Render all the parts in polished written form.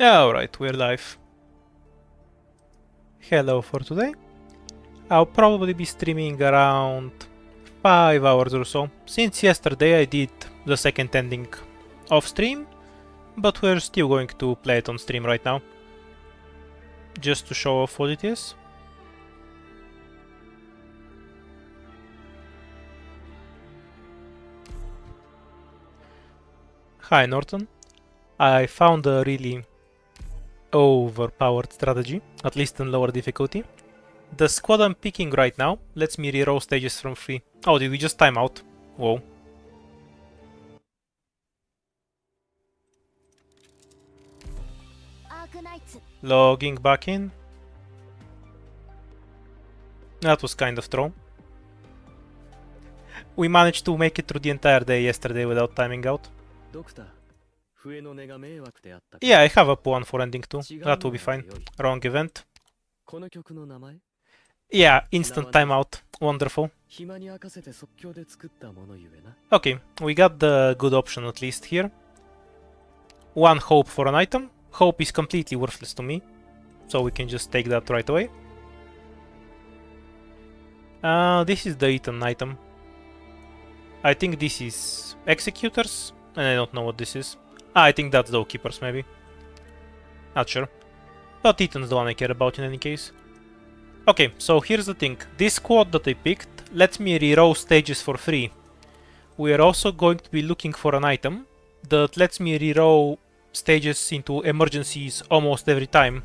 Alright, we're live. Hello for today. I'll probably be streaming around 5 hours or so. Since yesterday I did the second ending off stream, but we're still going to play it on stream right now. Just to show off what it is. Hi Norton. I found a really overpowered strategy, at least in lower difficulty. The squad I'm picking right now lets me reroll stages from free. Oh, did we just time out? Whoa. Logging back in. That was kind of thrown. We managed to make it through the entire day yesterday without timing out. Yeah, I have a pawn for ending too. That will be fine. Wrong event. Yeah, instant timeout. Wonderful. Okay, we got the good option at least here. One hope for an item. Hope is completely worthless to me, so we can just take that right away. This is the eaten item. I think this is Executors, and I don't know what this is. I think that's the Keepers, maybe. Not sure. But Eaton's the one I care about in any case. Okay, so here's the thing. This squad that I picked lets me reroll stages for free. We are also going to be looking for an item that lets me reroll stages into emergencies almost every time.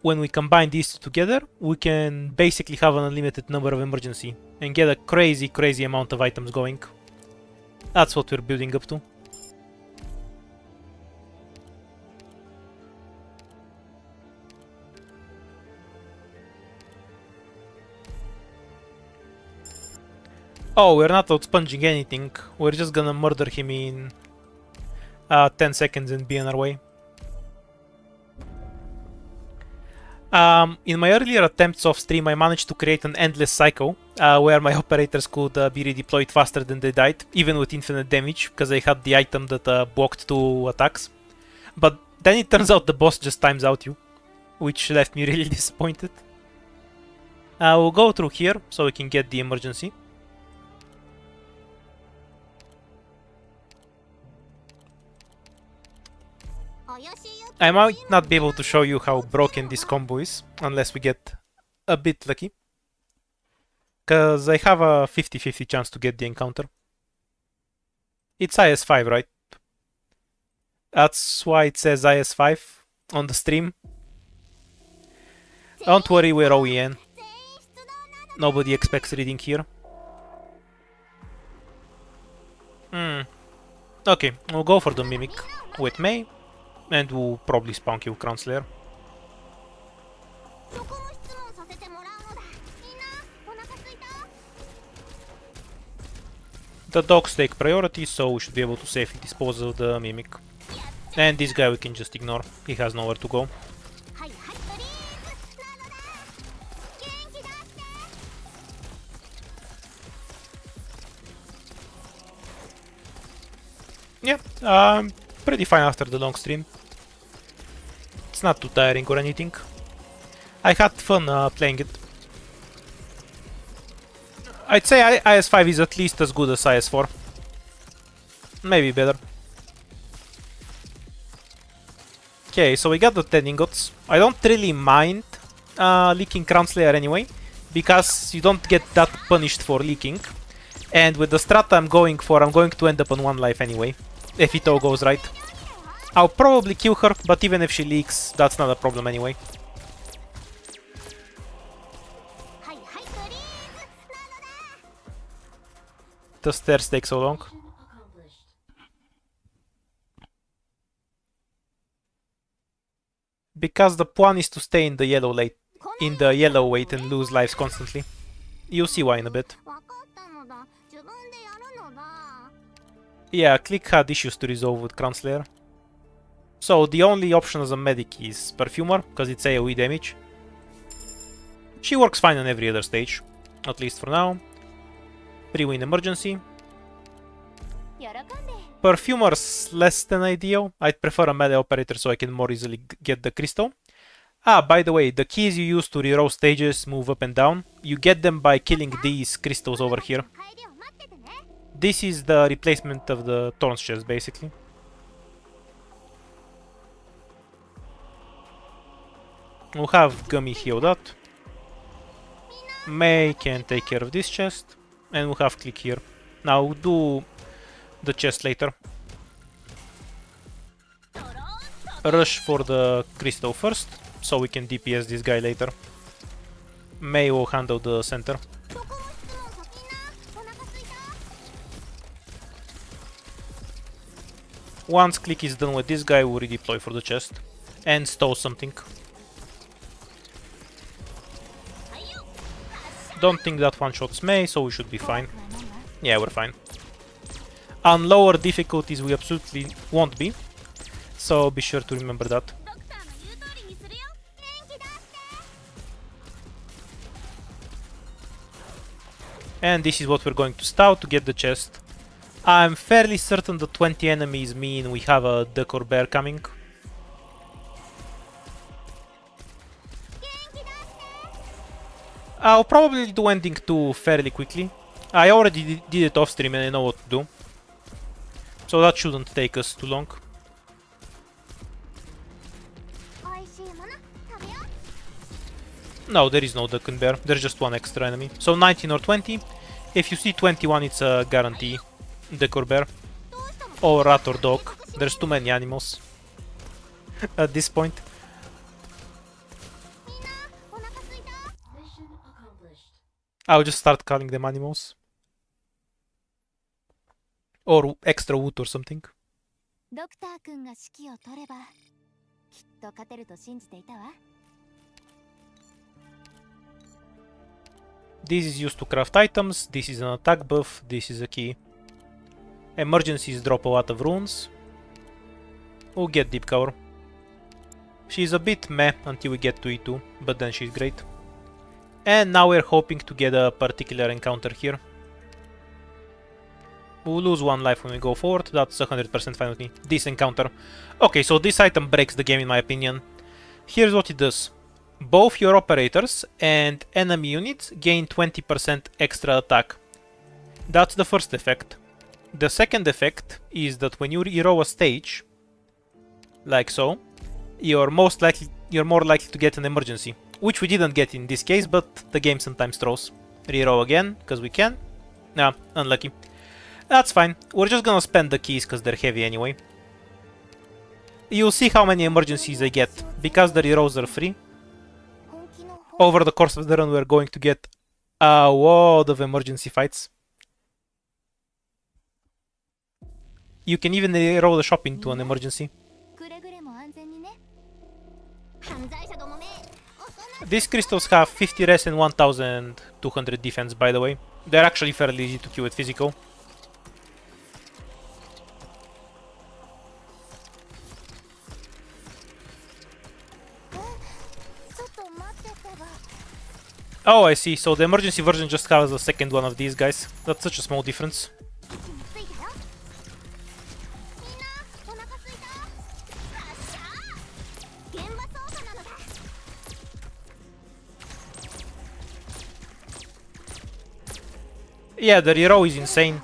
When we combine these two together, we can basically have an unlimited number of emergency and get a crazy amount of items going. That's what we're building up to. Oh, we're not outsponging anything. We're just gonna murder him in 10 seconds and be on our way. In my earlier attempts off stream, I managed to create an endless cycle where my operators could be redeployed faster than they died, even with infinite damage, because I had the item that blocked 2 attacks. But then it turns out the boss just times out you, which left me really disappointed. We'll go through here so we can get the emergency. I might not be able to show you how broken this combo is, unless we get a bit lucky. Cause I have a 50-50 chance to get the encounter. It's IS5, right? That's why it says IS5 on the stream. Don't worry, we're OEN. Nobody expects reading here. Okay, we'll go for the Mimic with Mei. And we'll probably spawn kill Crown Slayer. The dogs take priority, so we should be able to safely dispose of the Mimic. And this guy we can just ignore, he has nowhere to go. Yeah, pretty fine after the long stream. It's not too tiring or anything. I had fun playing it. I'd say IS5 is at least as good as IS4. Maybe better. Okay, so we got the 10 ingots. I don't really mind leaking Crown Slayer anyway, because you don't get that punished for leaking. And with the strat I'm going for, I'm going to end up on 1 life anyway, if it all goes right. I'll probably kill her, but even if she leaks, that's not a problem anyway. The stairs take so long. Because the plan is to stay in the yellow weight and lose lives constantly. You'll see why in a bit. Yeah, Click had issues to resolve with Crown Slayer. So the only option as a medic is Perfumer, because it's AoE damage. She works fine on every other stage, at least for now. Pre-win emergency. Perfumer's less than ideal. I'd prefer a melee operator so I can more easily get the crystal. Ah, by the way, the keys you use to reroll stages, move up and down, you get them by killing these crystals over here. This is the replacement of the Thorns chest, basically. We'll have Gummy healed up. May can take care of this chest. And we'll have Click here. Now we'll do the chest later. Rush for the crystal first, so we can DPS this guy later. May will handle the center. Once Click is done with this guy, we'll redeploy for the chest. And stole something. Don't think that one-shots May, so we should be fine. Yeah, we're fine. On lower difficulties we absolutely won't be, so be sure to remember that. And this is what we're going to start to get the chest. I'm fairly certain the 20 enemies mean we have a duck or bear coming. I'll probably do ending 2 fairly quickly. I already did it off stream and I know what to do. So that shouldn't take us too long. No, there is no duck and bear. There's just one extra enemy. So 19 or 20. If you see 21, it's a guarantee. Duck or bear. Or rat or dog. There's too many animals at this point. I'll just start calling them animals. Or extra wood or something. This is used to craft items, this is an attack buff, this is a key. Emergencies drop a lot of runes. We'll get Deep Cover. She's a bit meh until we get to E2, but then she's great. And now we're hoping to get a particular encounter here. We'll lose 1 life when we go forward, that's 100% fine with me. This encounter. Okay, so this item breaks the game in my opinion. Here's what it does. Both your operators and enemy units gain 20% extra attack. That's the first effect. The second effect is that when you reroll a stage, like so, you're more likely to get an emergency. Which we didn't get in this case, but the game sometimes throws. Reroll again, because we can. Nah, unlucky. That's fine. We're just gonna spend the keys because they're heavy anyway. You'll see how many emergencies I get. Because the rerolls are free, over the course of the run we're going to get a lot of emergency fights. You can even reroll the shop into an emergency. These crystals have 50 res and 1200 defense, by the way. They're actually fairly easy to kill with physical. Oh, I see. So the emergency version just has a second one of these guys. That's such a small difference. Yeah, the reroll is insane.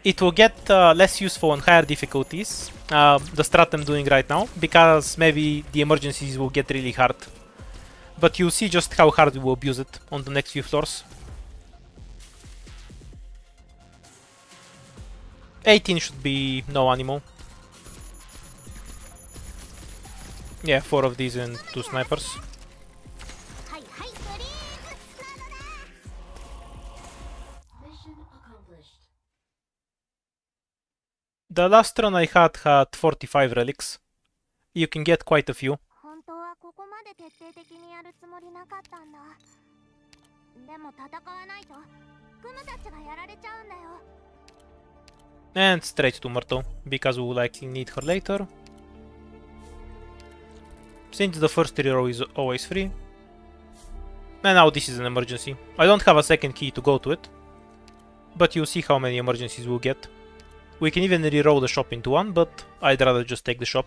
It will get less useful on higher difficulties, the strat I'm doing right now, because maybe the emergencies will get really hard. But you'll see just how hard we will abuse it on the next few floors. 18 should be no animal. Yeah, 4 of these and 2 snipers. The last run I had 45 relics. You can get quite a few. And straight to Myrtle, because we will likely need her later. Since the first reroll is always free. And now this is an emergency. I don't have a second key to go to it, but you'll see how many emergencies we'll get. We can even reroll the shop into one, but I'd rather just take the shop.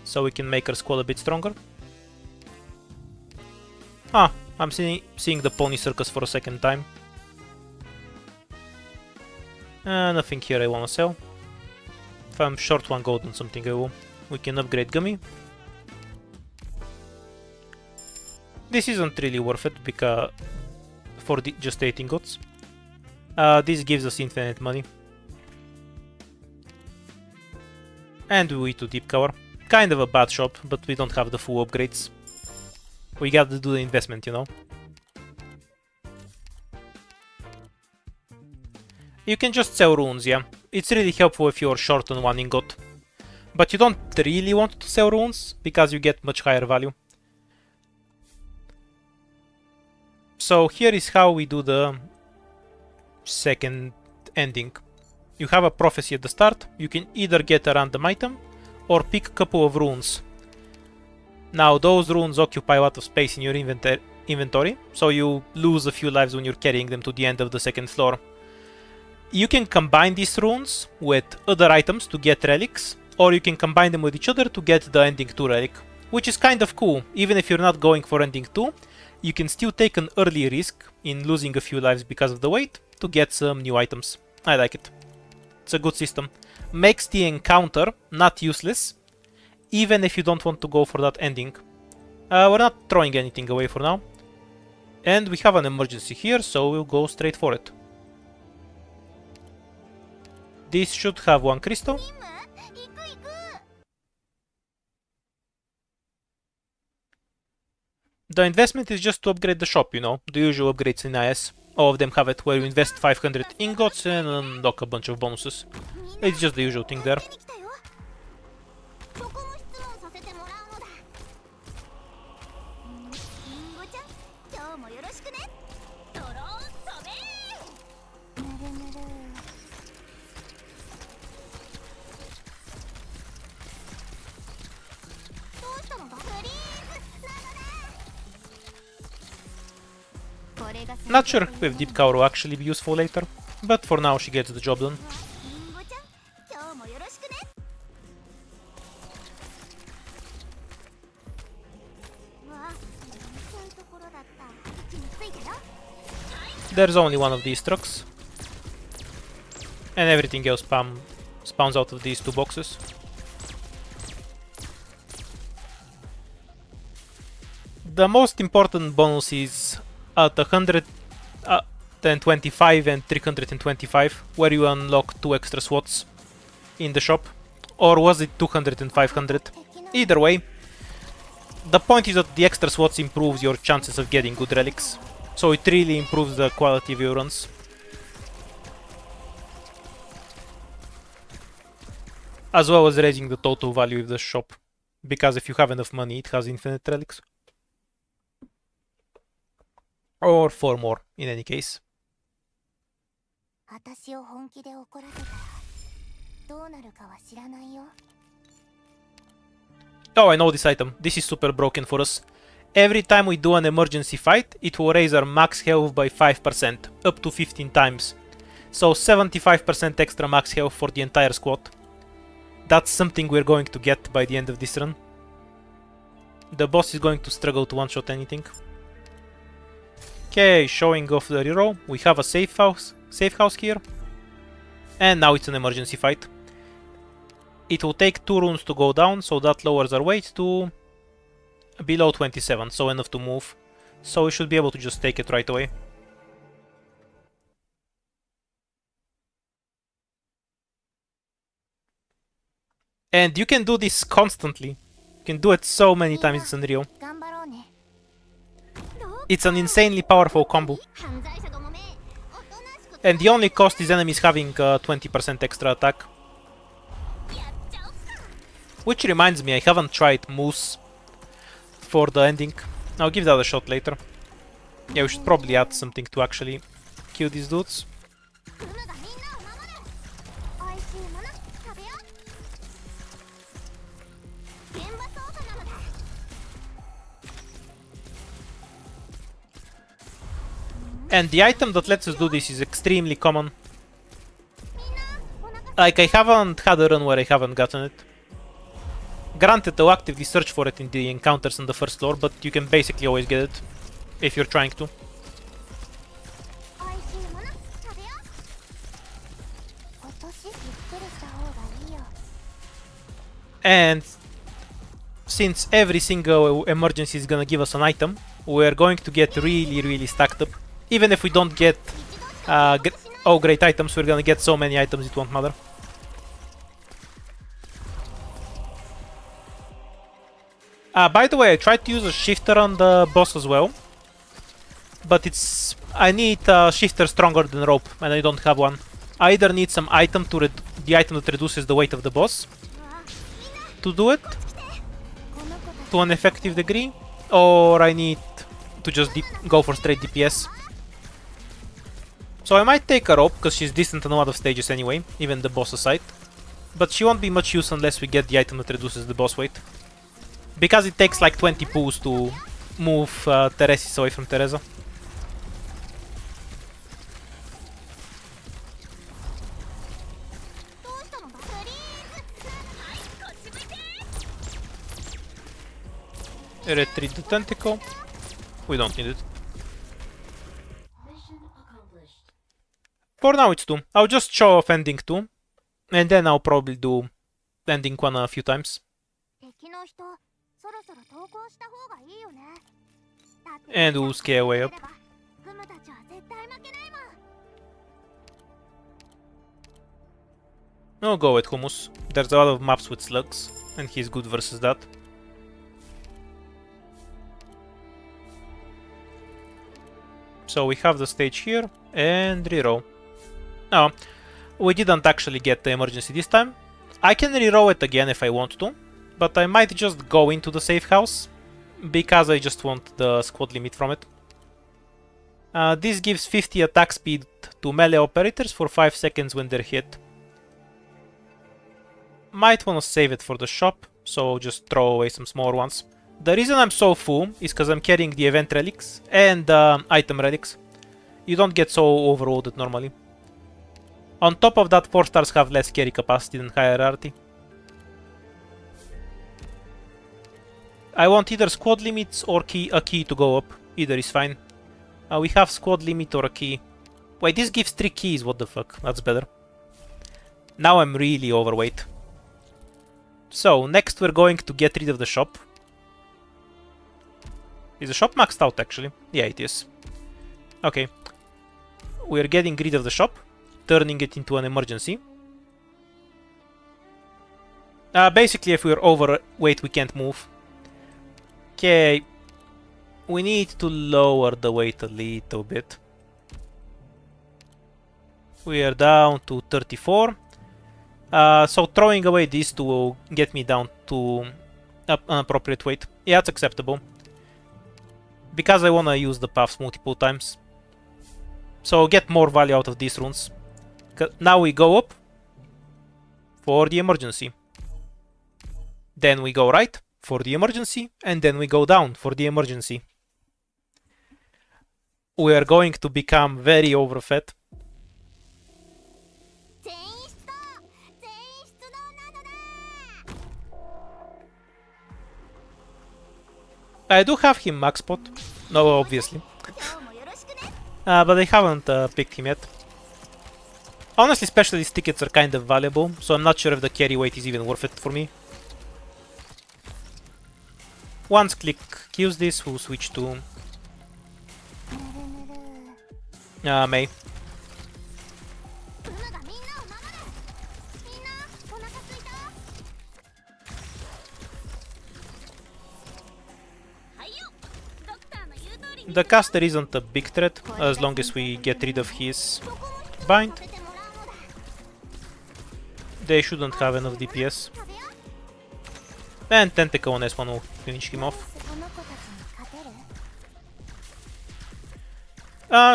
So we can make our squad a bit stronger. Ah, I'm seeing the pony circus for a second time. Nothing here I wanna sell. If I'm short one gold on something I will. We can upgrade Gummy. This isn't really worth it because for just 8 ingots. This gives us infinite money. And we to deep cover. Kind of a bad shop, but we don't have the full upgrades. We gotta do the investment, you know. You can just sell runes, yeah. It's really helpful if you're short on 1 ingot. But you don't really want to sell runes, because you get much higher value. So here is how we do the second ending. You have a prophecy at the start, you can either get a random item, or pick a couple of runes. Now those runes occupy a lot of space in your inventory, so you lose a few lives when you're carrying them to the end of the second floor. You can combine these runes with other items to get relics, or you can combine them with each other to get the ending 2 relic, which is kind of cool. Even if you're not going for ending 2, you can still take an early risk in losing a few lives because of the wait to get some new items. I like it. It's a good system. Makes the encounter not useless, even if you don't want to go for that ending. We're not throwing anything away for now. And we have an emergency here, so we'll go straight for it. This should have 1 crystal. The investment is just to upgrade the shop, you know, the usual upgrades in IS. All of them have it, where you invest 500 ingots and unlock a bunch of bonuses. It's just the usual thing there. Not sure if Deep Cover will actually be useful later, but for now she gets the job done. There's only one of these trucks, and everything else spawns out of these 2 boxes. The most important bonus is at 125 and 325, where you unlock 2 extra slots in the shop. Or was it 200 and 500? Either way, the point is that the extra slots improves your chances of getting good relics. So it really improves the quality of your runs. As well as raising the total value of the shop. Because if you have enough money, it has infinite relics. Or 4 more, in any case. Oh, I know this item. This is super broken for us. Every time we do an emergency fight, it will raise our max health by 5%, up to 15 times. So 75% extra max health for the entire squad. That's something we're going to get by the end of this run. The boss is going to struggle to one-shot anything. Okay, showing off the reroll. We have a safe house here. And now it's an emergency fight. It will take 2 runes to go down, so that lowers our weight to below 27, so enough to move. So we should be able to just take it right away. And you can do this constantly. You can do it so many times, it's unreal. It's an insanely powerful combo. And the only cost is enemies having 20% extra attack. Which reminds me, I haven't tried Moose for the ending. I'll give that a shot later. Yeah, we should probably add something to actually kill these dudes. And the item that lets us do this is extremely common. Like, I haven't had a run where I haven't gotten it. Granted, I'll actively search for it in the encounters on the first floor, but you can basically always get it if you're trying to. And since every single emergency is gonna give us an item, we're going to get really stacked up. Even if we don't get great items, we're gonna get so many items it won't matter. By the way, I tried to use a shifter on the boss as well, but I need a shifter stronger than rope, and I don't have one. I either need some item the item that reduces the weight of the boss to do it to an effective degree, or I need to just go for straight DPS. So I might take a rope, because she's decent on a lot of stages anyway, even the boss aside. But she won't be much use unless we get the item that reduces the boss weight. Because it takes like 20 pulls to move Theresis away from Theresa. Retreat the tentacle. We don't need it. For now it's 2. I'll just show off ending 2. And then I'll probably do ending 1 a few times. And we'll scale way up. I'll go with Hummus. There's a lot of maps with slugs, and he's good versus that. So we have the stage here, and reroll. Oh, we didn't actually get the emergency this time. I can reroll it again if I want to, but I might just go into the safe house, because I just want the squad limit from it. This gives 50 attack speed to melee operators for 5 seconds when they're hit. Might wanna save it for the shop, so I'll just throw away some smaller ones. The reason I'm so full is because I'm carrying the event relics and item relics. You don't get so overloaded normally. On top of that, 4 stars have less carry capacity than higher rarity. I want either squad limits or a key to go up. Either is fine. We have squad limit or a key. Wait, this gives 3 keys, what the fuck? That's better. Now I'm really overweight. So, next we're going to get rid of the shop. Is the shop maxed out actually? Yeah, it is. Okay. We're getting rid of the shop, turning it into an emergency. Basically, if we're overweight, we can't move. Okay. We need to lower the weight a little bit. We are down to 34. So throwing away these two will get me down to an appropriate weight. Yeah, it's acceptable. Because I wanna use the paths multiple times. So get more value out of these runes. Now we go up for the emergency. Then we go right for the emergency, and then we go down for the emergency. We are going to become very overfed. I do have him max spot. No, obviously. But I haven't picked him yet. Honestly, specialist tickets are kind of valuable, so I'm not sure if the carry weight is even worth it for me. Once Click kills this, we'll switch to Mei. The caster isn't a big threat, as long as we get rid of his bind. They shouldn't have enough DPS. And Tentacle on S1 will finish him off.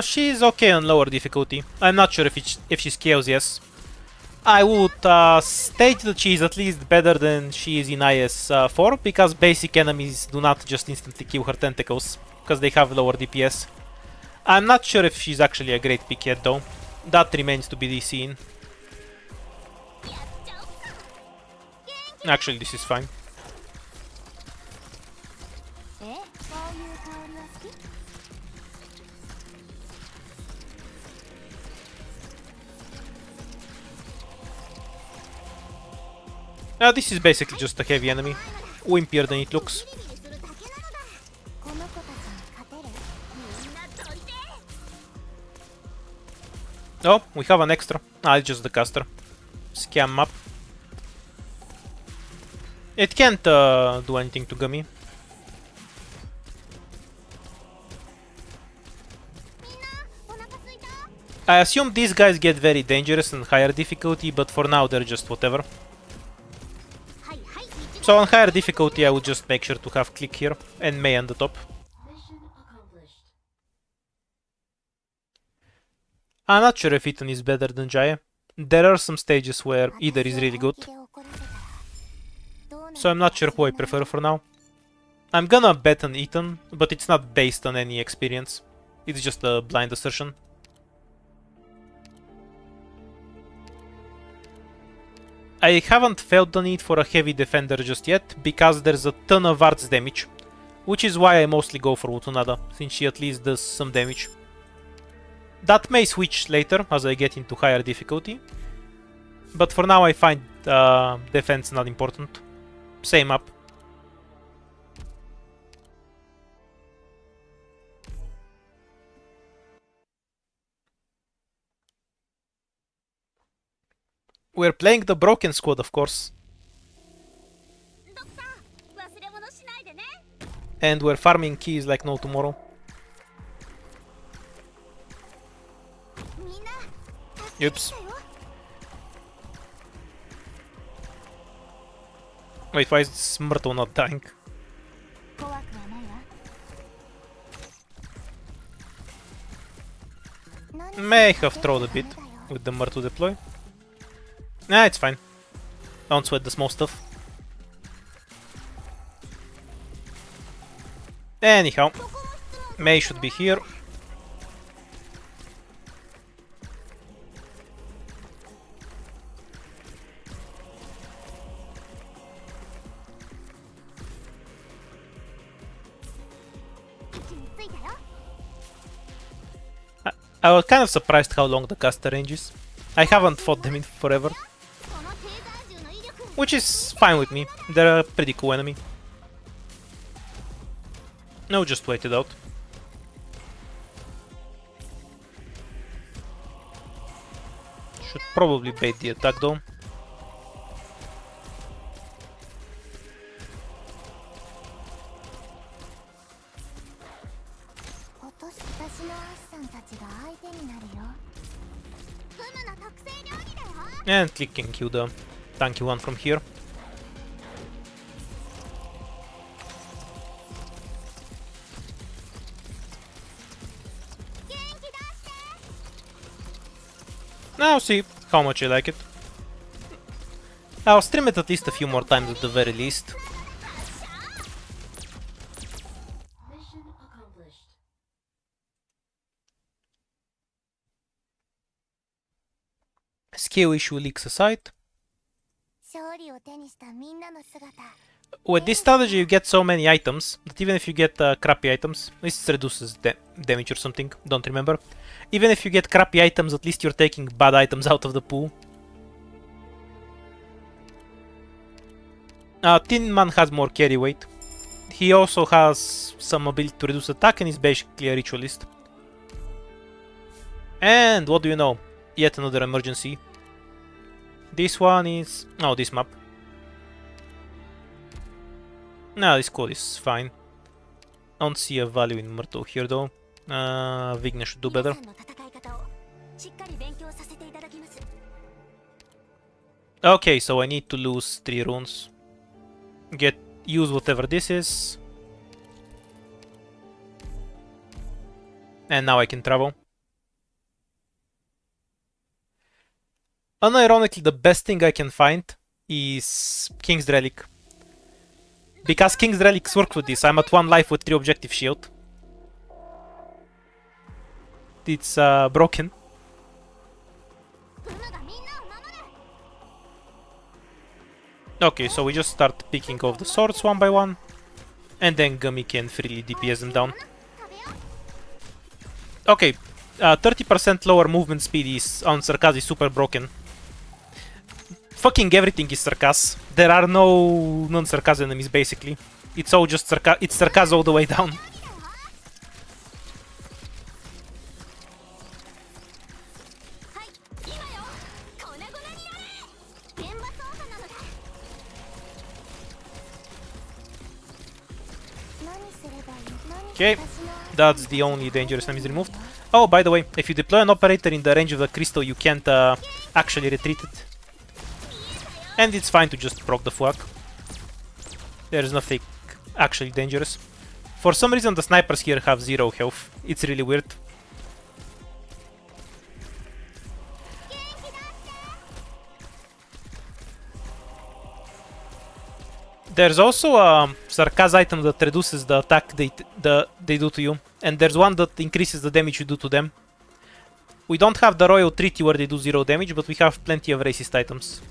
She's okay on lower difficulty. I'm not sure if she scales, yes. I would state that she is at least better than she is in IS-4, because basic enemies do not just instantly kill her tentacles, because they have lower DPS. I'm not sure if she's actually a great pick yet though. That remains to be seen. Actually, this is fine. This is basically just a heavy enemy. Wimpier than it looks. Oh, we have an extra. It's just the caster. Scam map. It can't do anything to Gummy. I assume these guys get very dangerous and higher difficulty, but for now they're just whatever. So on higher difficulty I would just make sure to have Click here and Mei on the top. I'm not sure if Ethan is better than Jaya. There are some stages where either is really good. So I'm not sure who I prefer for now. I'm gonna bet on Ethan, but it's not based on any experience. It's just a blind assertion. I haven't felt the need for a heavy defender just yet, because there's a ton of arts damage. Which is why I mostly go for Utunada, since she at least does some damage. That may switch later, as I get into higher difficulty. But for now I find defense not important. Same up. We're playing the Broken Squad, of course. And we're farming keys like no tomorrow. Oops. Wait, why is Myrtle not dying? May have trolled a bit with the Myrtle deploy. Nah, it's fine. Don't sweat the small stuff. Anyhow, Mei should be here. I was kind of surprised how long the caster range is. I haven't fought them in forever. Which is fine with me. They're a pretty cool enemy. No, just wait it out. Should probably bait the attack though. And Click can kill the tanky one from here. Now see how much I like it. I'll stream it at least a few more times at the very least. Skill issue leaks aside. With this strategy you get so many items that even if you get crappy items, this reduces damage or something, don't remember. Even if you get crappy items, at least you're taking bad items out of the pool. Tin Man has more carry weight. He also has some ability to reduce attack and is basically a ritualist. And what do you know? Yet another emergency. This one is... oh, this map. No, this code is fine. I don't see a value in Myrtle here though. Vigna should do better. Okay, so I need to lose 3 runes. Use whatever this is. And now I can travel. Unironically, the best thing I can find is King's Relic. Because King's Relics work with this, I'm at 1 life with 3 objective shield. It's broken. Okay, so we just start picking off the swords one by one, and then Gummy can freely DPS them down. Okay, 30% lower movement speed is on Sarkaz is super broken. Fucking everything is Sarkaz. There are no non-Sarkaz enemies basically. It's all just Sarkaz. It's Sarkaz all the way down. Okay, that's the only dangerous enemies removed. Oh, by the way, if you deploy an operator in the range of the crystal, you can't actually retreat it. And it's fine to just proc the fuck. There is nothing actually dangerous. For some reason the snipers here have 0 health. It's really weird. There's also a Sarkaz item that reduces the attack they do to you, and there's one that increases the damage you do to them. We don't have the Royal Treaty where they do 0 damage, but we have plenty of racist items.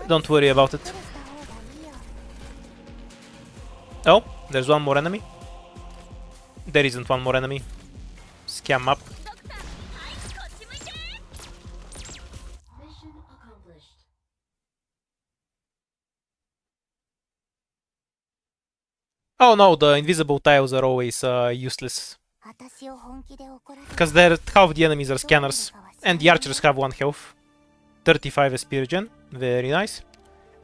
Don't worry about it. Oh, there's one more enemy. There isn't one more enemy. Scam up. Oh no, the invisible tiles are always useless. Because half the enemies are scanners. And the archers have 1 health. 35 SP regen. Very nice.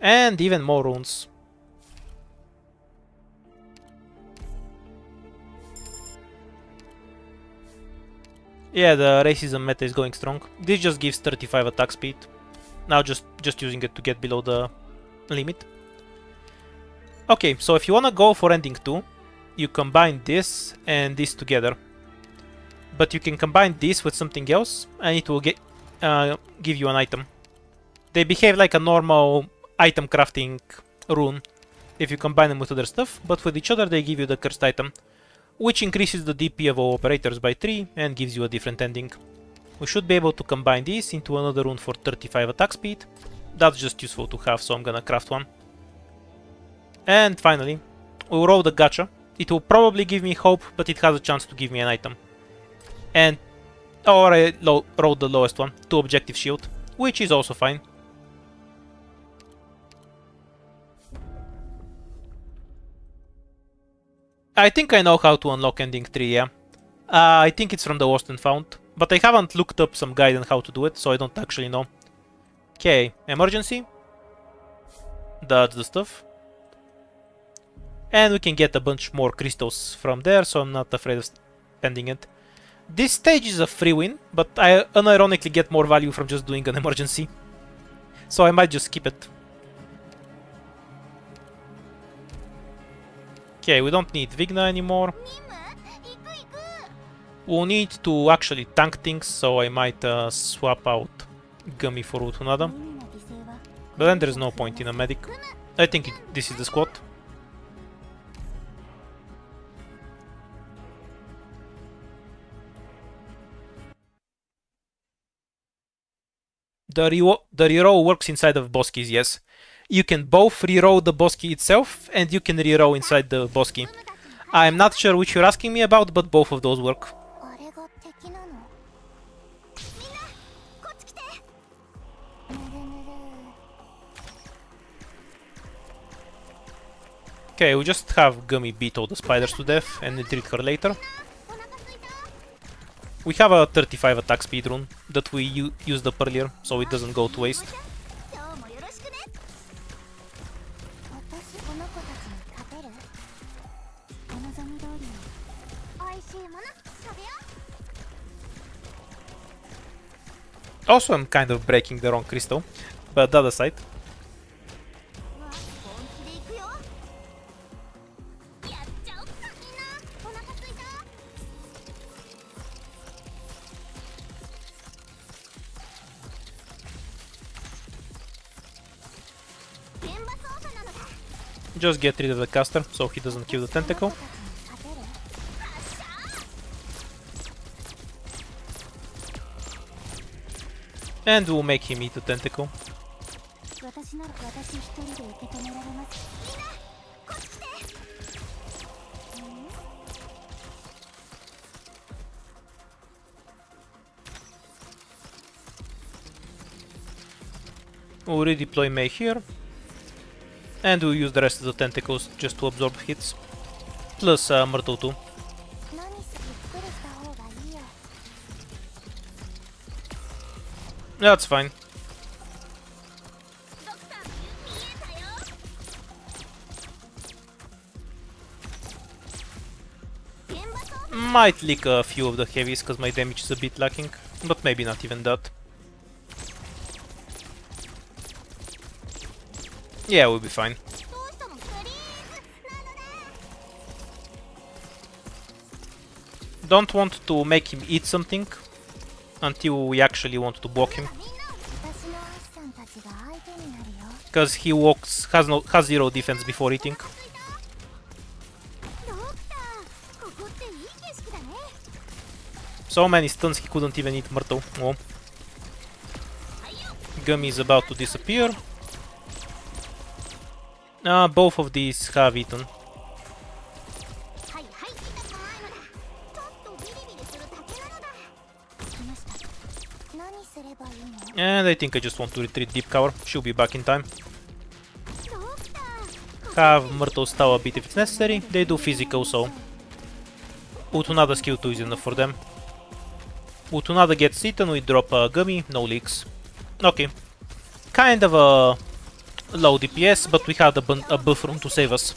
And even more runes. Yeah, the racism meta is going strong. This just gives 35 attack speed. Now just using it to get below the limit. Okay, so if you wanna go for ending 2, you combine this and this together. But you can combine this with something else, and it will give you an item. They behave like a normal item crafting rune if you combine them with other stuff, but with each other they give you the cursed item, which increases the DP of all operators by 3 and gives you a different ending. We should be able to combine this into another rune for 35 attack speed. That's just useful to have, so I'm gonna craft one. And finally, we'll roll the gacha. It will probably give me hope, but it has a chance to give me an item. And or I rolled the lowest one, 2 objective shield, which is also fine. I think I know how to unlock ending 3, yeah. I think it's from the Lost and Found, but I haven't looked up some guide on how to do it, so I don't actually know. Okay, emergency. That's the stuff. And we can get a bunch more crystals from there, so I'm not afraid of spending it. This stage is a free win, but I unironically get more value from just doing an emergency. So I might just skip it. Okay, we don't need Vigna anymore. We'll need to actually tank things, so I might swap out Gummy for Utunada. But then there's no point in a medic. I think this is the squad. The reroll works inside of Bosky's, yes. You can both reroll the Bosky itself, and you can reroll inside the Bosky. I'm not sure which you're asking me about, but both of those work. Okay, we just have Gummy beat all the spiders to death and retreat her later. We have a 35 attack speed rune that we used up earlier, so it doesn't go to waste. Also, I'm kind of breaking the wrong crystal, but that aside. Just get rid of the caster, so he doesn't kill the tentacle. And we'll make him eat the tentacle. We'll redeploy Mei here. And we'll use the rest of the tentacles just to absorb hits. Plus Myrtle too. That's fine. Might leak a few of the heavies because my damage is a bit lacking, but maybe not even that. Yeah, we'll be fine. Don't want to make him eat something until we actually want to block him. Because he has zero defense before eating. So many stuns he couldn't even eat Myrtle. Oh. Gummy is about to disappear. Both of these have eaten. And I think I just want to retreat Deep Cover. She'll be back in time. Have Myrtle's Tower a bit if it's necessary. They do physical, so Utunada skill 2 is enough for them. Utunada gets eaten, we drop Gummy, no leaks. Okay. Kind of a low DPS, but we had a buff rune to save us.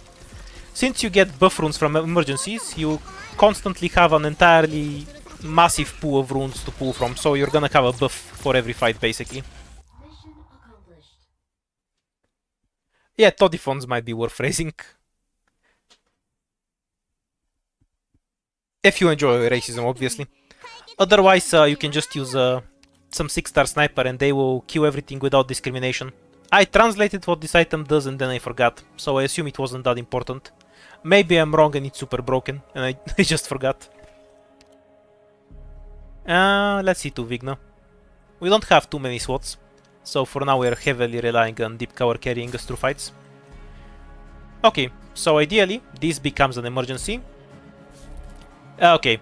Since you get buff runes from emergencies, you constantly have an entirely massive pool of runes to pull from, so you're gonna have a buff for every fight, basically. Yeah, Toddyphons might be worth raising. If you enjoy racism, obviously. Otherwise, you can just use some 6-star sniper and they will kill everything without discrimination. I translated what this item does and then I forgot, so I assume it wasn't that important. Maybe I'm wrong and it's super broken, and I just forgot. Let's see to Vigna. We don't have too many slots, so for now we're heavily relying on Deep Cover carrying us through fights. Okay, so ideally, this becomes an emergency. Okay.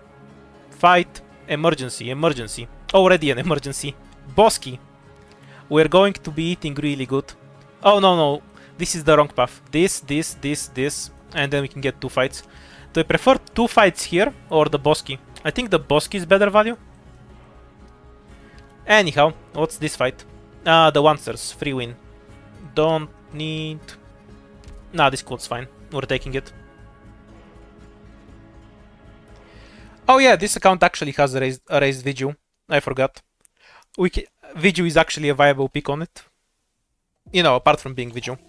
Fight. Emergency. Emergency. Already an emergency. Bosky. We're going to be eating really good. Oh, no, no. This is the wrong path. This. And then we can get 2 fights. Do I prefer 2 fights here or the Bosky? I think the Bosky is better value. Anyhow, what's this fight? The Wancers. Free win. Don't need... Nah, this squad's fine. We're taking it. Oh yeah, this account actually has a raised Vigil. I forgot. Vigil is actually a viable pick on it. You know, apart from being Vigil.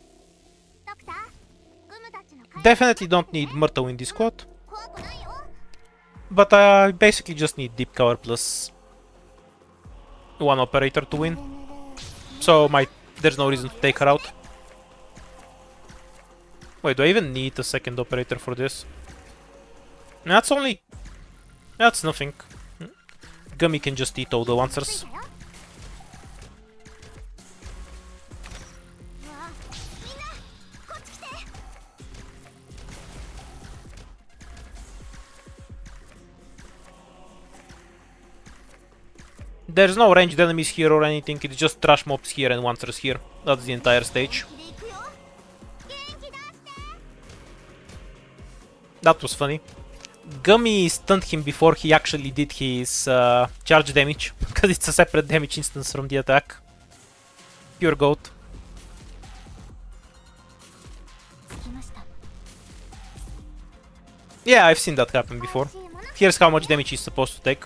Definitely don't need Myrtle in this squad. But I basically just need Deep Cover plus 1 operator to win. So there's no reason to take her out. Wait, do I even need a second operator for this? That's nothing. Gummy can just eat all the Lancers. There's no ranged enemies here or anything, it's just trash mobs here and Lancers here. That's the entire stage. That was funny. Gummy stunned him before he actually did his charge damage, because it's a separate damage instance from the attack. Pure goat. Yeah, I've seen that happen before. Here's how much damage she's supposed to take.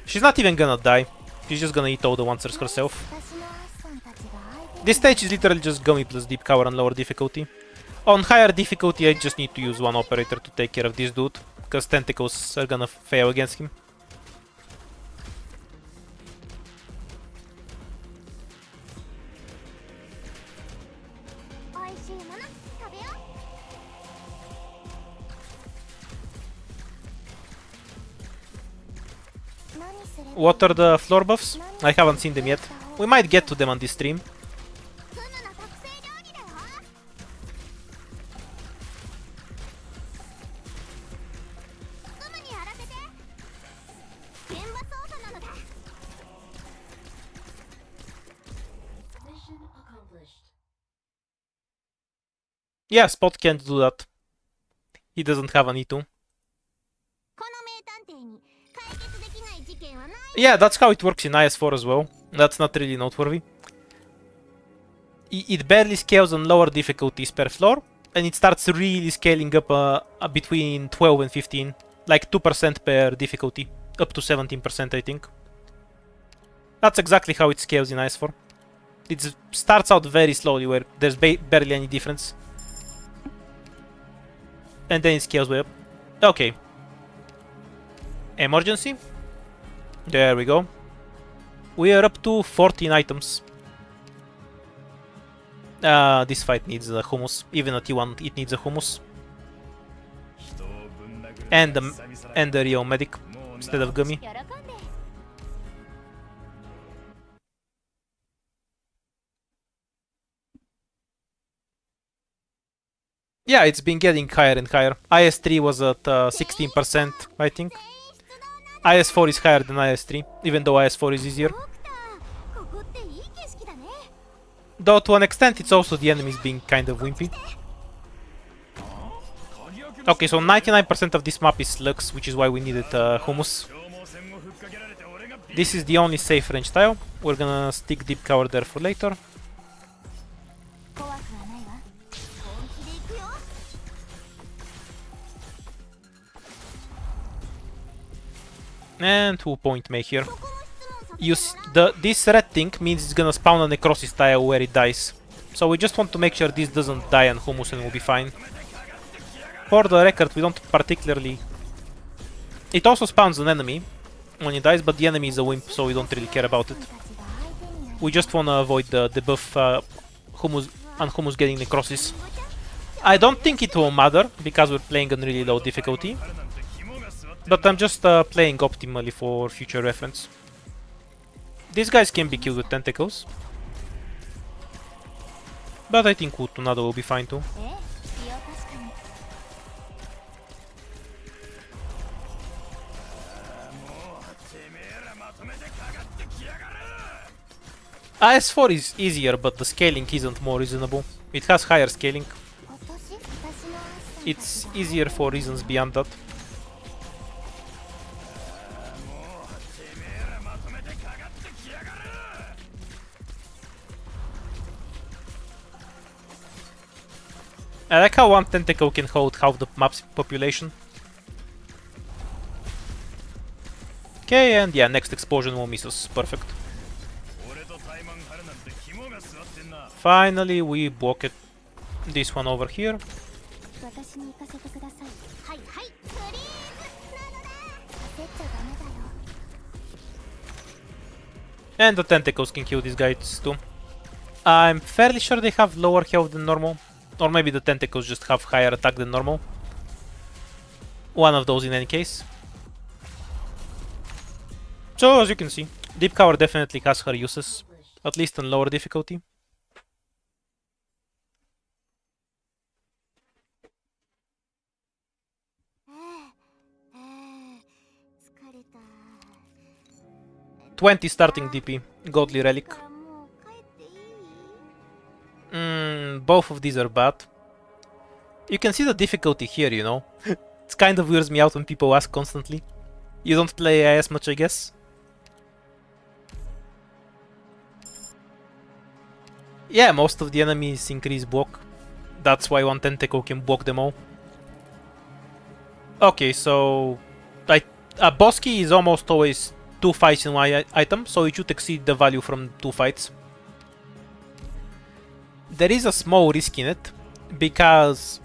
She's not even gonna die. She's just gonna eat all the Lancers herself. This stage is literally just Gummy plus Deep Cover on lower difficulty. On higher difficulty, I just need to use 1 operator to take care of this dude, because tentacles are gonna fail against him. What are the floor buffs? I haven't seen them yet. We might get to them on this stream. Yeah, Spot can't do that. He doesn't have an E2. Yeah, that's how it works in IS4 as well. That's not really noteworthy. It barely scales on lower difficulties per floor, and it starts really scaling up between 12 and 15, like 2% per difficulty, up to 17% I think. That's exactly how it scales in IS4. It starts out very slowly, where there's barely any difference. And then it scales way up. Okay. Emergency. There we go. We are up to 14 items. This fight needs a hummus. Even at T1 it needs a hummus. And the Rio medic instead of Gummy. Yeah, it's been getting higher and higher. IS3 was at 16%, I think. IS4 is higher than IS3, even though IS4 is easier. Though to an extent it's also the enemies being kind of wimpy. Okay, so 99% of this map is slugs, which is why we needed hummus. This is the only safe range tile. We're gonna stick deep cover there for later. And 2-point May here. This red thing means it's gonna spawn a necrosis tile where it dies. So we just want to make sure this doesn't die on hummus and we'll be fine. For the record, we don't particularly... It also spawns an enemy when it dies, but the enemy is a wimp, so we don't really care about it. We just wanna avoid the debuff hummus getting necrosis. I don't think it will matter, because we're playing on really low difficulty. But I'm just playing optimally for future reference. These guys can be killed with tentacles. But I think Utunado will be fine too. IS4 is easier, but the scaling isn't more reasonable. It has higher scaling. It's easier for reasons beyond that. I like how one tentacle can hold half the map's population. Okay, and yeah, next explosion will miss us. Perfect. Finally, we block it. This one over here. And the tentacles can kill these guys too. I'm fairly sure they have lower health than normal. Or maybe the tentacles just have higher attack than normal. One of those in any case. So as you can see, Deep Cover definitely has her uses. At least on lower difficulty. $20 starting DP, Godly Relic. Both of these are bad. You can see the difficulty here, you know. It kind of weirds me out when people ask constantly. You don't play IS much, I guess? Yeah, most of the enemies increase block. That's why one tentacle can block them all. Okay, so... a boss key is almost always 2 fights in one item, so it should exceed the value from 2 fights. There is a small risk in it, because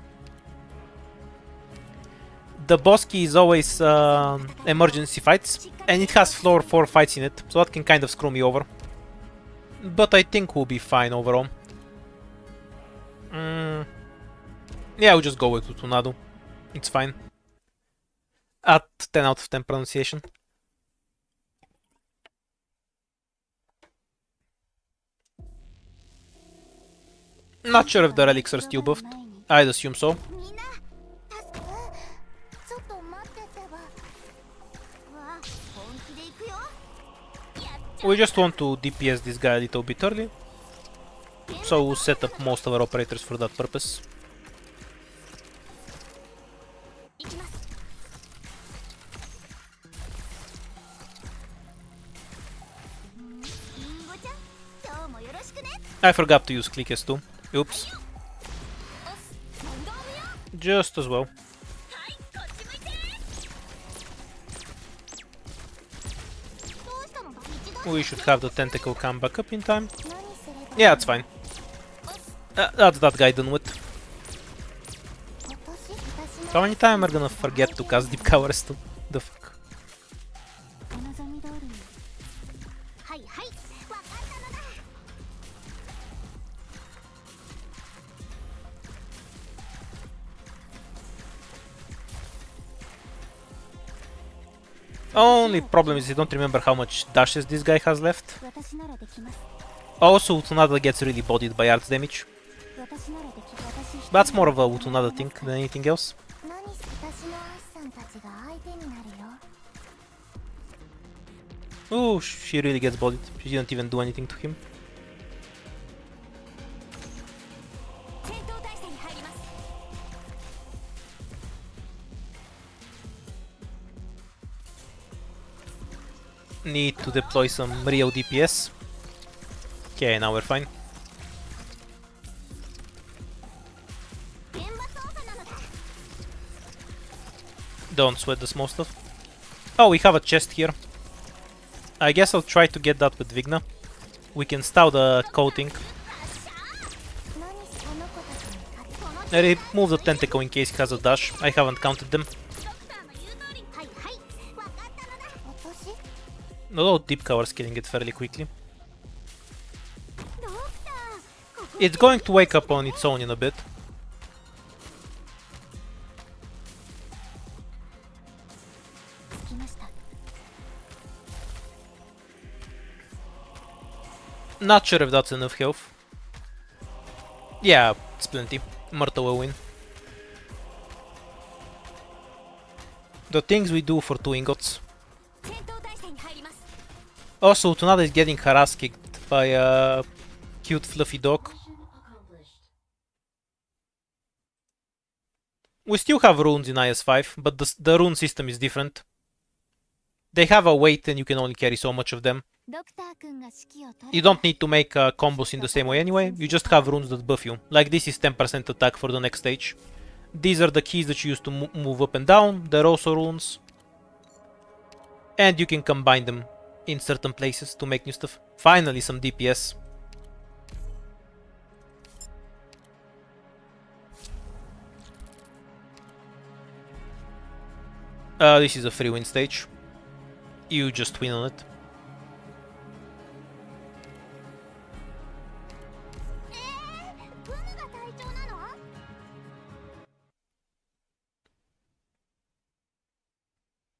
the boss key is always emergency fights, and it has floor 4 fights in it, so that can kind of screw me over. But I think we'll be fine overall. Yeah, we'll just go with Utunado. It's fine. At 10 out of 10 pronunciation. Not sure if the relics are still buffed. I'd assume so. We just want to DPS this guy a little bit early. So we'll set up most of our operators for that purpose. I forgot to use click S2. Oops. Just as well. We should have the tentacle come back up in time. Yeah, it's fine. That's that guy done with. How many times am I gonna forget to cast Deep Cover S2? The fuck? Only problem is I don't remember how much dashes this guy has left. Also, Utunada gets really bodied by arts damage. That's more of a Utunada thing than anything else. Ooh, she really gets bodied. She didn't even do anything to him. Need to deploy some real DPS. Okay, now we're fine. Don't sweat the small stuff. Oh, we have a chest here. I guess I'll try to get that with Vigna. We can stow the coating. I remove the tentacle in case he has a dash. I haven't counted them. Although Deep Cover's killing it fairly quickly. It's going to wake up on its own in a bit. Not sure if that's enough health. Yeah, it's plenty. Murta will win. The things we do for 2 ingots. Also, Utunada is getting harass kicked by a cute fluffy dog. We still have runes in IS-5, but the rune system is different. They have a weight and you can only carry so much of them. You don't need to make combos in the same way anyway, you just have runes that buff you. Like this is 10% attack for the next stage. These are the keys that you use to move up and down, they're also runes. And you can combine them in certain places to make new stuff. Finally some DPS. This is a free win stage. You just win on it.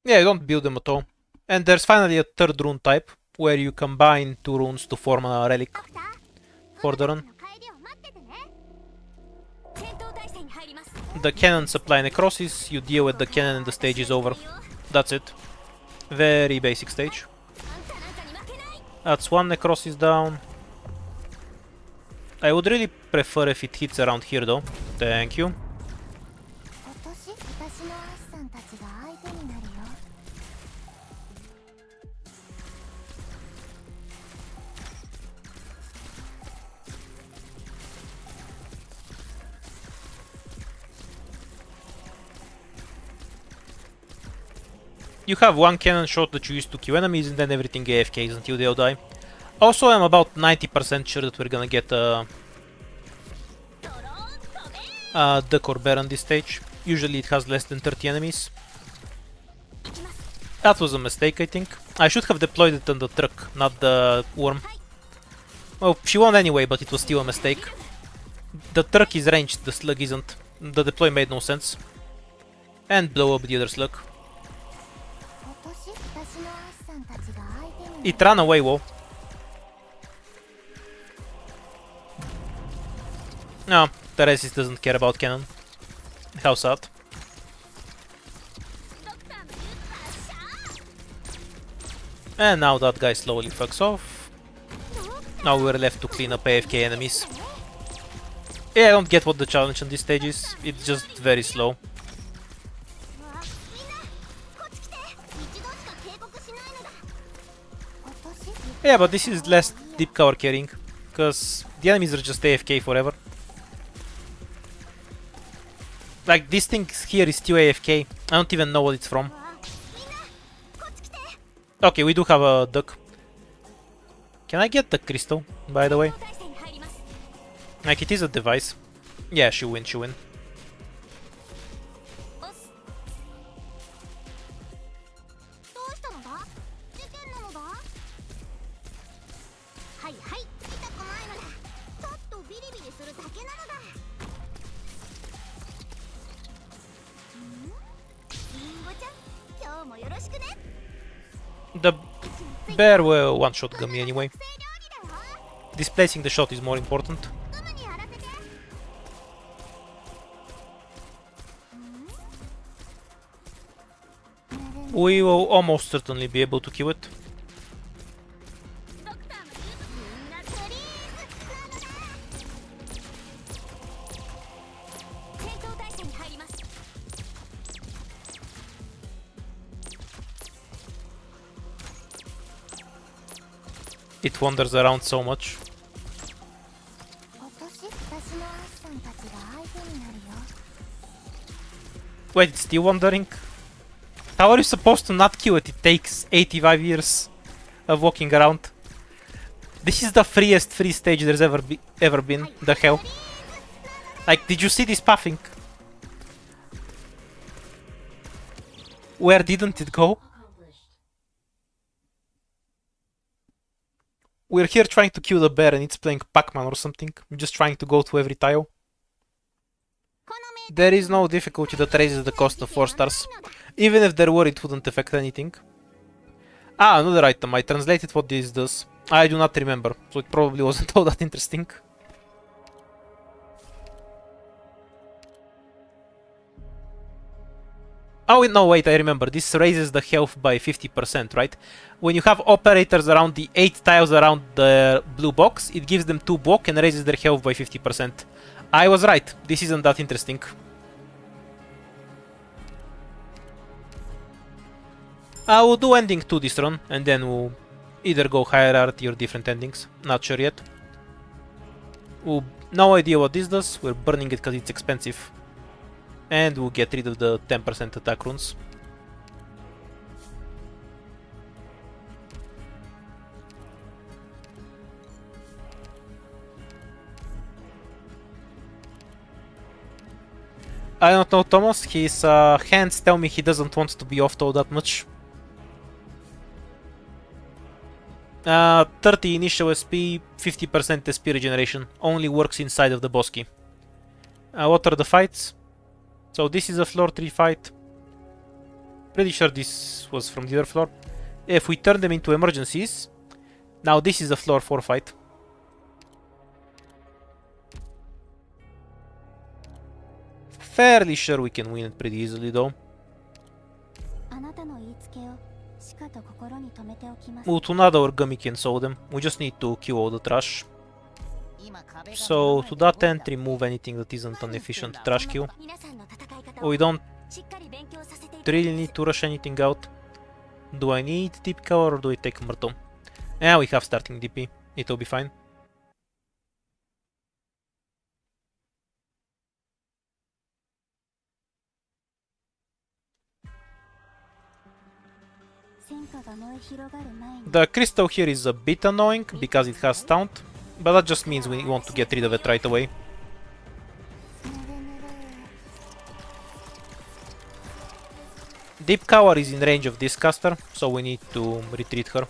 Yeah, you don't build them at all. And there's finally a third rune type, where you combine 2 runes to form a relic for the run. The cannon supply necrosis, you deal with the cannon and the stage is over. That's it. Very basic stage. That's 1 necrosis down. I would really prefer if it hits around here though. Thank you. You have 1 cannon shot that you use to kill enemies and then everything AFKs until they all die. Also, I'm about 90% sure that we're gonna get the Corbear on this stage. Usually it has less than 30 enemies. That was a mistake, I think. I should have deployed it on the truck, not the worm. Well, she won anyway, but it was still a mistake. The truck is ranged, the slug isn't. The deploy made no sense. And blow up the other slug. It ran away, whoa. No, the resist doesn't care about cannon. How sad. And now that guy slowly fucks off. Now we're left to clean up AFK enemies. Yeah, I don't get what the challenge on this stage is. It's just very slow. Yeah, but this is less deep cover carrying. Because the enemies are just AFK forever. Like, this thing here is still AFK. I don't even know what it's from. Okay, we do have a duck. Can I get the crystal, by the way? Like, it is a device. Yeah, she win, she win. The bear will one-shot Gummy anyway. Displacing the shot is more important. We will almost certainly be able to kill it. It wanders around so much. Wait, it's still wandering? How are you supposed to not kill it? It takes 85 years of walking around. This is the freest free stage there's ever been. The hell? Like, did you see this pathing? Where didn't it go? We're here trying to kill the bear and it's playing Pac-Man or something. I'm just trying to go to every tile. There is no difficulty that raises the cost of 4 stars. Even if there were, it wouldn't affect anything. Ah, another item. I translated what this does. I do not remember, so it probably wasn't all that interesting. Oh no, wait, I remember. This raises the health by 50%, right? When you have operators around the 8 tiles around the blue box, it gives them 2 block and raises their health by 50%. I was right. This isn't that interesting. I will do ending 2 this run, and then we'll either go hierarchy or different endings. Not sure yet. No idea what this does. We're burning it because it's expensive. And we'll get rid of the 10% attack runes. I don't know Thomas, his hands tell me he doesn't want to be off-toll that much. 30 initial SP, 50% SP regeneration. Only works inside of the boss key. What are the fights? So this is a floor 3 fight. Pretty sure this was from the other floor. If we turn them into emergencies, now this is a floor 4 fight. Fairly sure we can win it pretty easily though. Utunada or Gummy can solve them. We just need to kill all the trash. So to that end, remove anything that isn't an efficient trash kill. We don't really need to rush anything out. Do I need deep cover or do I take Myrtle? Yeah, we have starting DP. It'll be fine. The crystal here is a bit annoying because it has taunt, but that just means we want to get rid of it right away. Deep Cover is in range of this caster, so we need to retreat her.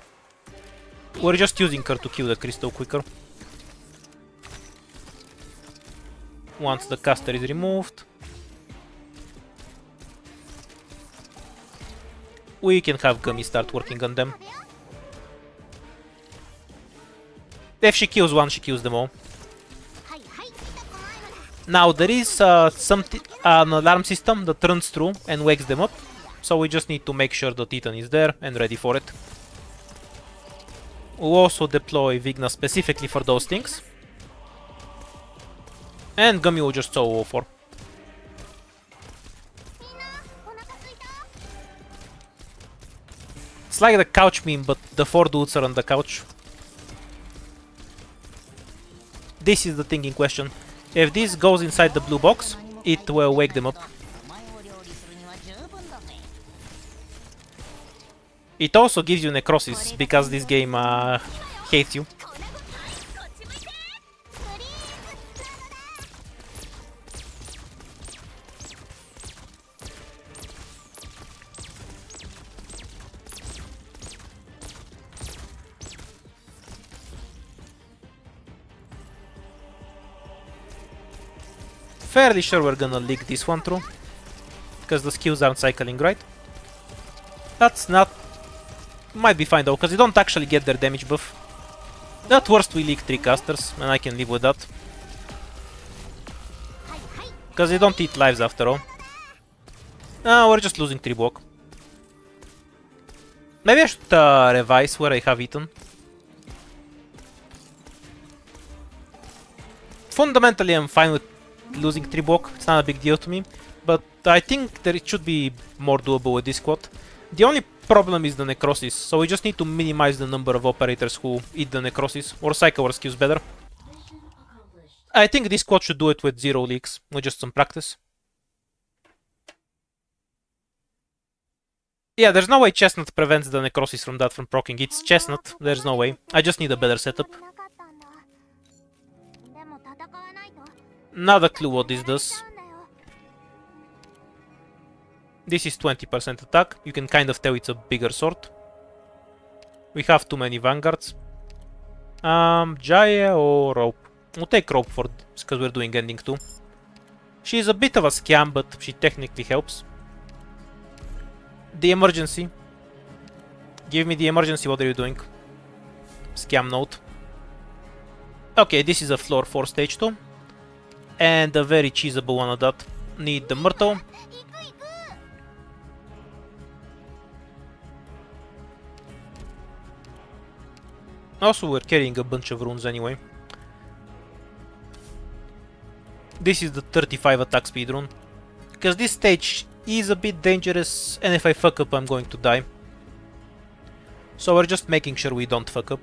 We're just using her to kill the crystal quicker. Once the caster is removed, we can have Gummy start working on them. If she kills one, she kills them all. Now there is an alarm system that runs through and wakes them up, so we just need to make sure the Titan is there and ready for it. We'll also deploy Vigna specifically for those things. And Gummy will just solo all 4. It's like the couch meme, but the 4 dudes are on the couch. This is the thing in question. If this goes inside the blue box, it will wake them up. It also gives you necrosis, because this game hates you. Fairly sure we're gonna leak this one through, because the skills aren't cycling right. That's not... might be fine though, because you don't actually get their damage buff. At worst we leak 3 casters, and I can live with that. Because they don't eat lives after all. We're just losing 3 block. Maybe I should revise where I have eaten. Fundamentally I'm fine with losing 3 block, it's not a big deal to me. But I think that it should be more doable with this squad. The only problem is the necrosis, so we just need to minimize the number of operators who eat the necrosis, or cycle our skills better. I think this squad should do it with 0 leaks, with just some practice. Yeah, there's no way Chestnut prevents the necrosis from proccing. It's Chestnut, there's no way. I just need a better setup. Not a clue what this does. This is 20% attack. You can kind of tell it's a bigger sword. We have too many vanguards. Jaya or Rope? We'll take Rope for this because we're doing ending 2. She's a bit of a scam, but she technically helps. The emergency. Give me the emergency, what are you doing? Scam note. Okay, this is a floor 4 stage 2. And a very cheesable one of that. Need the Myrtle. Also, we're carrying a bunch of runes anyway. This is the 35 attack speed rune. Because this stage is a bit dangerous, and if I fuck up, I'm going to die. So we're just making sure we don't fuck up.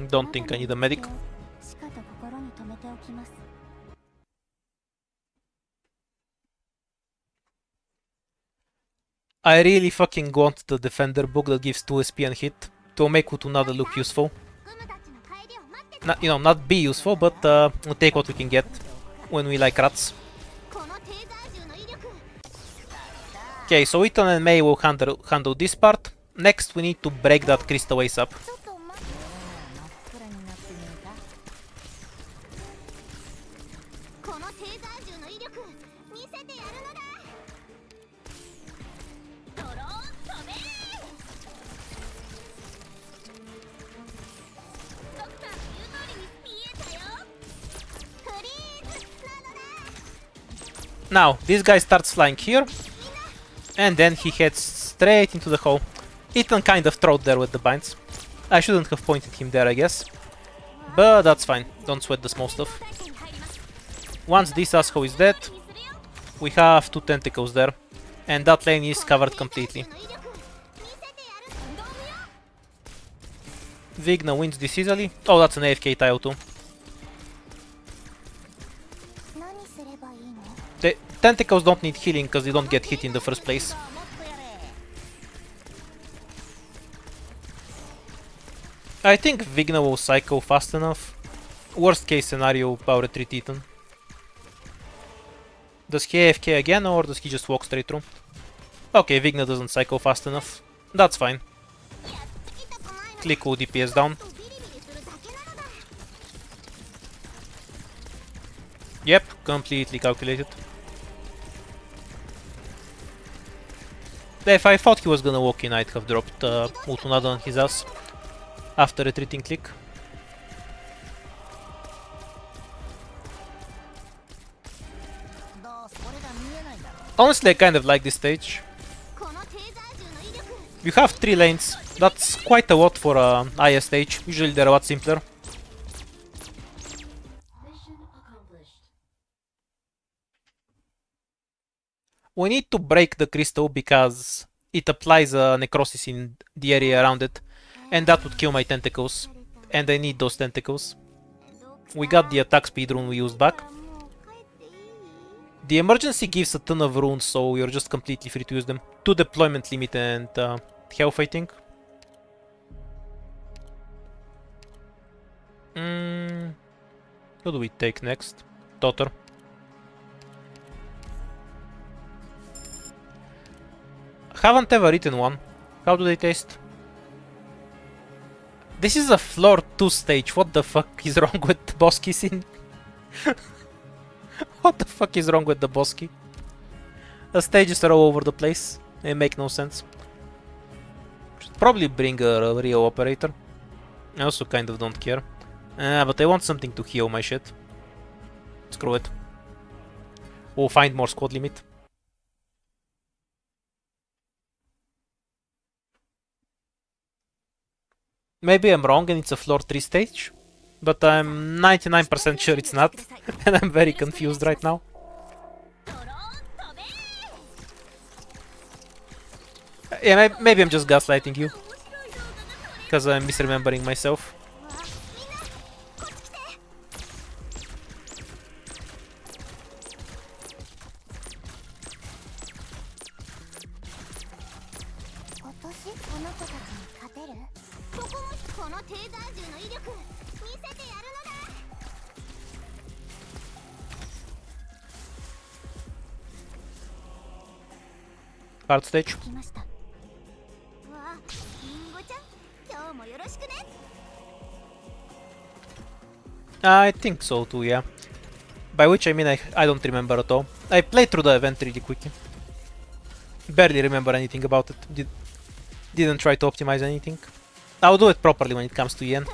Don't think I need a medic. I really fucking want the defender book that gives 2 SP and hit to make Utunada look useful. Not, you know, not be useful, but we'll take what we can get when we like rats. Okay, so Ethan and May will handle this part. Next we need to break that crystal ace up. Now, this guy starts flying here, and then he heads straight into the hole. Ethan kind of throwed there with the binds. I shouldn't have pointed him there, I guess. But that's fine, don't sweat the small stuff. Once this asshole is dead, we have 2 tentacles there, and that lane is covered completely. Vigna wins this easily. Oh, that's an AFK tile too. The tentacles don't need healing because they don't get hit in the first place. I think Vigna will cycle fast enough. Worst case scenario, I'll retreat Ethan. Does he AFK again or does he just walk straight through? Okay, Vigna doesn't cycle fast enough. That's fine. Click will DPS down. Yep, completely calculated. If I thought he was gonna walk in, I'd have dropped Utunada on his ass after retreating Click. Honestly, I kind of like this stage. You have 3 lanes. That's quite a lot for an IS stage. Usually they're a lot simpler. We need to break the crystal because it applies a necrosis in the area around it. And that would kill my tentacles. And I need those tentacles. We got the attack speed rune we used back. The emergency gives a ton of runes, so you're just completely free to use them. 2 deployment limit and health, I think. What do we take next? Daughter. Haven't ever eaten one. How do they taste? This is a floor 2 stage. What the fuck is wrong with the Bosky scene? What the fuck is wrong with the Bosky? The stages are all over the place. They make no sense. Should probably bring a real operator. I also kind of don't care. But I want something to heal my shit. Screw it. We'll find more squad limit. Maybe I'm wrong and it's a floor 3 stage, but I'm 99% sure it's not, and I'm very confused right now. Yeah, maybe I'm just gaslighting you, because I'm misremembering myself. Hard stage. I think so too, yeah. By which I mean I don't remember at all. I played through the event really quickly. Barely remember anything about it. Didn't try to optimize anything. I'll do it properly when it comes to Yen.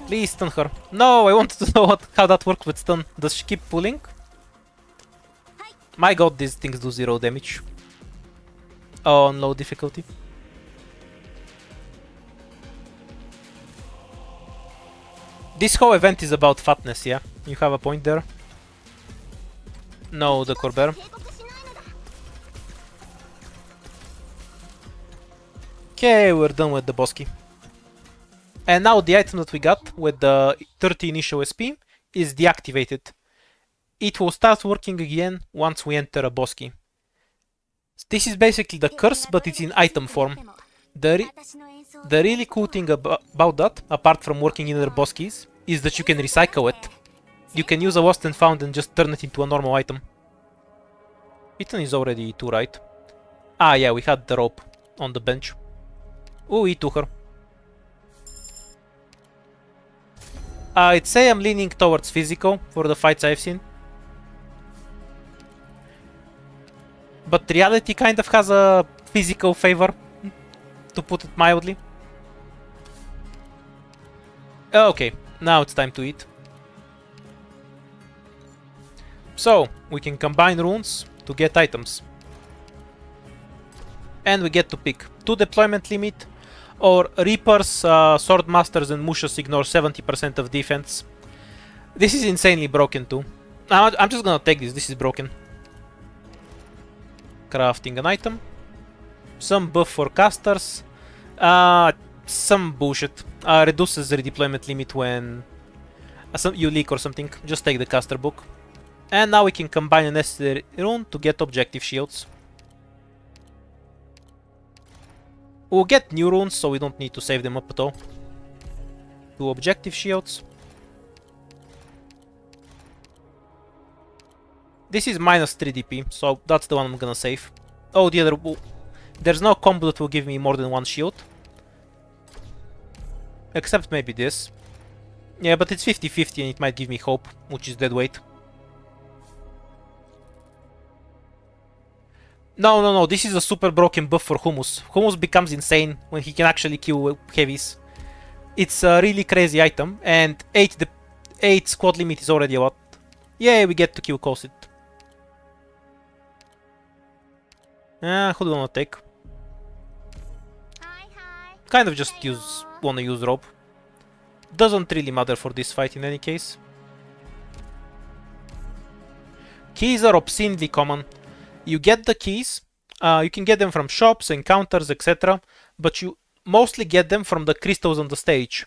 Please stun her. No, I wanted to know how that works with stun. Does she keep pulling? My god, these things do 0 damage. On low difficulty. This whole event is about fatness, yeah? You have a point there. No, the Corber. Okay, we're done with the Bosky. And now the item that we got with the 30 initial SP is deactivated. It will start working again once we enter a Bosky. This is basically the curse, but it's in item form. The really cool thing about that, apart from working in other Boskies, is that you can recycle it. You can use a lost and found and just turn it into a normal item. Ethan is already E2, right? Ah yeah, we had the rope on the bench. Ooh, E2 her. I'd say I'm leaning towards physical for the fights I've seen. But reality kind of has a physical favor, to put it mildly. Okay, now it's time to eat. So, we can combine runes to get items. And we get to pick 2 deployment limit, or Reapers, Swordmasters and Mushas ignore 70% of defense. This is insanely broken too. I'm just gonna take this is broken. Crafting an item. Some buff for casters. Some bullshit. Reduces the redeployment limit when you leak or something. Just take the caster book. And now we can combine a necessary rune to get objective shields. We'll get new runes, so we don't need to save them up at all. 2 objective shields. This is minus 3 DP, so that's the one I'm gonna save. Oh, the other... There's no combo that will give me more than 1 shield. Except maybe this. Yeah, but it's 50-50 and it might give me hope, which is dead weight. No, this is a super broken buff for Hummus. Hummus becomes insane when he can actually kill heavies. It's a really crazy item, and 8 squad limit is already a lot. Yeah, we get to kill Kosit. Who do we want to take? kind of just wanna use rope. Doesn't really matter for this fight in any case. Keys are obscenely common. You get the keys, you can get them from shops, encounters, etc. But you mostly get them from the crystals on the stage.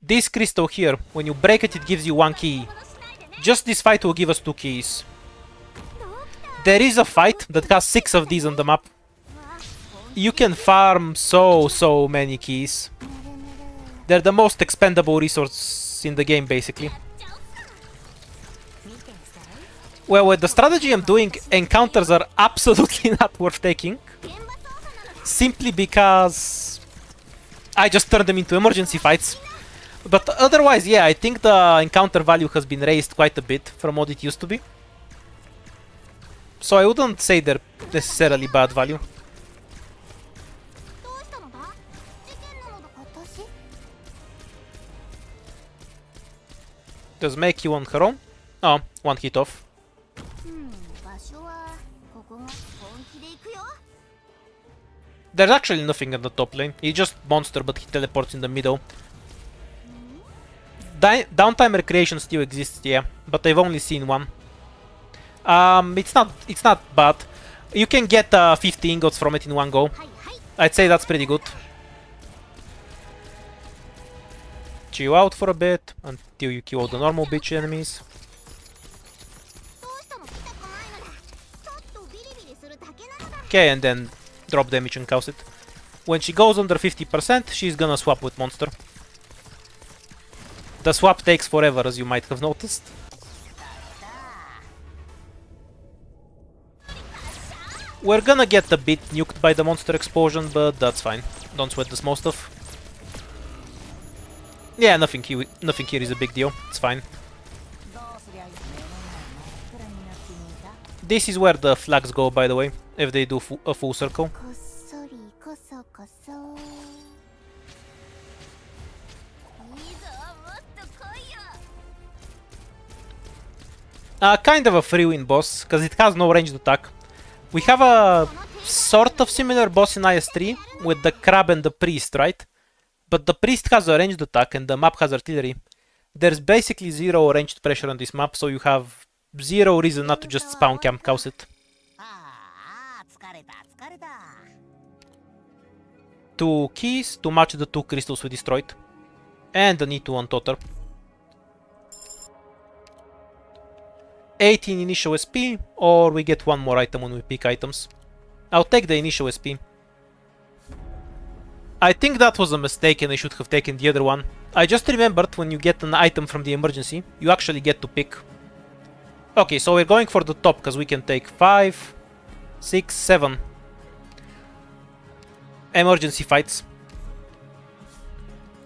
This crystal here, when you break it, it gives you 1 key. Just this fight will give us 2 keys. There is a fight that has 6 of these on the map. You can farm so many keys. They're the most expendable resource in the game, basically. Well, with the strategy I'm doing, encounters are absolutely not worth taking. Simply because I just turn them into emergency fights. But otherwise, yeah, I think the encounter value has been raised quite a bit from what it used to be. So I wouldn't say they're necessarily bad value. Does Meki on her own? Oh, 1 hit off. There's actually nothing in the top lane. He's just monster, but he teleports in the middle. Downtime recreation still exists, yeah, but I've only seen 1. It's not bad. You can get 50 ingots from it in 1 go. I'd say that's pretty good. Chill out for a bit until you kill all the normal bitch enemies. Okay, and then drop damage and cause it. When she goes under 50%, she's gonna swap with monster. The swap takes forever, as you might have noticed. We're gonna get a bit nuked by the monster explosion, but that's fine. Don't sweat the small stuff. Yeah, nothing here is a big deal. It's fine. This is where the flags go, by the way, if they do a full circle. Kind of a free win boss, because it has no ranged attack. We have a sort of similar boss in IS-3 with the crab and the priest, right? But the priest has a ranged attack and the map has artillery. There's basically 0 ranged pressure on this map, so you have 0 reason not to just spawn camp cause it. 2 keys to match the 2 crystals we destroyed. And an E2 on Totter. 18 initial SP, or we get 1 more item when we pick items. I'll take the initial SP. I think that was a mistake and I should have taken the other one. I just remembered when you get an item from the emergency, you actually get to pick. Okay, so we're going for the top because we can take 5, 6, 7 emergency fights.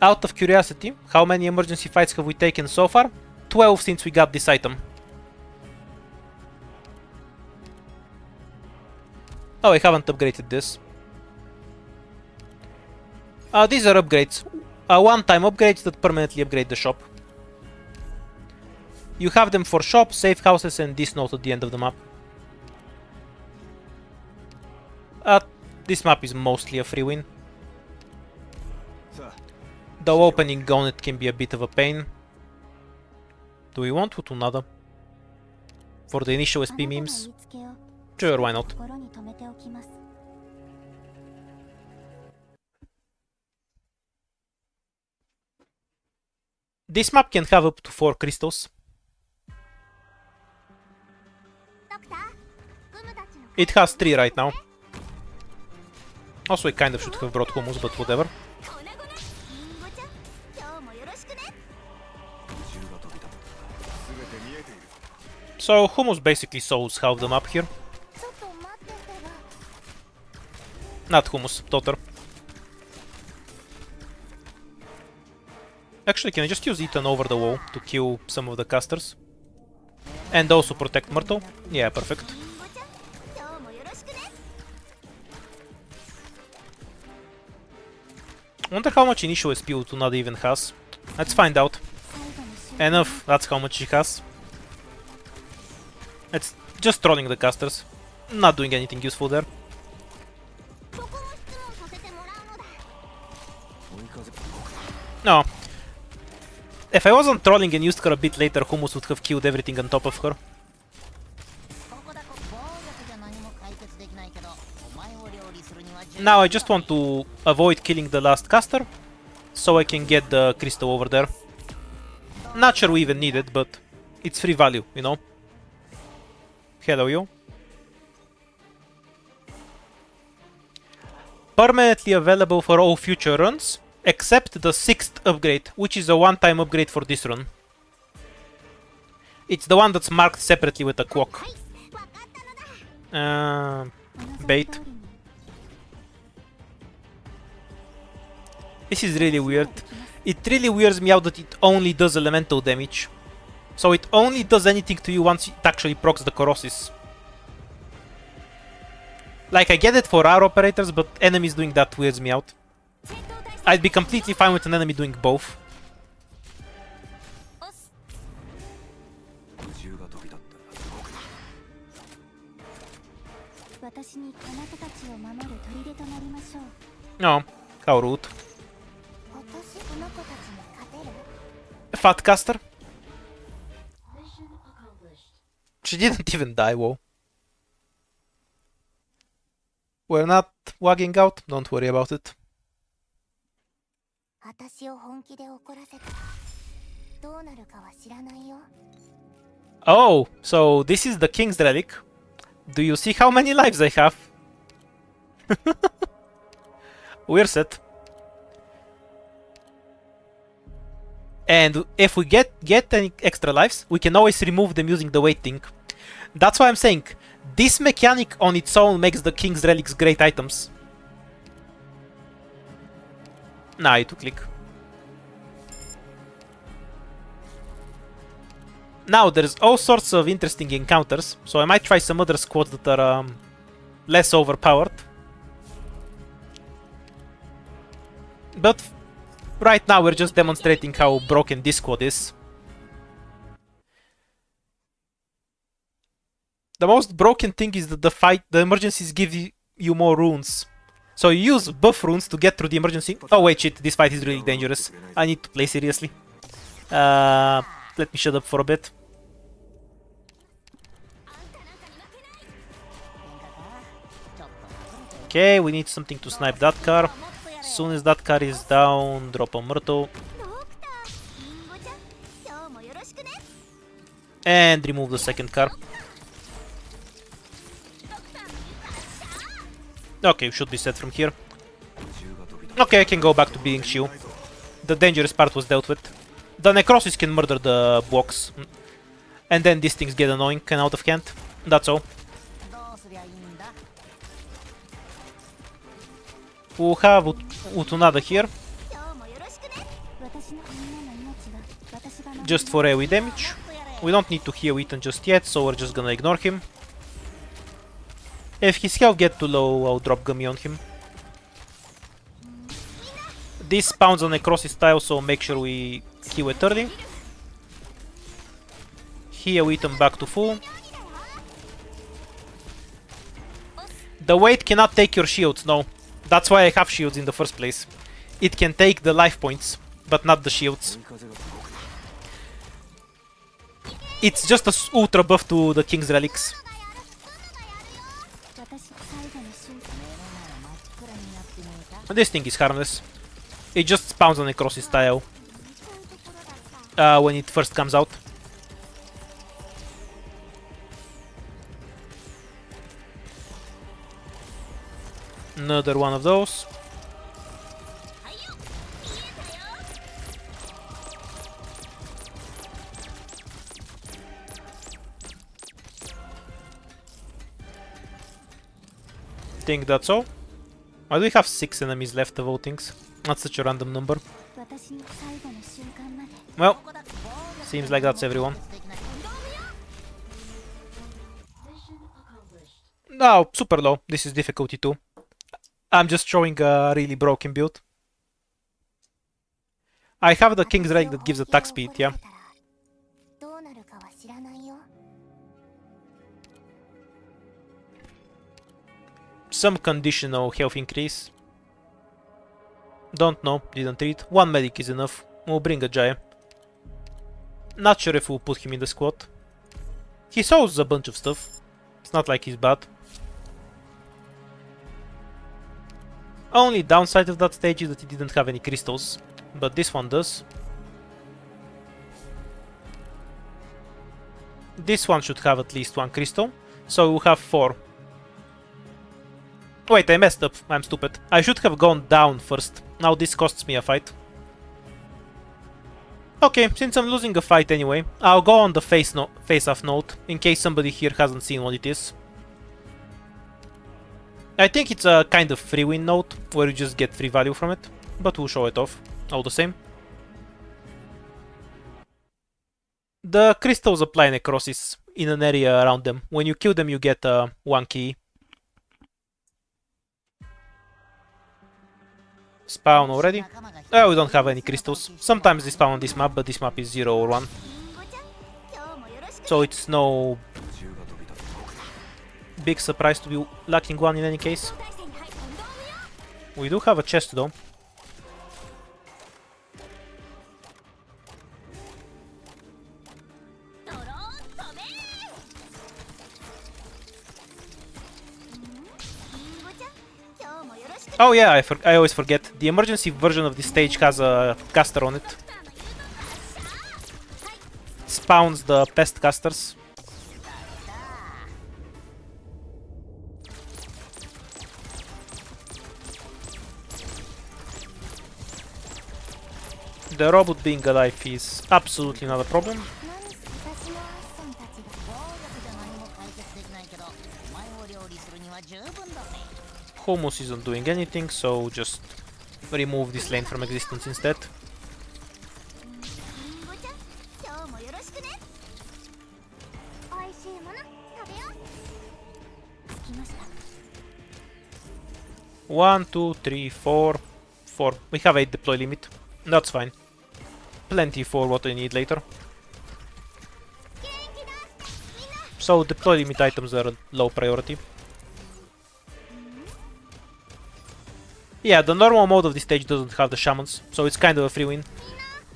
Out of curiosity, how many emergency fights have we taken so far? 12 since we got this item. Oh, I haven't upgraded this. These are upgrades. One-time upgrades that permanently upgrade the shop. You have them for shops, safe houses, and this note at the end of the map. This map is mostly a free win. Though opening on it can be a bit of a pain. Do we want Hutunada? For the initial SP memes? Sure, why not? This map can have up to 4 crystals. It has 3 right now. Also, I kind of should have brought hummus, but whatever. So, hummus basically solves half the map here. Not hummus, Totter. Actually, can I just use Ethan over the wall to kill some of the casters? And also protect Myrtle? Yeah, perfect. Wonder how much initial SP Utunada even has. Let's find out. Enough, that's how much she has. It's just trolling the casters. Not doing anything useful there. No. If I wasn't trolling and used her a bit later, Hummus would have killed everything on top of her. Now I just want to avoid killing the last caster, so I can get the crystal over there. Not sure we even need it, but it's free value, you know? Hello, you. Permanently available for all future runs, except the 6th upgrade, which is a one-time upgrade for this run. It's the one that's marked separately with a clock. Bait. This is really weird. It really weirds me out that it only does elemental damage. So it only does anything to you once it actually procs the Colossus. Like, I get it for our operators, but enemies doing that weirds me out. I'd be completely fine with an enemy doing both. No, how rude. Fat caster? She didn't even die, whoa. We're not wagging out, don't worry about it. Oh, so this is the King's Relic. Do you see how many lives I have? We're set. And if we get any extra lives, we can always remove them using the weight thing. That's why I'm saying, this mechanic on its own makes the King's Relics great items. Nah, it took click. Now, there's all sorts of interesting encounters, so I might try some other squads that are less overpowered. But right now we're just demonstrating how broken this squad is. The most broken thing is that the emergencies give you more runes. So you use buff runes to get through the emergency. Oh wait, shit, this fight is really dangerous. I need to play seriously. Let me shut up for a bit. Okay, we need something to snipe that car. As soon as that car is down, drop a Myrtle. And remove the second car. Okay, should be set from here. Okay, I can go back to being Shu. The dangerous part was dealt with. The Necrosis can murder the blocks. And then these things get annoying and out of hand. That's all. We'll have Utunada here. Just for AoE damage. We don't need to heal Ethan just yet, so we're just gonna ignore him. If his health gets too low, I'll drop Gummy on him. This spawns on Necrosis tile, so make sure we kill it early. Heal Ethan back to full. The weight cannot take your shields, no. That's why I have shields in the first place. It can take the life points, but not the shields. It's just a ultra buff to the King's Relics. This thing is harmless. It just spawns on Necrosis tile when it first comes out. Another one of those. Think that's all. Why do we have 6 enemies left of all things? Not such a random number. Well, seems like that's everyone. No, super low. This is difficulty 2. I'm just showing a really broken build. I have the King's Relic that gives attack speed, yeah. Some conditional health increase. Don't know, didn't read. One medic is enough. We'll bring a Jaya. Not sure if we'll put him in the squad. He shows a bunch of stuff. It's not like he's bad. Only downside of that stage is that he didn't have any crystals, but this one does. This one should have at least one crystal, so we'll have 4. Wait, I messed up. I'm stupid. I should have gone down first. Now this costs me a fight. Okay, since I'm losing a fight anyway, I'll go on the face-off note, in case somebody here hasn't seen what it is. I think it's a kind of free win note, where you just get free value from it, but we'll show it off, all the same. The crystals apply necrosis in an area around them. When you kill them, you get 1 key. Spawn already? Oh, we don't have any crystals. Sometimes they spawn on this map, but this map is 0 or 1. So it's no big surprise to be lacking 1 in any case. We do have a chest though. Oh yeah, I always forget. The emergency version of this stage has a caster on it. Spawns the pest casters. The robot being alive is absolutely not a problem. Hummus isn't doing anything, so just remove this lane from existence instead. One, two, three, four. We have 8 deploy limit. That's fine. Plenty for what I need later. So deploy limit items are low priority. Yeah, the normal mode of this stage doesn't have the shamans, so it's kind of a free win.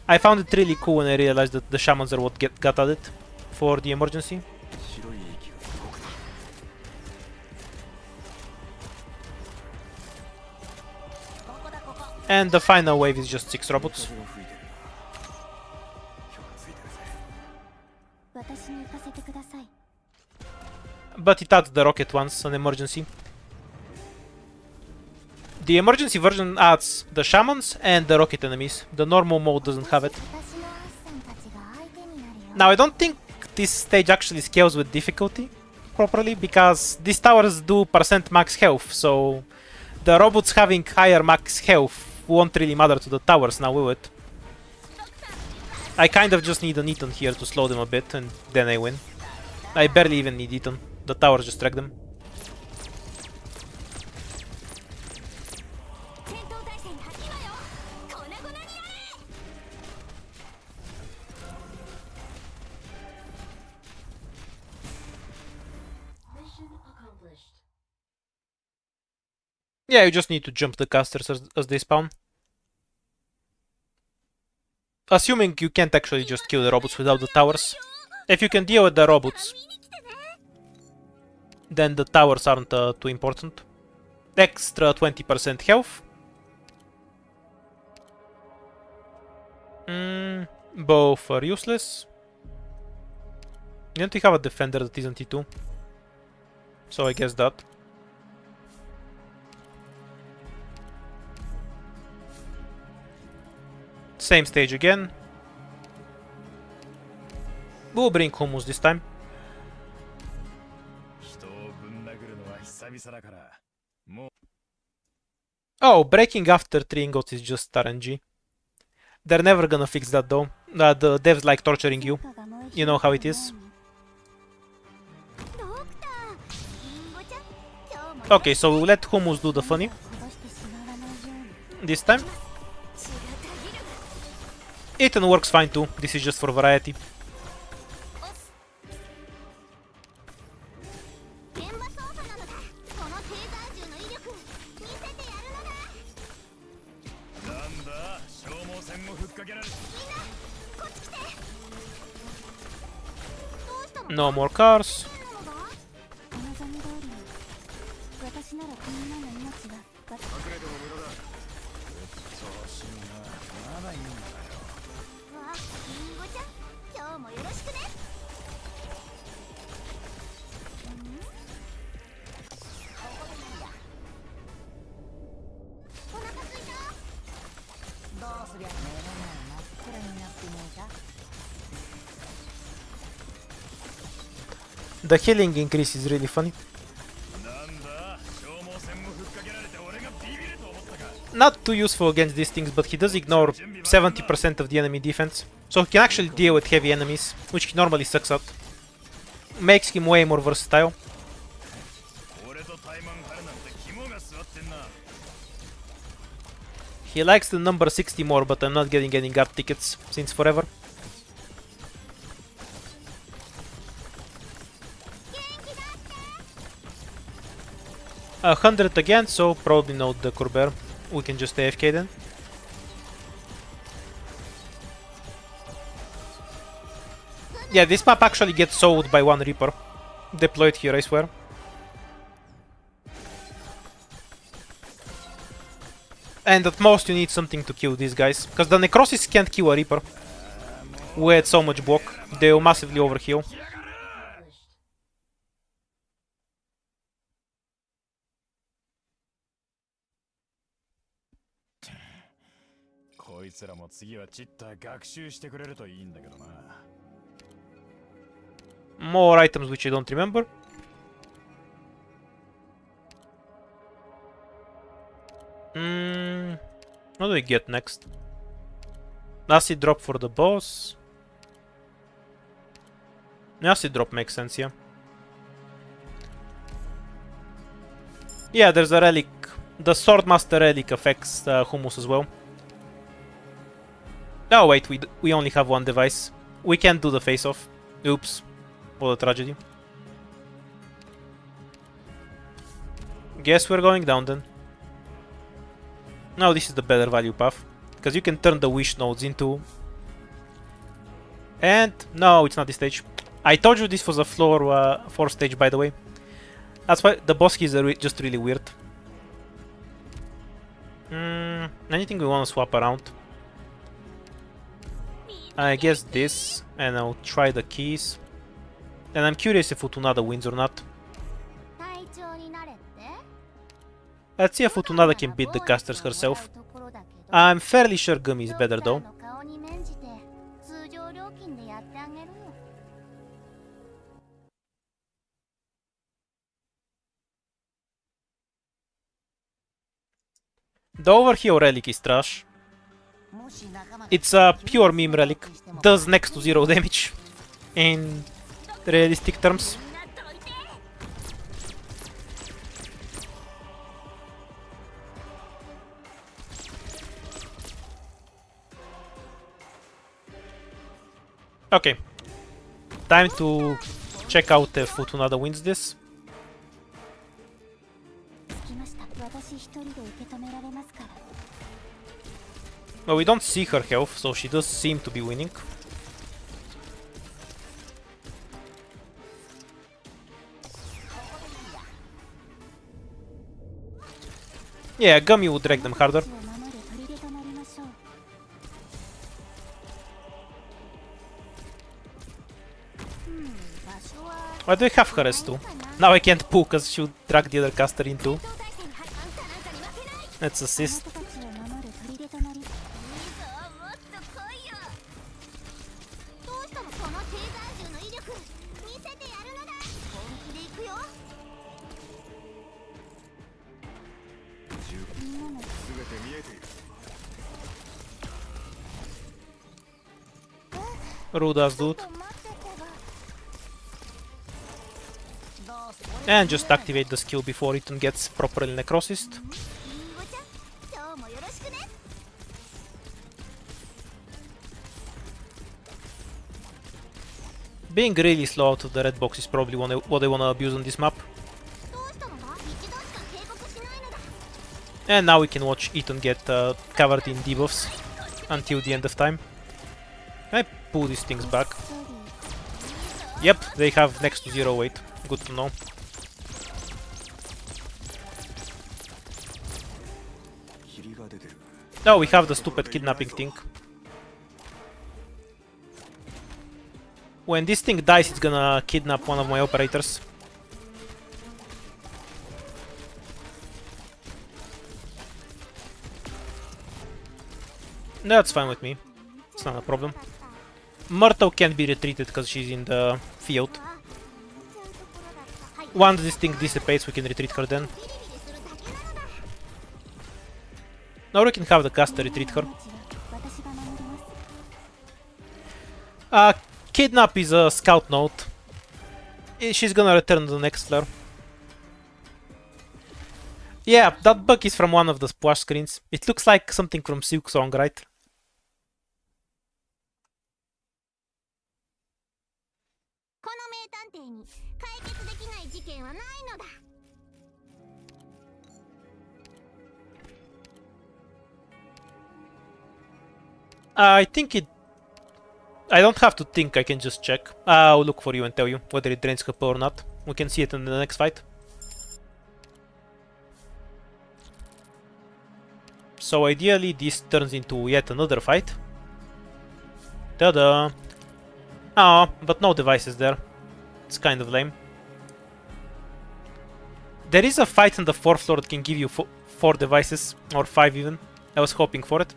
I found it really cool when I realized that the shamans are what got added for the emergency. And the final wave is just 6 robots. But it adds the rocket once, an emergency. The emergency version adds the shamans and the rocket enemies. The normal mode doesn't have it. Now I don't think this stage actually scales with difficulty properly, because these towers do % max health, so the robots having higher max health won't really matter to the towers now, will it? I kind of just need an Eaton here to slow them a bit, and then I win. I barely even need Eaton. The towers just track them. Yeah, you just need to jump the casters as they spawn. Assuming you can't actually just kill the robots without the towers. If you can deal with the robots, then the towers aren't too important. Extra 20% health. Both are useless. Didn't we have a defender that isn't T2? So I guess that. Same stage again. We'll bring Hummus this time. Oh, breaking after 3 ingots is just RNG. They're never gonna fix that though. The devs like torturing you. You know how it is. Okay, so we'll let Hummus do the funny. This time. Eaton works fine too. This is just for variety. No more cars. The healing increase is really funny. Not too useful against these things, but he does ignore 70% of the enemy defense. So he can actually deal with heavy enemies, which he normally sucks at. Makes him way more versatile. He likes the number 60 more, but I'm not getting any guard tickets since forever. A 100 again, so probably not the Corber. We can just AFK then. Yeah, this map actually gets sold by one Reaper. Deployed here, I swear. And at most you need something to kill these guys, because the Necrosis can't kill a Reaper with so much block. They'll massively overheal. More items which I don't remember. What do we get next? Acid drop for the boss. Acid drop makes sense, yeah. Yeah, there's a relic. The Swordmaster relic affects Hummus as well. Oh wait, we only have one device. We can't do the face-off. Oops. What a tragedy. Guess we're going down then. No, this is the better value path. Because you can turn the wish nodes into... And... No, it's not this stage. I told you this was a floor 4 stage, by the way. That's why the boss keys are just really weird. Anything we want to swap around? I guess this, and I'll try the keys. And I'm curious if Futunada wins or not. Let's see if Futunada can beat the casters herself. I'm fairly sure Gumi is better though. The Overheal relic is trash. It's a pure meme relic. Does next to 0 damage in realistic terms. Okay. Time to check out if Futunada wins this. Well, we don't see her health, so she does seem to be winning. Yeah, Gummy would drag them harder. Why do I have her as 2? Now I can't pull because she would drag the other caster into. Let's assist. Rude ass dude. And just activate the skill before it gets properly necrosised. Being really slow out of the red box is probably what I wanna abuse on this map. And now we can watch Ethan get covered in debuffs until the end of time. I pull these things back. Yep, they have next to 0 weight. Good to know. Oh, we have the stupid kidnapping thing. When this thing dies, it's gonna kidnap one of my operators. That's fine with me. It's not a problem. Myrtle can't be retreated because she's in the field. Once this thing dissipates, we can retreat her then. Now we can have the caster retreat her. Kidnap is a scout node. She's gonna return to the next flare. Yeah, that bug is from one of the splash screens. It looks like something from Silk Song, right? I think it... I don't have to think, I can just check. I'll look for you and tell you whether it drains HP or not. We can see it in the next fight. So ideally this turns into yet another fight. Ta-da! Oh, but no devices there. It's kind of lame. There is a fight on the 4th floor that can give you 4 devices, or 5 even. I was hoping for it.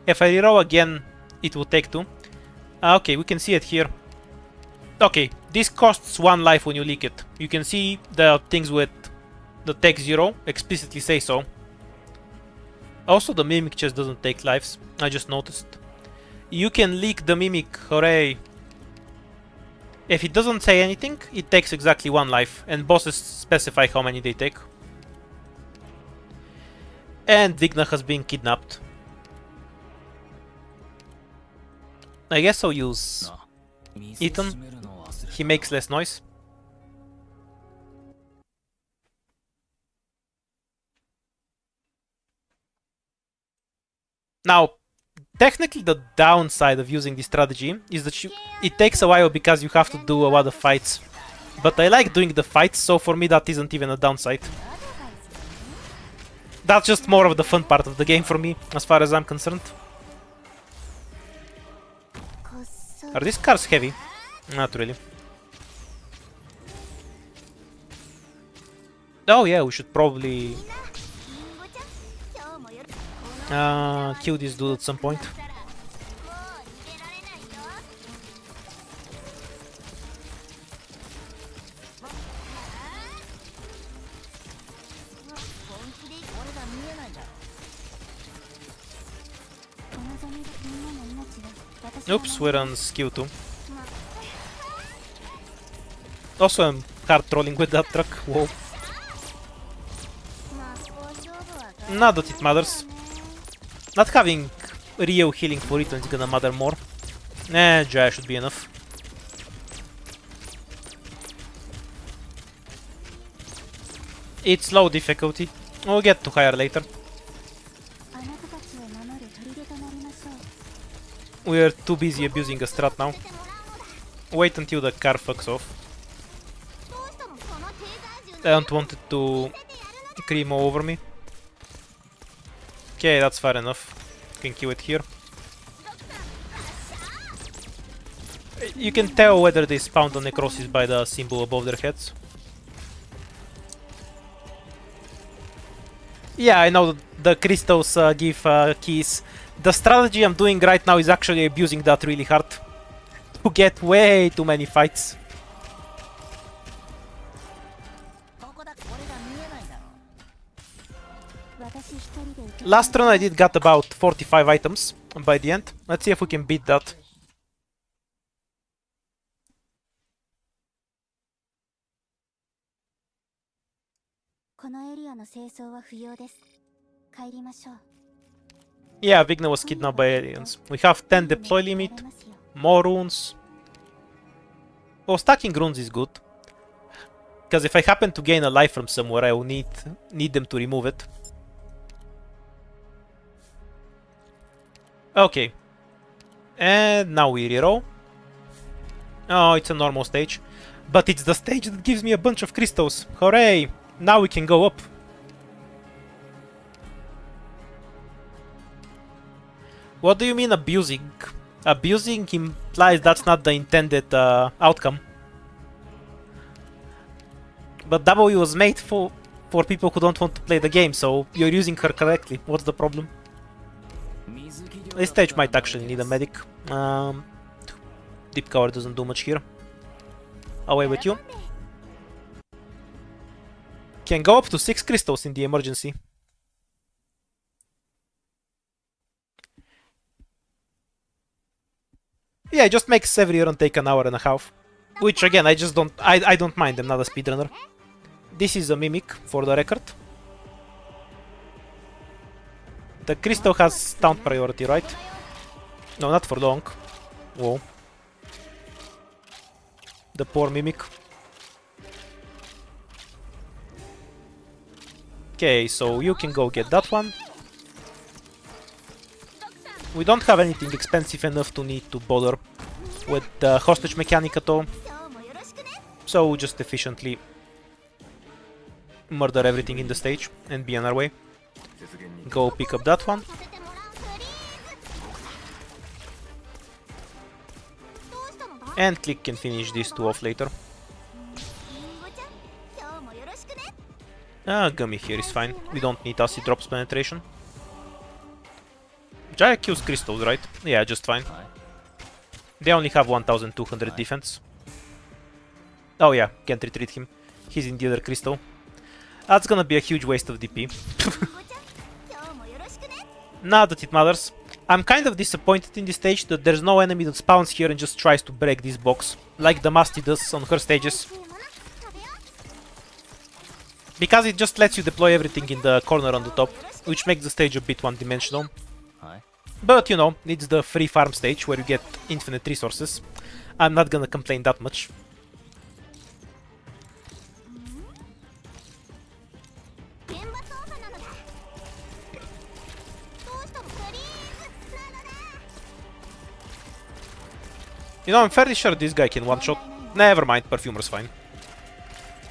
If I reroll again, it will take 2. Okay, we can see it here. Okay, this costs 1 life when you leak it. You can see the things with the tech 0 explicitly say so. Also, the Mimic chest doesn't take lives. I just noticed. You can leak the Mimic, hooray! If it doesn't say anything, it takes exactly 1 life, and bosses specify how many they take. And Vigna has been kidnapped. I guess I'll use Ethan. He makes less noise. Now, technically the downside of using this strategy is that it takes a while because you have to do a lot of fights. But I like doing the fights, so for me that isn't even a downside. That's just more of the fun part of the game for me, as far as I'm concerned. Are these cars heavy? Not really. Oh yeah, we should probably kill this dude at some point. Oops, we're on skill 2. Also, I'm hard trolling with that truck. Whoa. Not that it matters. Not having real healing for Ethan is gonna matter more. Nah, Jaya should be enough. It's low difficulty. We'll get to higher later. We're too busy abusing a strat now. Wait until the car fucks off. I don't want it to cream all over me. Okay, that's fair enough. Can kill it here. You can tell whether they spawned on necrosis by the symbol above their heads. Yeah, I know the crystals give keys. The strategy I'm doing right now is actually abusing that really hard to get way too many fights. Last run I did got about 45 items by the end. Let's see if we can beat that. Yeah, Vigna was kidnapped by aliens. We have 10 deploy limit, more runes. Well, stacking runes is good. Because if I happen to gain a life from somewhere, I will need them to remove it. Okay. And now we reroll. Oh, it's a normal stage. But it's the stage that gives me a bunch of crystals. Hooray! Now we can go up. What do you mean abusing? Abusing implies that's not the intended outcome. But W was made for people who don't want to play the game, so you're using her correctly. What's the problem? This stage might actually need a medic. Deep cover doesn't do much here. Away with you. Can go up to 6 crystals in the emergency. Yeah, it just makes every run take an hour and a half. Which again, I don't mind, I'm not a speedrunner. This is a mimic, for the record. The crystal has stunt priority, right? No, not for long. Whoa. The poor mimic. Okay, so you can go get that one. We don't have anything expensive enough to need to bother with the hostage mechanic at all. So we'll just efficiently murder everything in the stage and be on our way. Go pick up that one. And Click can finish these two off later. Gummy here is fine. We don't need acid drops penetration. Jaya kills crystals, right? Yeah, just fine. They only have 1200 defense. Oh yeah, can't retreat him. He's in the other crystal. That's gonna be a huge waste of DP. Not that it matters. I'm kind of disappointed in this stage that there's no enemy that spawns here and just tries to break this box, like the Musty does on her stages. Because it just lets you deploy everything in the corner on the top, which makes the stage a bit one-dimensional. But you know, it's the free farm stage where you get infinite resources. I'm not gonna complain that much. You know, I'm fairly sure this guy can one-shot. Never mind, Perfumer's fine.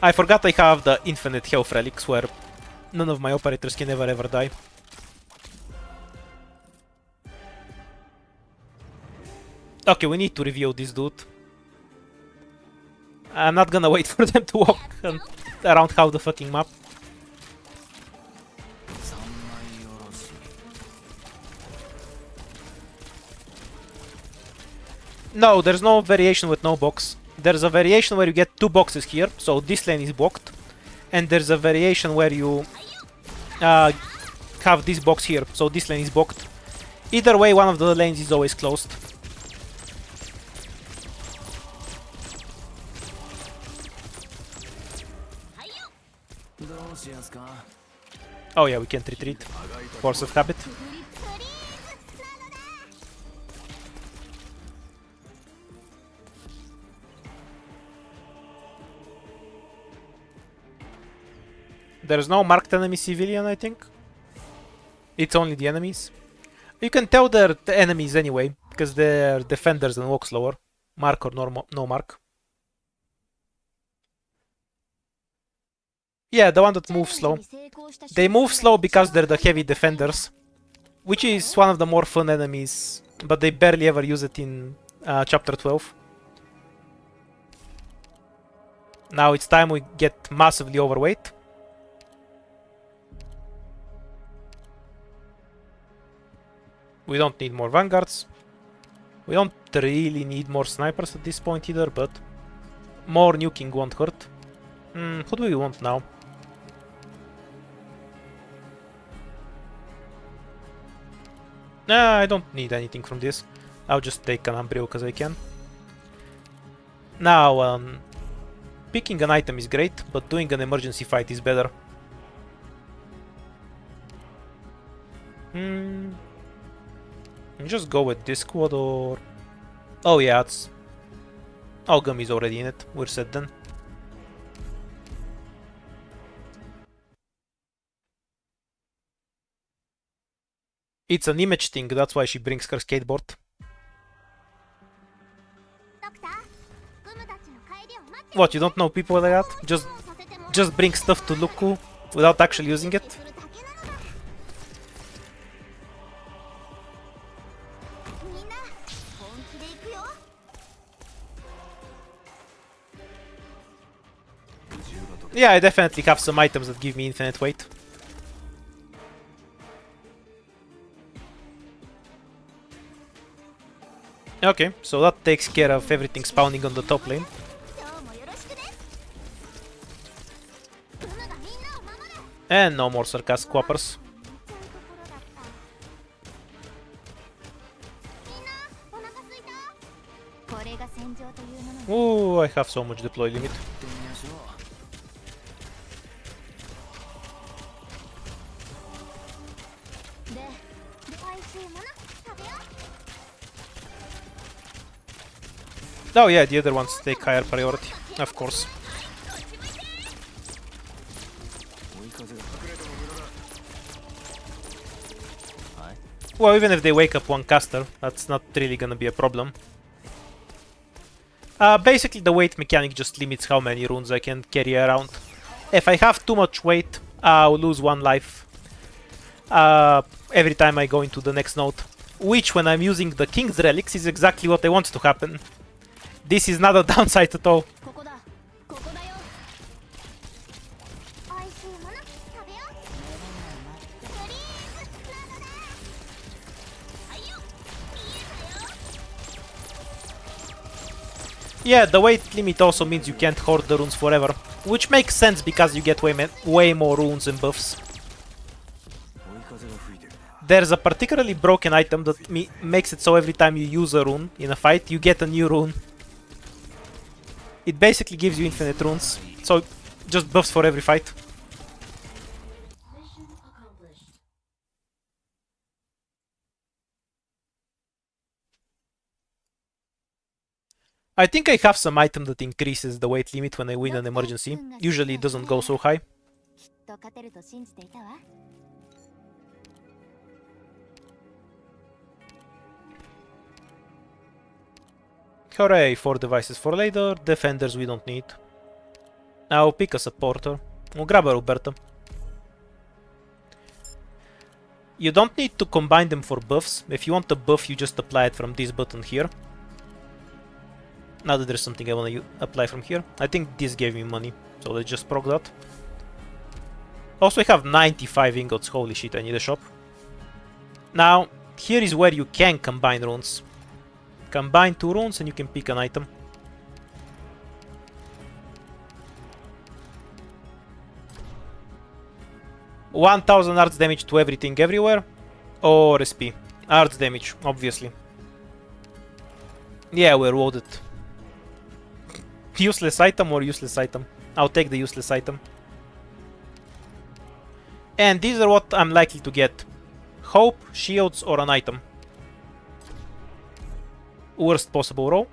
I forgot I have the infinite health relics where none of my operators can ever die. Okay, we need to review this dude. I'm not gonna wait for them to walk around half the fucking map. No, there's no variation with no box. There's a variation where you get 2 boxes here, so this lane is blocked. And there's a variation where you have this box here, so this lane is blocked. Either way, one of the lanes is always closed. Oh yeah, we can't retreat. Force of habit. There's no marked enemy civilian, I think. It's only the enemies. You can tell they're the enemies anyway, because they're defenders and walk slower. Mark or no mark. Yeah, the one that moves slow. They move slow because they're the heavy defenders, which is one of the more fun enemies, but they barely ever use it in chapter 12. Now it's time we get massively overweight. We don't need more vanguards. We don't really need more snipers at this point either, but more nuking won't hurt. Who do we want now? Nah, I don't need anything from this. I'll just take an Umbrio because I can. Now, picking an item is great, but doing an emergency fight is better. Just go with this squad or... Oh yeah, it's... Ogum is already in it, we're set then. It's an image thing, that's why she brings her skateboard. What, you don't know people like that? Just bring stuff to look cool without actually using it? Yeah, I definitely have some items that give me infinite weight. Okay, so that takes care of everything spawning on the top lane. And no more sarcastic whoppers. Oh, I have so much deploy limit. Oh yeah, the other ones take higher priority, of course. Well, even if they wake up one caster, that's not really gonna be a problem. Basically the weight mechanic just limits how many runes I can carry around. If I have too much weight, I'll lose one life every time I go into the next node. Which, when I'm using the King's Relics, is exactly what I want to happen. This is not a downside at all. Yeah, the weight limit also means you can't hoard the runes forever, which makes sense because you get way more runes and buffs. There's a particularly broken item that makes it so every time you use a rune in a fight, you get a new rune. It basically gives you infinite runes, so just buffs for every fight. I think I have some item that increases the weight limit when I win an emergency. Usually it doesn't go so high. Hooray, 4 devices for later. Defenders we don't need. I'll pick a supporter. We'll grab a Roberta. You don't need to combine them for buffs. If you want a buff, you just apply it from this button here. Now that there's something I want to apply from here. I think this gave me money, so let's just proc that. Also, I have 95 ingots. Holy shit, I need a shop. Now, here is where you can combine runes. Combine 2 runes and you can pick an item. $1000 arts damage to everything everywhere, or SP. Arts damage, obviously. Yeah, we're loaded. Useless item or useless item? I'll take the useless item. And these are what I'm likely to get. Hope, shields, or an item. Worst possible row.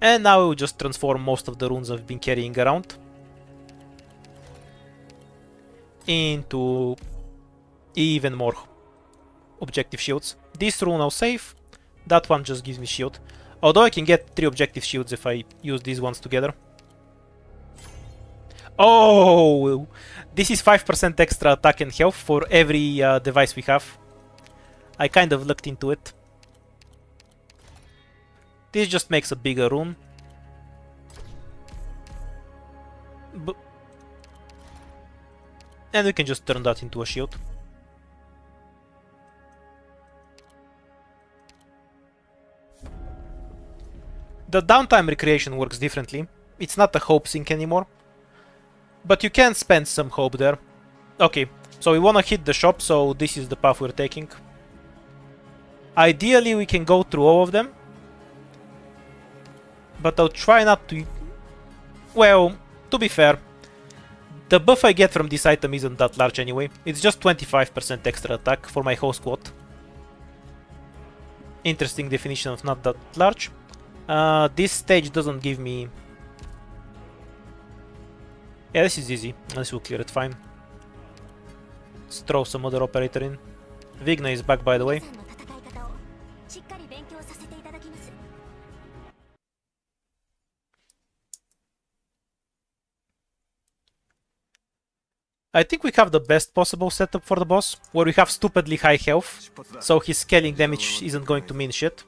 And now we'll just transform most of the runes I've been carrying around into even more objective shields. This rune I'll save. That one just gives me shield. Although I can get 3 objective shields if I use these ones together. Oh! This is 5% extra attack and health for every device we have. I kind of looked into it. This just makes a bigger rune. And we can just turn that into a shield. The downtime recreation works differently. It's not a hope sink anymore. But you can spend some hope there. Okay, so we wanna hit the shop, so this is the path we're taking. Ideally we can go through all of them. But I'll try not to... Well, to be fair, the buff I get from this item isn't that large anyway. It's just 25% extra attack for my whole squad. Interesting definition of not that large. This stage doesn't give me... Yeah, this is easy. This will clear it fine. Let's throw some other operator in. Vigna is back, by the way. I think we have the best possible setup for the boss, where we have stupidly high health, so his scaling damage isn't going to mean shit.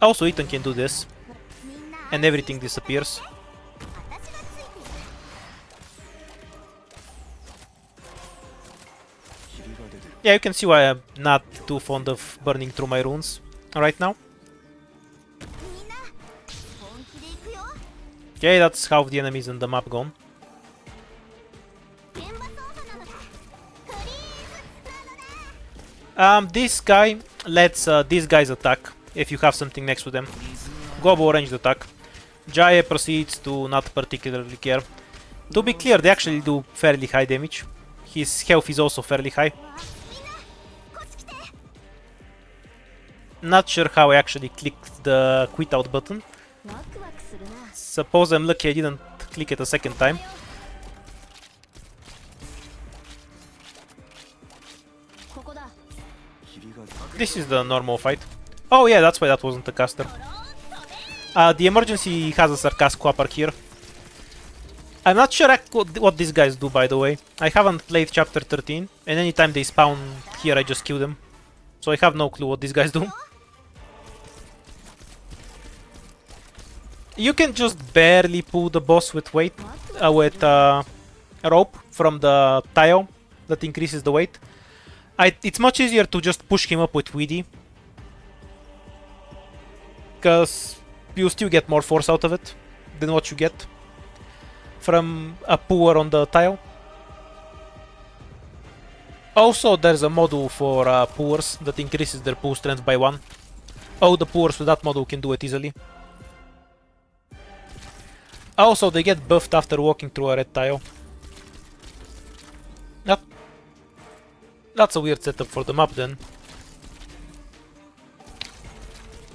Also, Ethan can do this, and everything disappears. Yeah, you can see why I'm not too fond of burning through my runes right now. Okay, that's half the enemies in the map gone. This guy lets these guys attack if you have something next to them. Gobo ranged attack. Jaya proceeds to not particularly care. To be clear, they actually do fairly high damage. His health is also fairly high. Not sure how I actually clicked the quit out button. Suppose I'm lucky I didn't click it a second time. This is the normal fight. Oh yeah, that's why that wasn't a caster. The emergency has a Sarcasco upper here. I'm not sure what these guys do, by the way. I haven't played chapter 13, and anytime they spawn here I just kill them. So I have no clue what these guys do. You can just barely pull the boss with weight, with rope from the tile that increases the weight. It's much easier to just push him up with Weedy, because you still get more force out of it than what you get from a puller on the tile. Also, there's a module for pullers that increases their pull strength by 1. Oh, the pullers with that module can do it easily. Also, they get buffed after walking through a red tile. Yep. That's a weird setup for the map then.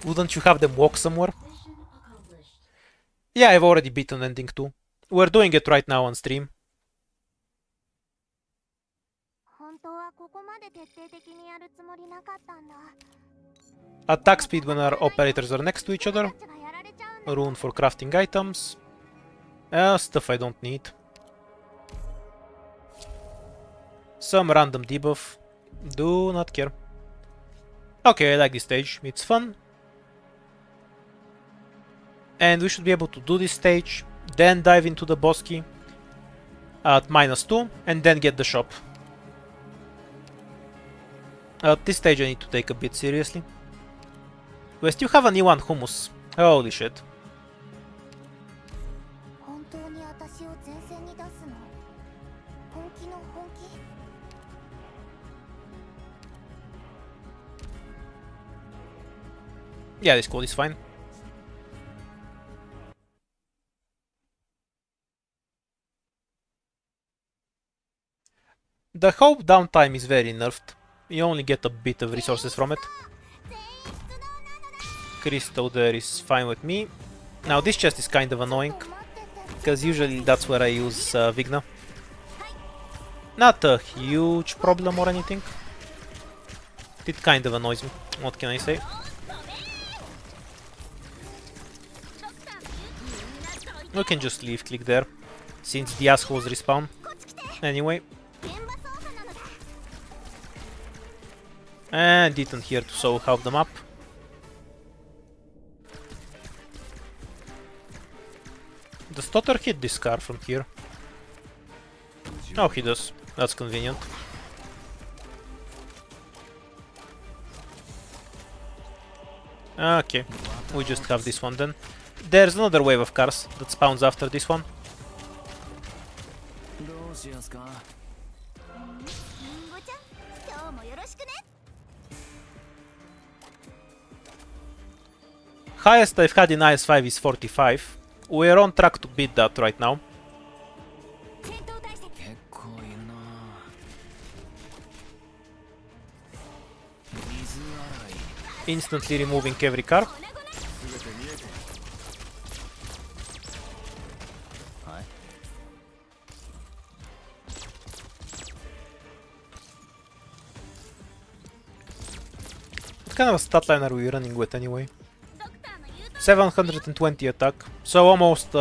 Wouldn't you have them walk somewhere? Yeah, I've already beaten ending 2. We're doing it right now on stream. Attack speed when our operators are next to each other. A rune for crafting items. Stuff I don't need. Some random debuff. Do not care. Okay, I like this stage. It's fun. And we should be able to do this stage, then dive into the boss key at -2, and then get the shop. At this stage I need to take a bit seriously. We still have an E1 hummus. Holy shit. Yeah, this code is fine. The hope downtime is very nerfed. You only get a bit of resources from it. Crystal there is fine with me. Now this chest is kind of annoying, because usually that's where I use Vigna. Not a huge problem or anything. It kind of annoys me, what can I say? We can just leave click there, since the assholes respawn. Anyway. And Ethan here to so help them up. Does Totter hit this car from here? Oh, he does. That's convenient. Okay, we just have this one then. There's another wave of cars that spawns after this one. Highest I've had in IS5 is 45. We're on track to beat that right now. Instantly removing every car. What kind of a stat line are we running with anyway? 720 attack, so almost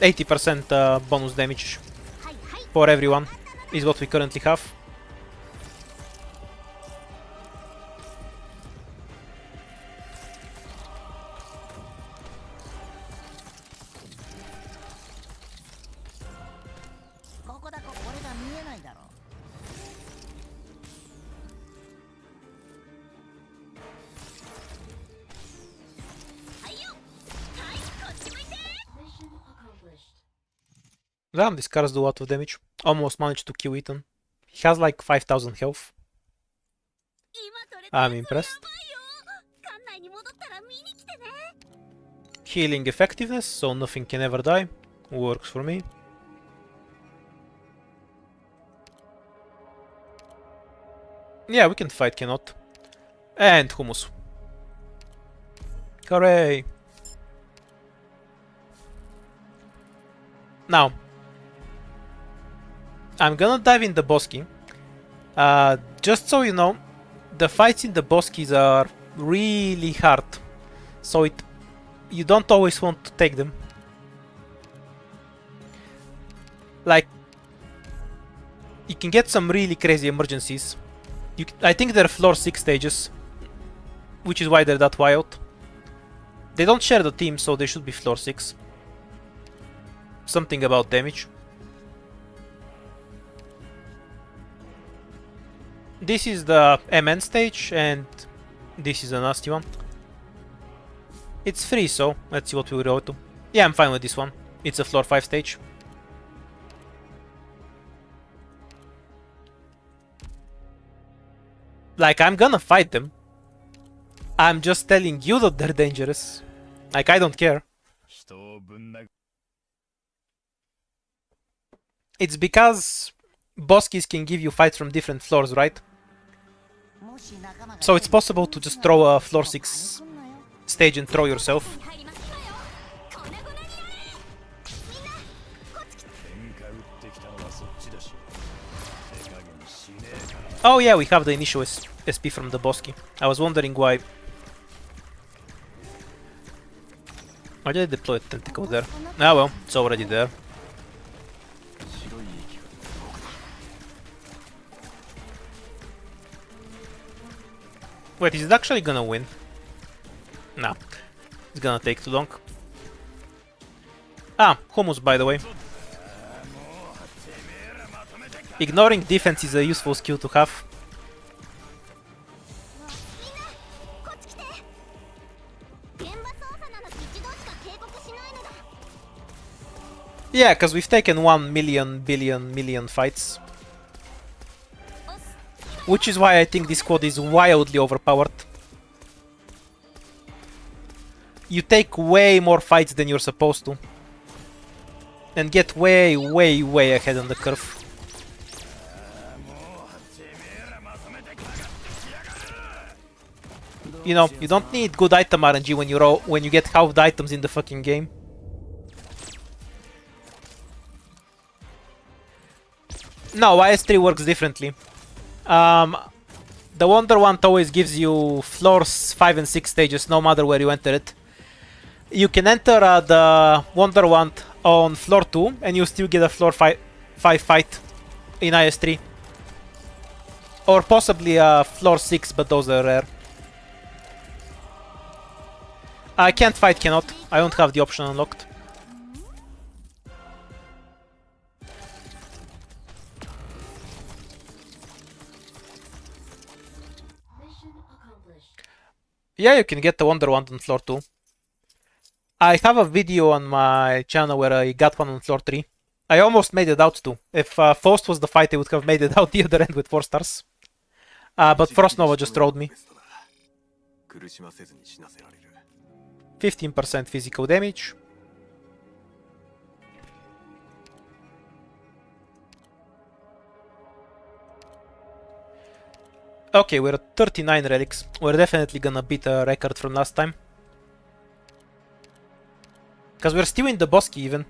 80% bonus damage for everyone is what we currently have. Damn, these cars do a lot of damage. Almost managed to kill Ethan. He has like 5000 health. I'm impressed. Healing effectiveness, so nothing can ever die. Works for me. Yeah, we can fight Cannot. And Hummus. Hooray! Now, I'm gonna dive in the Bosky. Just so you know, the fights in the Boskies are really hard. So you don't always want to take them. Like, you can get some really crazy emergencies. I think they're floor 6 stages, which is why they're that wild. They don't share the team, so they should be floor 6. Something about damage. This is the MN stage, and this is a nasty one. It's free, so let's see what we go to. Yeah, I'm fine with this one. It's a floor 5 stage. Like, I'm gonna fight them. I'm just telling you that they're dangerous. Like, I don't care. It's because Boskies can give you fights from different floors, right? So it's possible to just throw a floor 6 stage and throw yourself. Oh yeah, we have the initial SP from the Bosky. I was wondering why. Why did I deploy a tentacle there? Ah well, it's already there. Wait, is it actually gonna win? No. It's gonna take too long. Ah, Hummus, by the way. Ignoring defense is a useful skill to have. Yeah, because we've taken 1 million fights. Which is why I think this squad is wildly overpowered. You take way more fights than you're supposed to. And get way ahead on the curve. You know, you don't need good item RNG when you get halved items in the fucking game. No, IS-3 works differently. The Wonderwand always gives you floors 5 and 6 stages, no matter where you enter it. You can enter the Wonderwand on floor 2, and you still get a floor 5 fight in IS-3. Or possibly a floor 6, but those are rare. I can't fight Cannot. I don't have the option unlocked. Yeah, you can get the Wonderwand on floor 2. I have a video on my channel where I got one on floor 3. I almost made it out too. If Faust was the fight, I would have made it out the other end with 4 stars. But Frostnova just rolled me. 15% physical damage. Okay, we're at 39 relics. We're definitely gonna beat a record from last time. Because we're still in the Bosky even.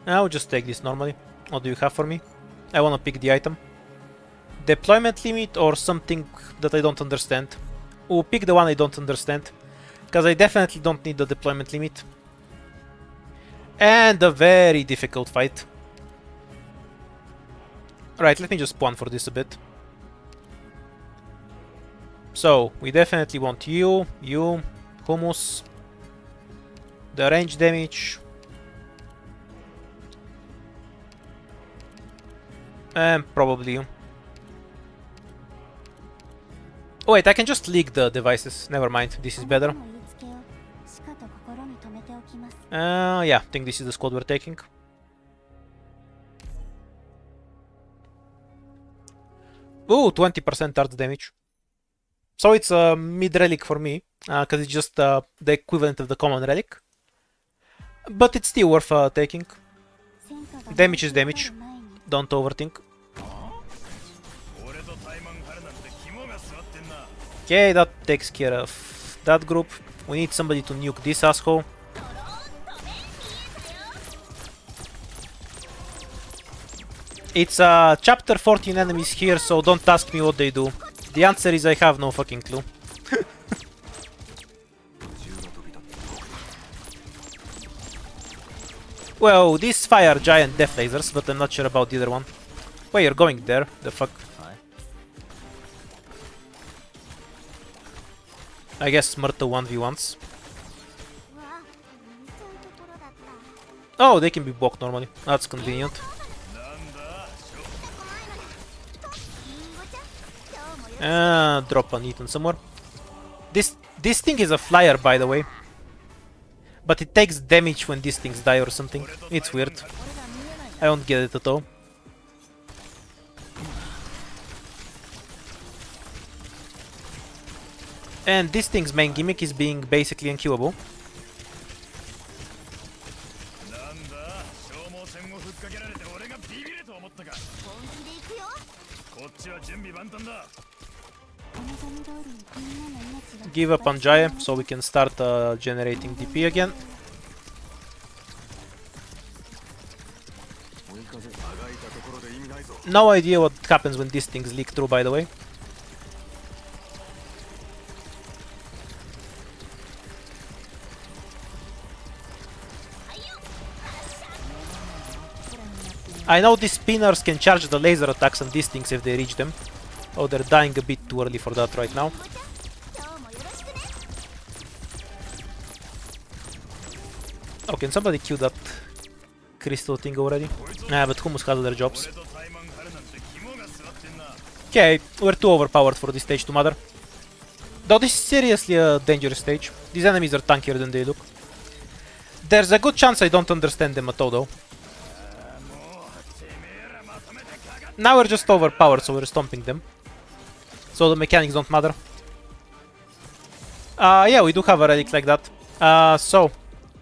I'll just take this normally. What do you have for me? I wanna pick the item. Deployment limit or something that I don't understand. We'll pick the one I don't understand. Because I definitely don't need the deployment limit. And a very difficult fight. Right, let me just spawn for this a bit. So, we definitely want you, Hummus, the range damage, and probably you. Oh wait, I can just leak the devices. Never mind, this is better. Yeah, I think this is the squad we're taking. Ooh, 20% arts damage. So it's a mid-relic for me, because it's just the equivalent of the common relic. But it's still worth taking. Damage is damage. Don't overthink. Okay, that takes care of that group. We need somebody to nuke this asshole. It's chapter 14 enemies here, so don't ask me what they do. The answer is I have no fucking clue. Well, these fire giant death lasers, but I'm not sure about the other one. Wait, you're going there? The fuck? I guess Myrtle 1v1s. Oh, they can be blocked normally. That's convenient. Drop an Eaton somewhere. This thing is a flyer, by the way. But it takes damage when these things die or something. It's weird. I don't get it at all. And this thing's main gimmick is being basically unkillable. Give up on Jaya so we can start generating DP again. No idea what happens when these things leak through, by the way. I know these spinners can charge the laser attacks on these things if they reach them. Oh, they're dying a bit too early for that right now. Oh, can somebody kill that crystal thing already? Nah, but Hummus has other jobs. Okay, we're too overpowered for this stage to matter. Though this is seriously a dangerous stage. These enemies are tankier than they look. There's a good chance I don't understand them at all, though. Now we're just overpowered, so we're stomping them. So the mechanics don't matter. Yeah, we do have a relic like that. So,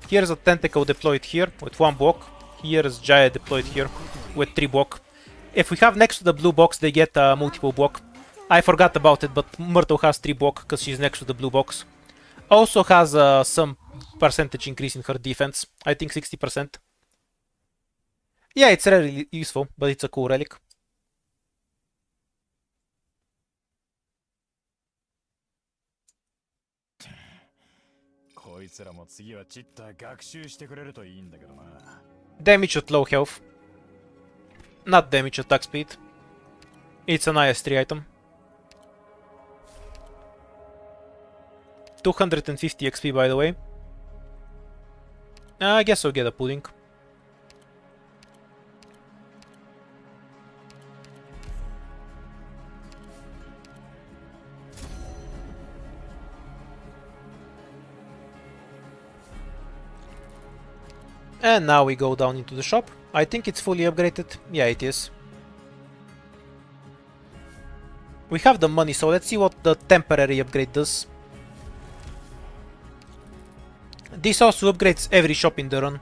here's a tentacle deployed here with 1 block. Here's Jaya deployed here with 3 block. If we have next to the blue box, they get multiple block. I forgot about it, but Myrtle has 3 block because she's next to the blue box. Also has some percentage increase in her defense. I think 60%. Yeah, it's really useful, but it's a cool relic. Damage at low health. Not damage attack speed. It's an IS3 item. 250 XP, by the way. I guess I'll get a pudding. And now we go down into the shop. I think it's fully upgraded. Yeah, it is. We have the money, so let's see what the temporary upgrade does. This also upgrades every shop in the run.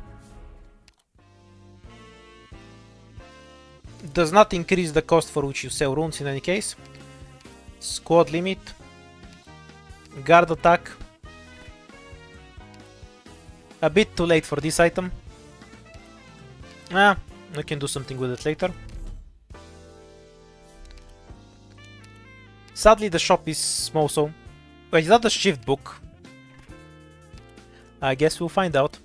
Does not increase the cost for which you sell runes in any case. Squad limit. Guard attack. A bit too late for this item. I can do something with it later. Sadly, the shop is small, so... Wait, is that the shift book? I guess we'll find out.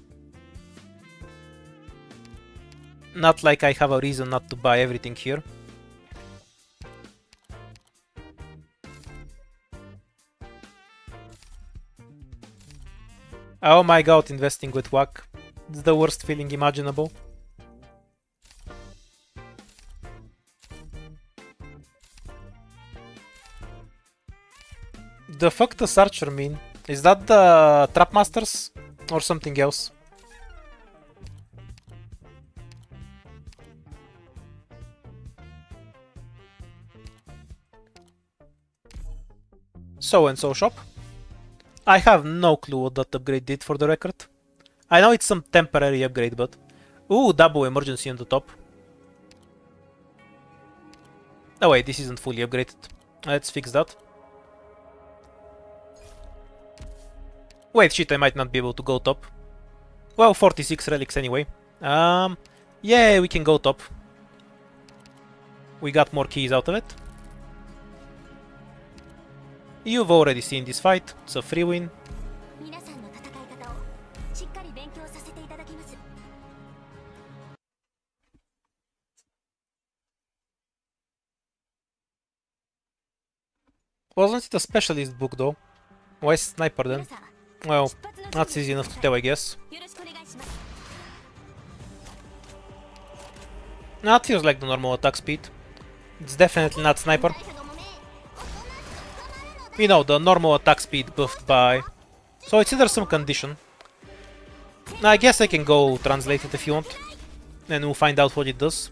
Not like I have a reason not to buy everything here. Oh my god, investing with WAC. It's the worst feeling imaginable. The fuck does Archer mean? Is that the Trapmasters? Or something else? So-and-so shop. I have no clue what that upgrade did for the record. I know it's some temporary upgrade, but... Ooh, double emergency on the top. Oh wait, this isn't fully upgraded. Let's fix that. Wait, shit, I might not be able to go top. Well, 46 relics anyway. Yeah, we can go top. We got more keys out of it. You've already seen this fight, it's a free win. Wasn't it a specialist book though? Why sniper then? Well, that's easy enough to tell, I guess. That feels like the normal attack speed. It's definitely not sniper. You know, the normal attack speed buffed by... So it's either some condition. I guess I can go translate it if you want. And we'll find out what it does.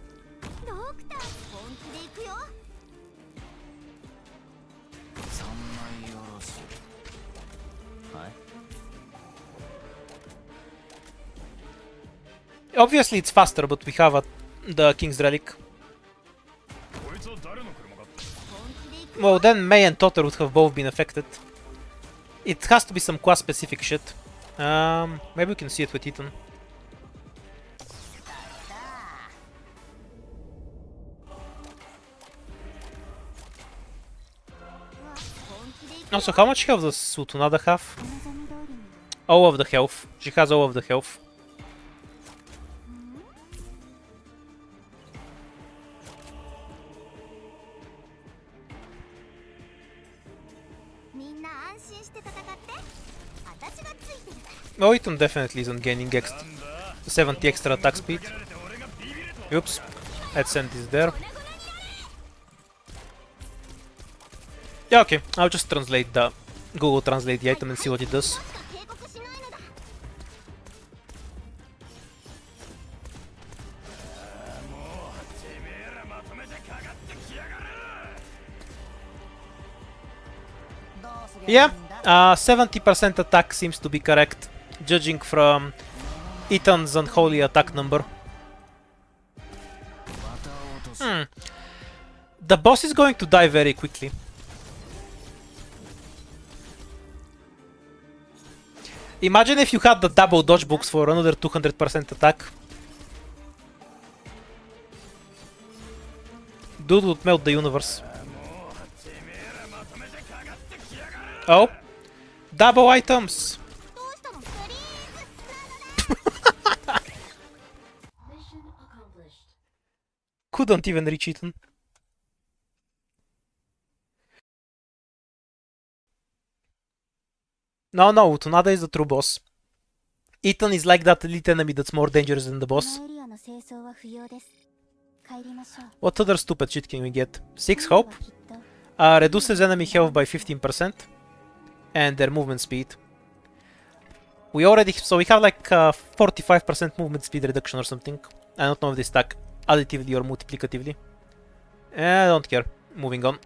Obviously it's faster, but we have the King's Relic. Well, then Mei and Totter would have both been affected. It has to be some quest specific shit. Maybe we can see it with Ethan. Also, how much health does Sutunada have? All of the health. She has all of the health. Oh, Ethan definitely isn't gaining 70 extra attack speed. Oops, let's send this there. Yeah, okay, I'll just translate the... Google Translate the item and see what it does. Yeah, 70% attack seems to be correct, judging from Ethan's unholy attack number. The boss is going to die very quickly. Imagine if you had the double dodge books for another 200% attack. Dude would melt the universe. Oh, double items! Couldn't even reach Ethan. No, Tunada is the true boss. Ethan is like that elite enemy that's more dangerous than the boss. What other stupid shit can we get? 6 hope? Reduces enemy health by 15%. And their movement speed. We have like 45% movement speed reduction or something. I don't know if they stack additively or multiplicatively. I don't care. Moving on.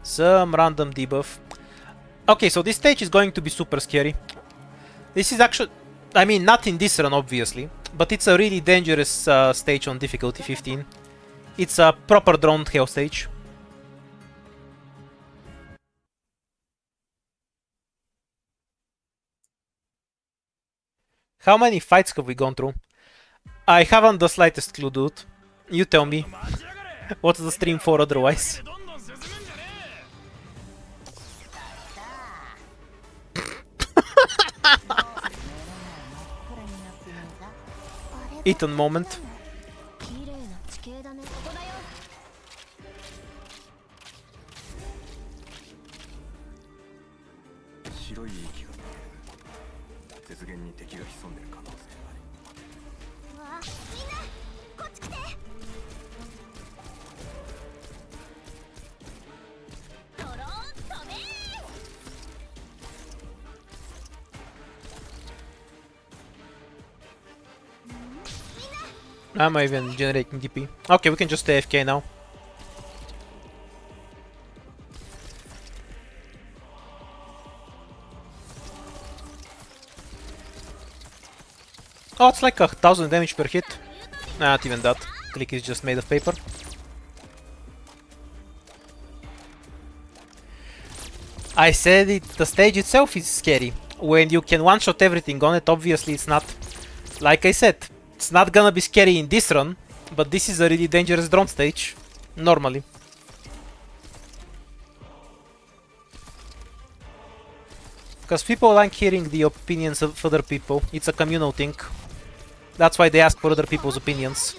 Some random debuff. Okay, so this stage is going to be super scary. This is actually... I mean, not in this run, obviously. But it's a really dangerous stage on difficulty 15. It's a proper droned hell stage. How many fights have we gone through? I haven't the slightest clue, dude. You tell me. What's the stream for otherwise? Ethan moment. I'm not even generating DP. Okay, we can just AFK now. Oh, it's like 1000 damage per hit. Not even that. Click is just made of paper. I said it, the stage itself is scary. When you can one-shot everything on it, obviously it's not. Like I said, it's not gonna be scary in this run, but this is a really dangerous drone stage. Normally. Because people like hearing the opinions of other people. It's a communal thing. That's why they ask for other people's opinions.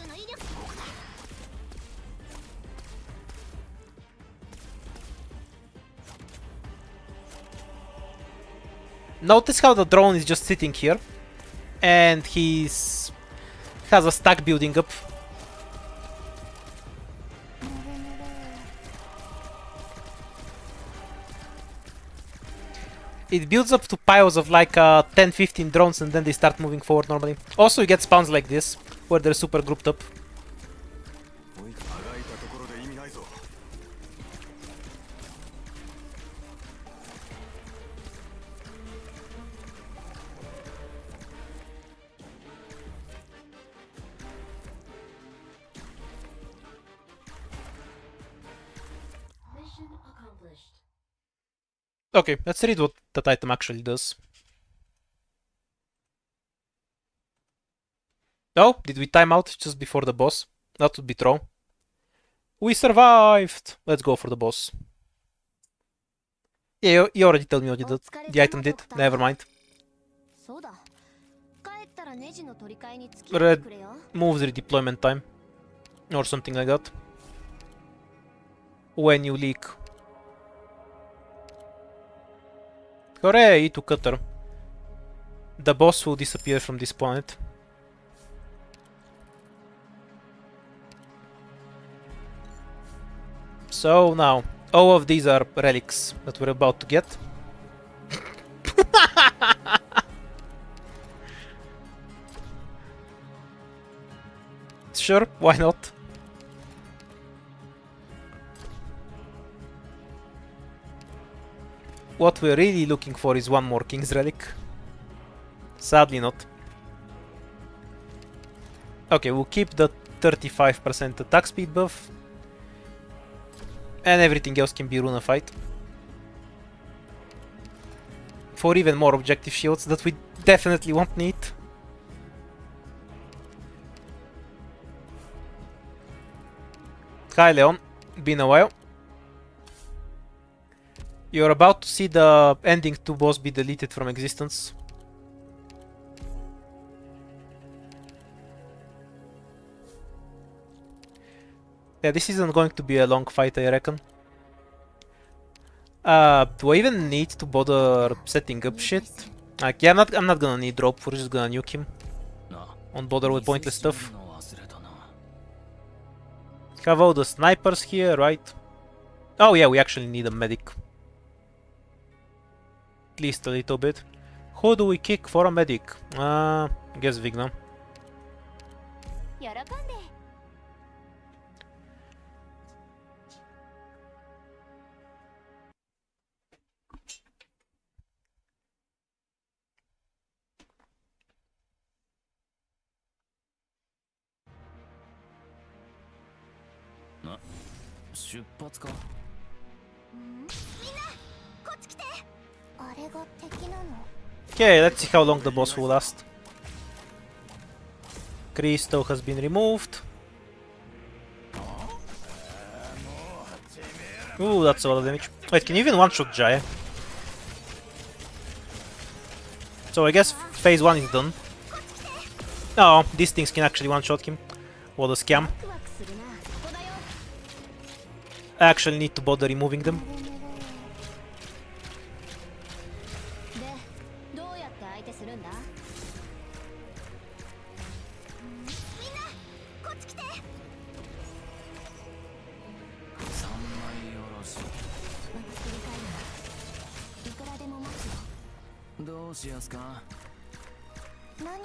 Notice how the drone is just sitting here. And has a stack building up. It builds up to piles of like 10-15 drones and then they start moving forward normally. Also you get spawns like this, where they're super grouped up. Okay, let's read what that item actually does. Oh, did we time out just before the boss? That would be throw. We survived! Let's go for the boss. Yeah, you already told me what the item did. Never mind. Red moves redeployment time. Or something like that. When you leak. Hooray, E2 cutter. The boss will disappear from this planet. So now, all of these are relics that we're about to get. Sure, why not? What we're really looking for is one more King's Relic. Sadly not. Okay, we'll keep the 35% attack speed buff. And everything else can be runafied. For even more objective shields that we definitely won't need. Hi Leon, been a while. You're about to see the ending to boss be deleted from existence. Yeah, this isn't going to be a long fight, I reckon. Do I even need to bother setting up shit? Like, yeah, I'm not gonna need drop, we're just gonna nuke him. Won't bother with pointless stuff. Have all the snipers here, right? Oh yeah, we actually need a medic. At least a little bit. Who do we kick for a medic? I guess Vigna. Okay, let's see how long the boss will last. Crystal has been removed. Ooh, that's a lot of damage. Wait, can you even one-shot Jaya? So I guess phase 1 is done. Oh, these things can actually one-shot him. What a scam. I actually need to bother removing them.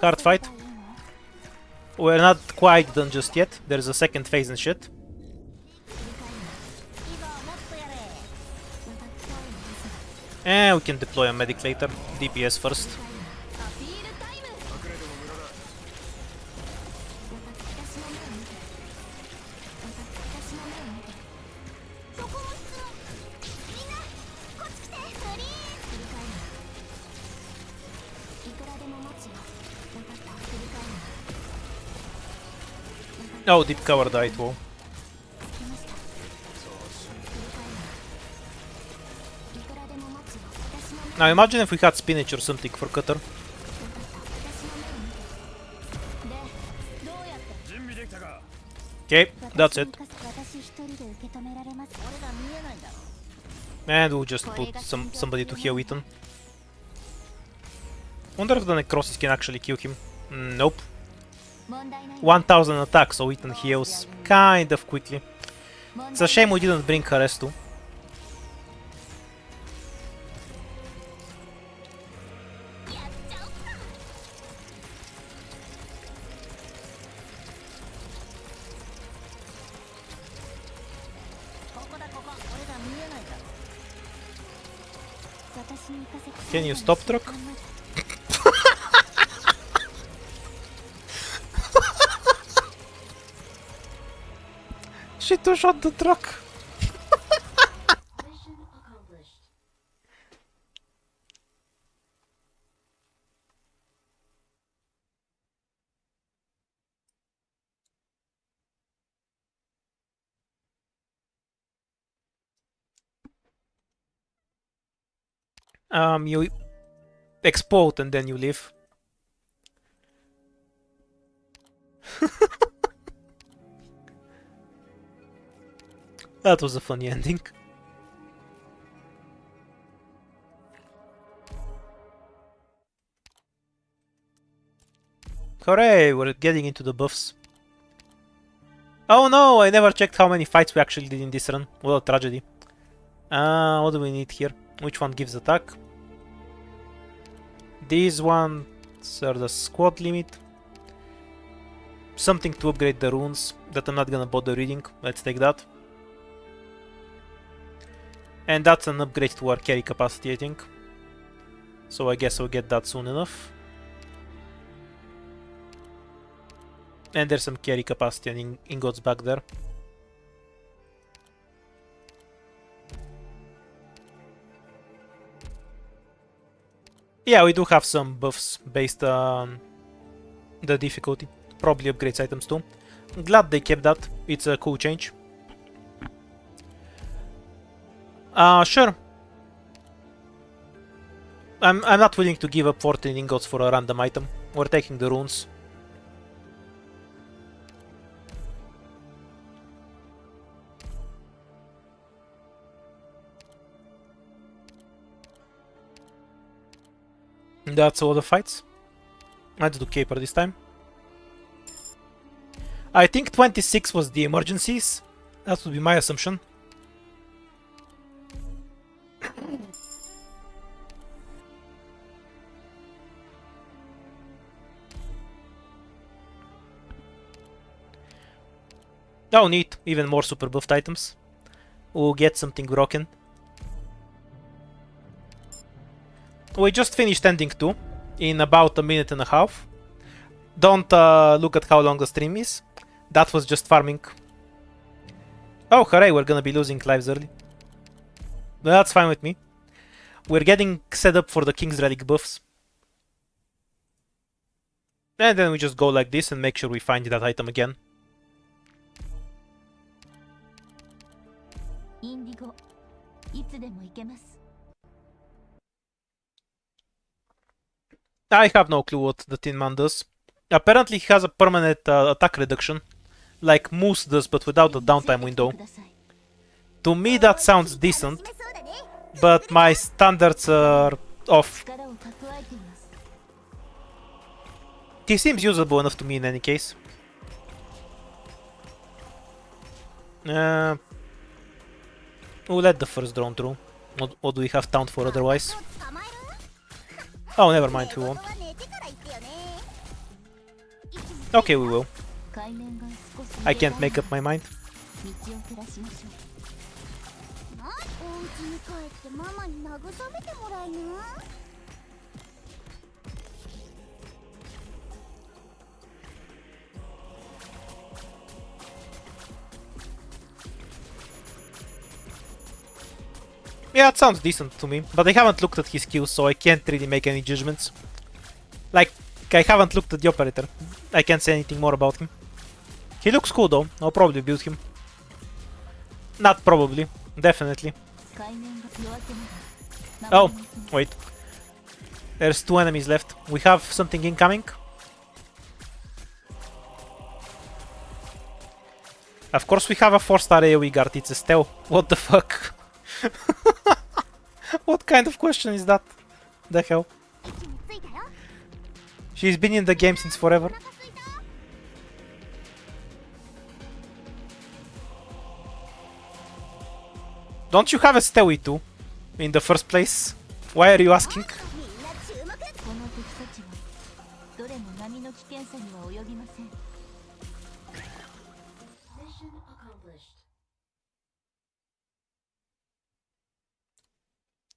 Hard fight. We're not quite done just yet. There's a second phase and shit. And we can deploy a medic later. DPS first. Oh, deep cover died, whoa. Now imagine if we had spinach or something for cutter. Okay, that's it. And we'll just put somebody to heal Ethan. Wonder if the necrosis can actually kill him. Nope. 1000 attack, so Ethan heals kind of quickly. It's a shame we didn't bring Hares too. Can you stop truck? She two-shot the truck. You explode and then you live. That was a funny ending. Hooray, we're getting into the buffs. Oh no, I never checked how many fights we actually did in this run. What a tragedy. What do we need here? Which one gives attack? These ones are the squad limit. Something to upgrade the runes that I'm not gonna bother reading. Let's take that. And that's an upgrade to our carry capacity, I think. So I guess we'll get that soon enough. And there's some carry capacity and ingots back there. Yeah, we do have some buffs based on the difficulty. Probably upgrades items too. I'm glad they kept that. It's a cool change. Sure. I'm not willing to give up 14 ingots for a random item. We're taking the runes. That's all the fights. Let's do Caper this time. I think 26 was the emergencies. That would be my assumption. Oh, neat. Even more super buffed items. We'll get something broken. We just finished ending 2 in about a minute and a half. Don't look at how long the stream is. That was just farming. Oh, hooray, we're gonna be losing lives early. That's fine with me. We're getting set up for the King's Relic buffs. And then we just go like this and make sure we find that item again. I have no clue what the Tin Man does. Apparently he has a permanent attack reduction, like Moose does, but without the downtime window. To me that sounds decent, but my standards are off. He seems usable enough to me in any case. We'll let the first drone through. What do we have taunt for otherwise? Oh, never mind, we won't. Okay, we will. I can't make up my mind. Yeah, it sounds decent to me, but I haven't looked at his skills, so I can't really make any judgments. Like, I haven't looked at the operator. I can't say anything more about him. He looks cool though, I'll probably build him. Not probably, definitely. Oh, wait. There's 2 enemies left. We have something incoming. Of course we have a 4-star AoE guard, it's Estelle. What the fuck? What kind of question is that? The hell? She's been in the game since forever. Don't you have a Stewie too? In the first place? Why are you asking?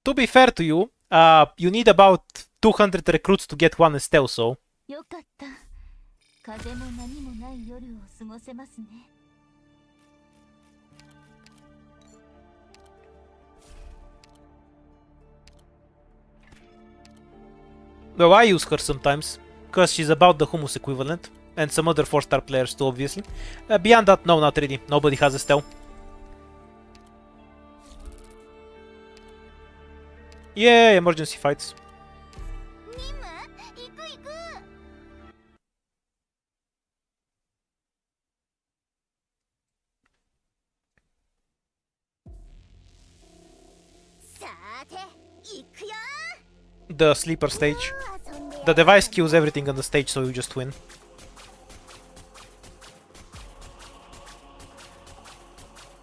To be fair to you, you need about 200 recruits to get one Estelle, so... Well, I use her sometimes, because she's about the hummus equivalent, and some other 4-star players too, obviously. Beyond that, no, not really. Nobody has Estelle. Yeah, emergency fights. The sleeper stage. The device kills everything on the stage, so you just win.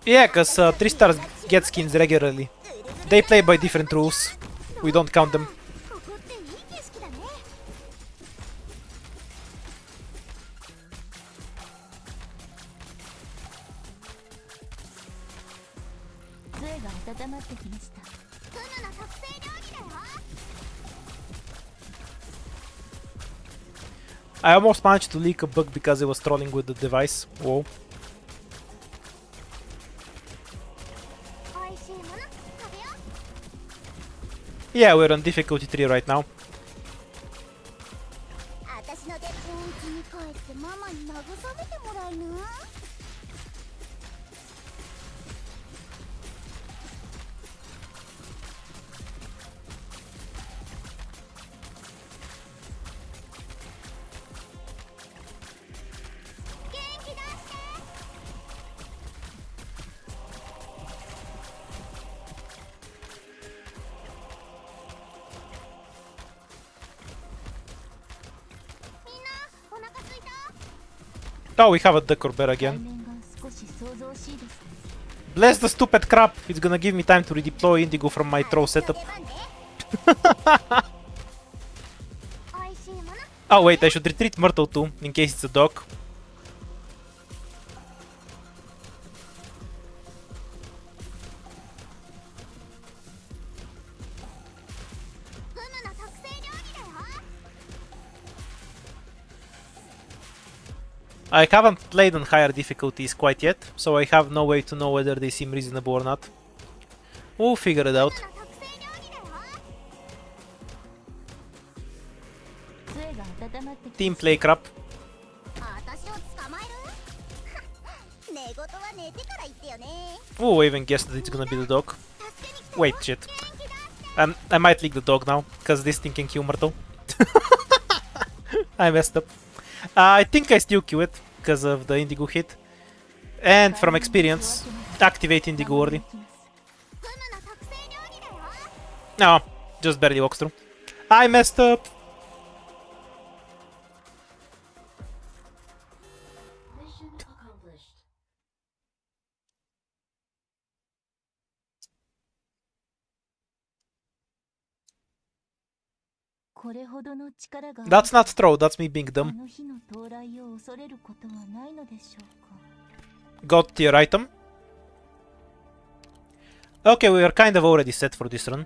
Yeah, cause 3 stars get skins regularly. They play by different rules. We don't count them. I almost managed to leak a bug because I was trolling with the device. Whoa. Yeah, we're on difficulty 3 right now. Oh, we have a Decor Bear again. Bless the stupid crap! It's gonna give me time to redeploy Indigo from my throw setup. Oh wait, I should retreat Myrtle too, in case it's a dog. I haven't played on higher difficulties quite yet, so I have no way to know whether they seem reasonable or not. We'll figure it out. Team play crap. Oh, I even guessed that it's gonna be the dog. Wait, shit. I might leak the dog now, because this thing can kill Myrtle. I messed up. I think I still queue it because of the Indigo hit. And from experience, activate Indigo early. No, just barely walks through. I messed up! That's not throw, that's me being dumb. Got tier item. Okay, we are kind of already set for this run.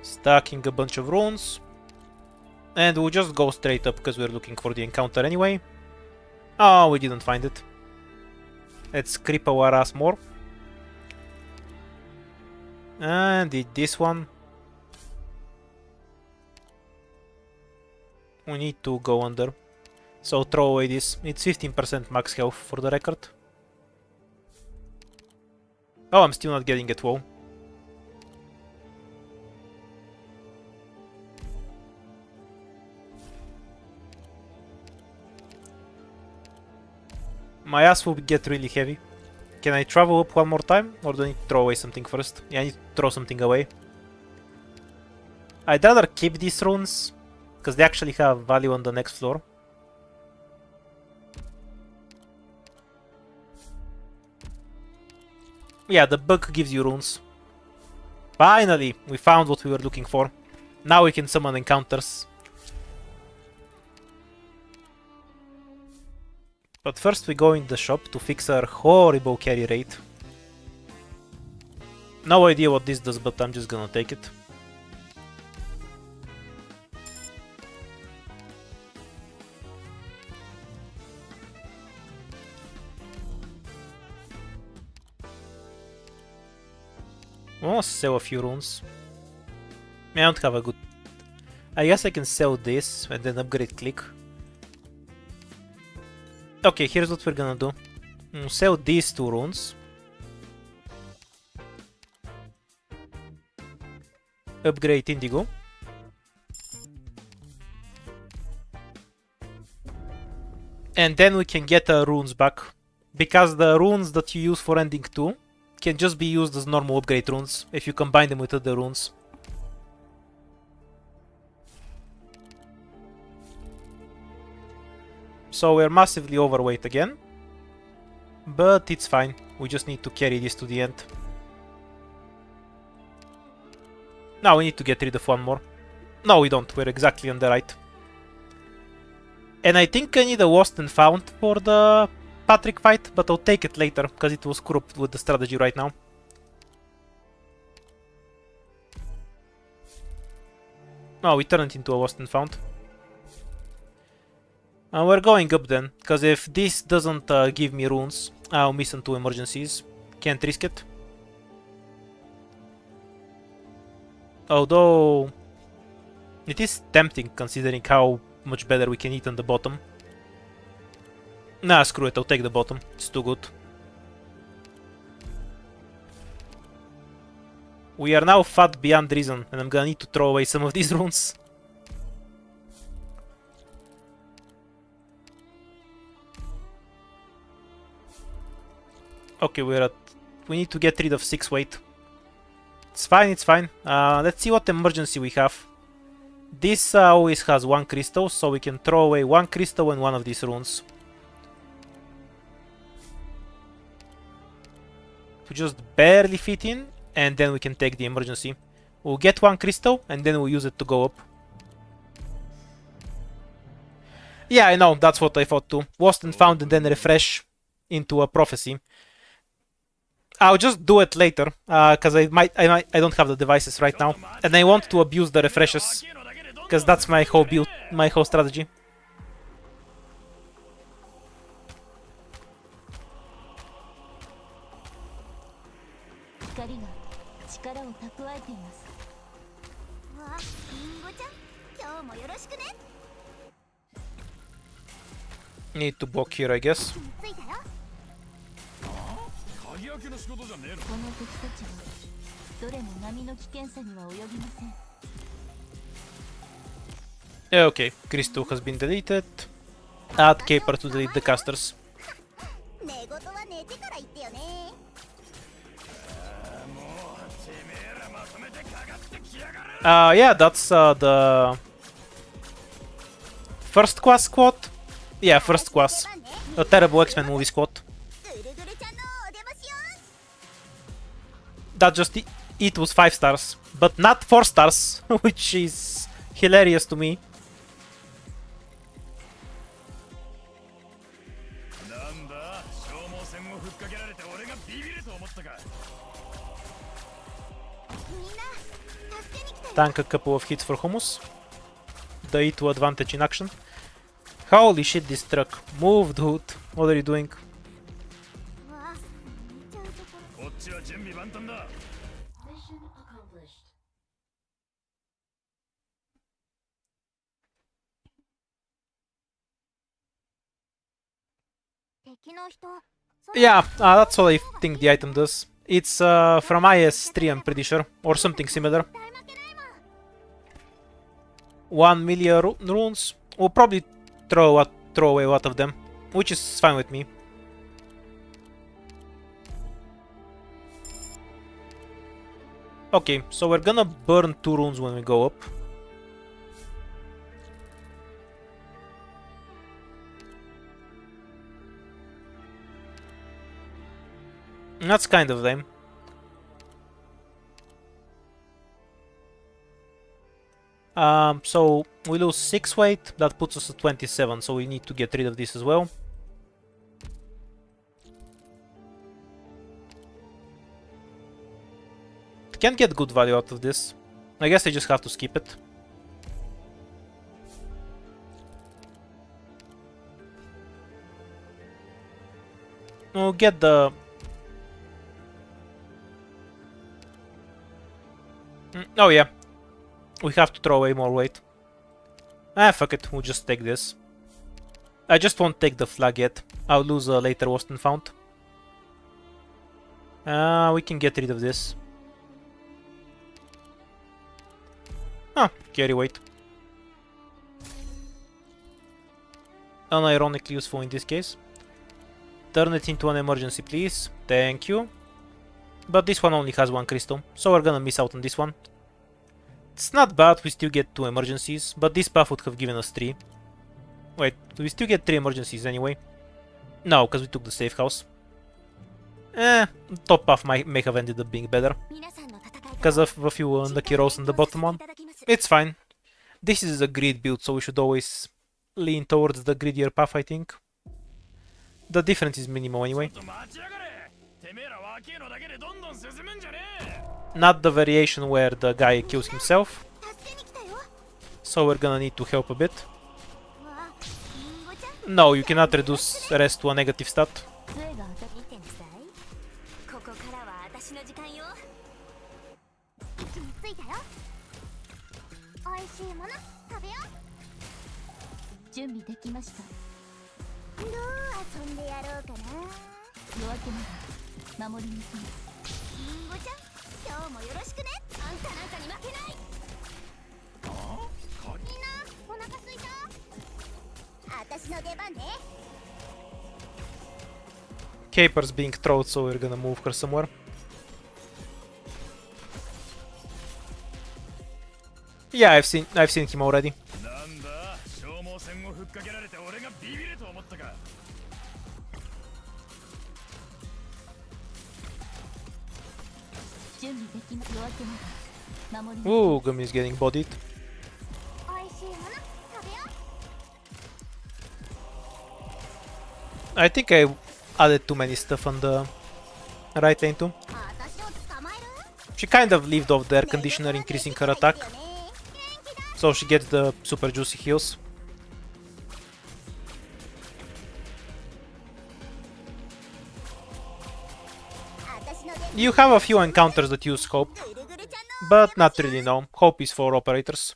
Stacking a bunch of runes. And we'll just go straight up because we're looking for the encounter anyway. Oh, we didn't find it. Let's creep our ass more. And did this one. We need to go under. So throw away this. It's 15% max health for the record. Oh, I'm still not getting it, whoa. My ass will get really heavy. Can I travel up one more time? Or do I need to throw away something first? Yeah, I need to throw something away. I'd rather keep these runes, because they actually have value on the next floor. Yeah, the bug gives you runes. Finally, we found what we were looking for. Now we can summon encounters. But first we go in the shop to fix our horrible carry rate. No idea what this does, but I'm just gonna take it. I wanna sell a few runes. I don't have a good... I guess I can sell this and then upgrade click. Okay, here's what we're gonna do. We'll sell these 2 runes. Upgrade Indigo. And then we can get our runes back. Because the runes that you use for ending 2 can just be used as normal upgrade runes if you combine them with other runes. So we're massively overweight again. But it's fine. We just need to carry this to the end. Now we need to get rid of one more. No, we don't. We're exactly on the right. And I think I need a lost and found for the Patrick fight, but I'll take it later, because it will screw up with the strategy right now. Oh, we turned it into a lost and found. We're going up then, because if this doesn't give me runes, I'll miss on 2 emergencies. Can't risk it. Although it is tempting considering how much better we can eat on the bottom. Nah, screw it, I'll take the bottom. It's too good. We are now fat beyond reason, and I'm gonna need to throw away some of these runes. Okay, we need to get rid of 6 weight. It's fine, it's fine. Let's see what emergency we have. This always has 1 crystal, so we can throw away 1 crystal and 1 of these runes. To just barely fit in, and then we can take the emergency. We'll get 1 crystal, and then we'll use it to go up. Yeah, I know, that's what I thought too. Lost and found and then refresh into a prophecy. I'll just do it later, because I don't have the devices right now, and I want to abuse the refreshes, because that's my whole build, my whole strategy. Need to block here, I guess. Okay, Crystal has been deleted. Add Caper to delete the casters. Yeah, that's the first class squad. Yeah, first class. A terrible X-Men movie squad. That just it was 5 stars, but not 4 stars, which is hilarious to me. Tank a couple of hits for Hummus. The E2 advantage in action. Holy shit, this truck. Move, dude. What are you doing? Yeah, that's what I think the item does. It's from IS-3, I'm pretty sure, or something similar. 1 million runes. We'll probably throw away a lot of them, which is fine with me. Okay, so we're gonna burn 2 runes when we go up. That's kind of lame. So we lose 6 weight, that puts us at 27, so we need to get rid of this as well. Can't get good value out of this. I guess I just have to skip it. We'll get the... Oh yeah. We have to throw away more weight. Ah, fuck it, we'll just take this. I just won't take the flag yet. I'll lose later lost and found. We can get rid of this. Ah, carry weight. Unironically useful in this case. Turn it into an emergency, please. Thank you. But this one only has 1 crystal, so we're gonna miss out on this one. It's not bad, we still get 2 emergencies, but this path would have given us 3. Wait, do we still get 3 emergencies anyway? No, because we took the safe house. Top path may have ended up being better. Because of a few unlucky rolls on the bottom one. It's fine. This is a grid build, so we should always lean towards the gridier path, I think. The difference is minimal anyway. Not the variation where the guy kills himself. So we're gonna need to help a bit. No, you cannot reduce rest to a negative stat. Caper's being thrown, so we're gonna move her somewhere. Yeah, I've seen him already. Ooh, Gumi is getting bodied. I think I added too many stuff on the right lane too. She kind of lived off the air conditioner, increasing her attack. So she gets the super juicy heals. You have a few encounters that use Hope, but not really, no. Hope is for operators.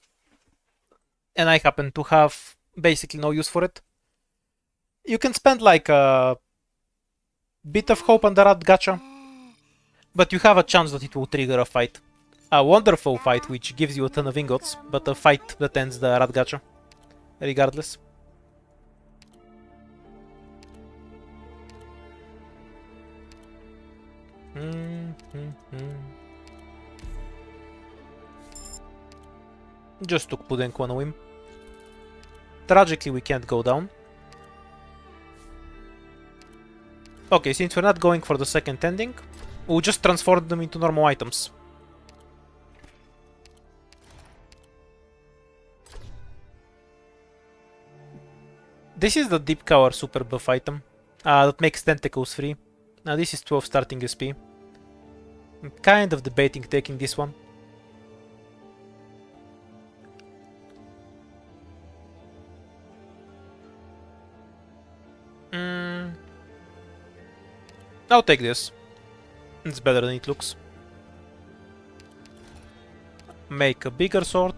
And I happen to have basically no use for it. You can spend like a bit of Hope on the Rat Gacha, But you have a chance that it will trigger a fight. A wonderful fight which gives you a ton of ingots, but a fight that ends the rat gacha. Regardless. Just took Pudenko on a whim. Tragically, we can't go down. Okay, since we're not going for the second ending, we'll just transform them into normal items. This is the Deep Cower super buff item that makes tentacles free. Now this is 12 starting SP. I'm kind of debating taking this one. I'll take this. It's better than it looks. Make a bigger sword.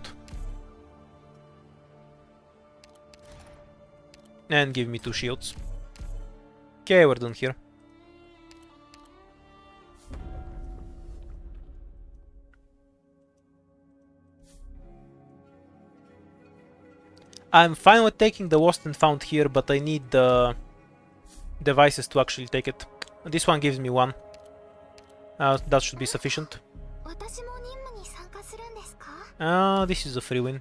And give me 2 shields. Okay, we're done here. I'm fine with taking the Lost and Found here, but I need the devices to actually take it. This one gives me 1. That should be sufficient. This is a free win.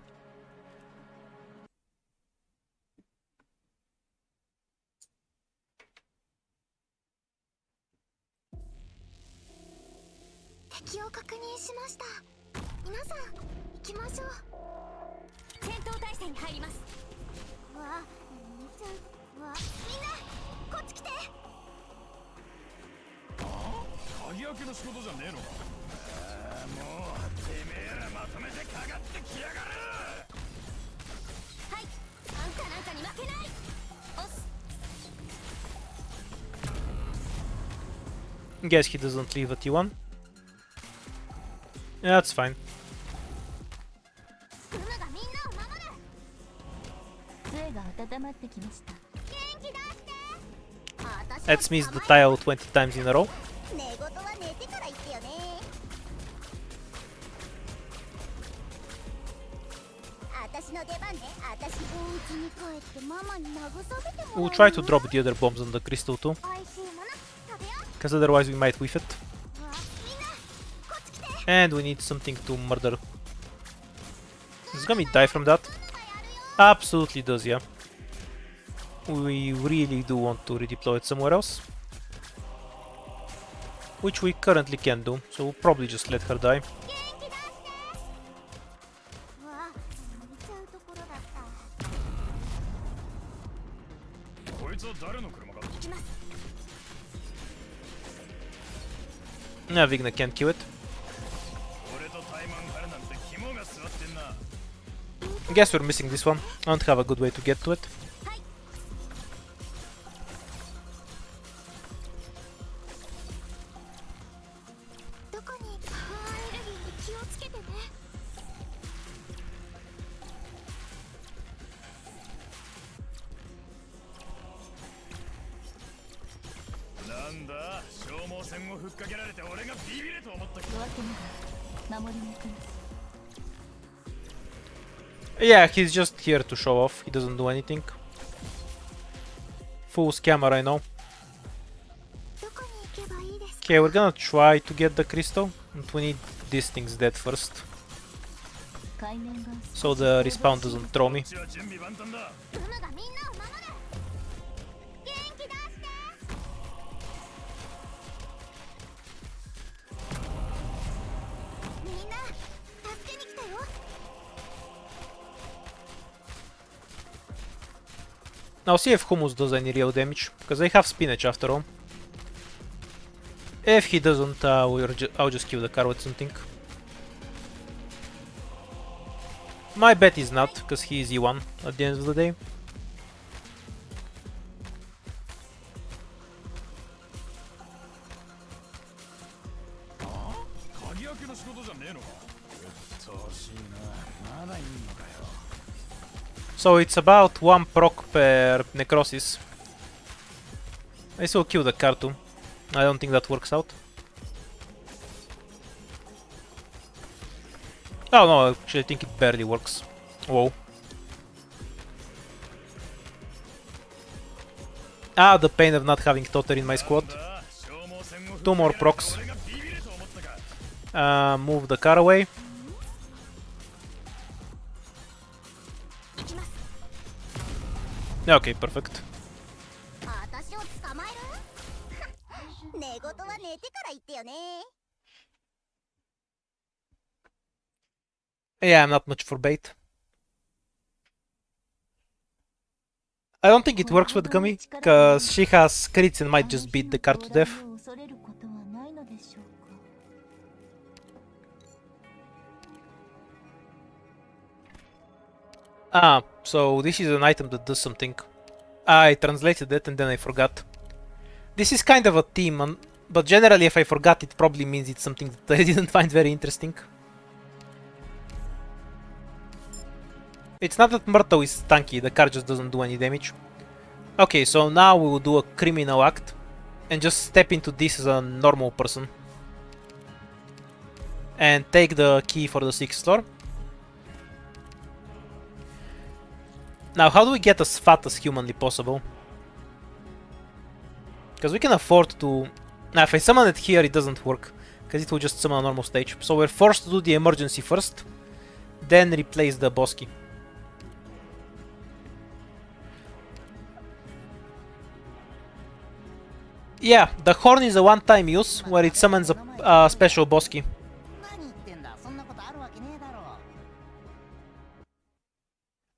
Guess he doesn't leave a T1. Yeah, that's fine. Let's miss the tile 20 times in a row. We'll try to drop the other bombs on the crystal too, because otherwise we might whiff it. And we need something to murder. Does Gummy die from that? Absolutely does, yeah. We really do want to redeploy it somewhere else. Which we currently can't do, so we'll probably just let her die. Nah, Vigna can't kill it. I guess we're missing this one. I don't have a good way to get to it. Yeah, he's just here to show off. He doesn't do anything. Full scammer, I know. Okay, we're gonna try to get the crystal, but we need these things dead first, so the respawn doesn't throw me. Now see if Hummus does any real damage, because I have spinach after all. If he doesn't, I'll just kill the car with something. My bet is not, because he is E1 at the end of the day. So it's about 1 proc per necrosis. I still kill the car too. I don't think that works out. Oh no, actually I think it barely works. Whoa. Ah, the pain of not having Totter in my squad. 2 more procs. Move the car away. Okay, perfect. Yeah, I'm not much for bait. I don't think it works with Gummy, cause she has crits and might just beat the card to death. Ah, so this is an item that does something. I translated it and then I forgot. This is kind of a theme, but generally if I forgot it probably means it's something that I didn't find very interesting. It's not that Murto is tanky, the card just doesn't do any damage. Okay, so now we will do a criminal act and just step into this as a normal person. And take the key for the 6th floor. Now, how do we get as fat as humanly possible? Because we can afford to... Now, if I summon it here, it doesn't work. Because it will just summon a normal stage. So we're forced to do the emergency first. Then replace the boss key. Yeah, the horn is a one-time use, where it summons a special boss key.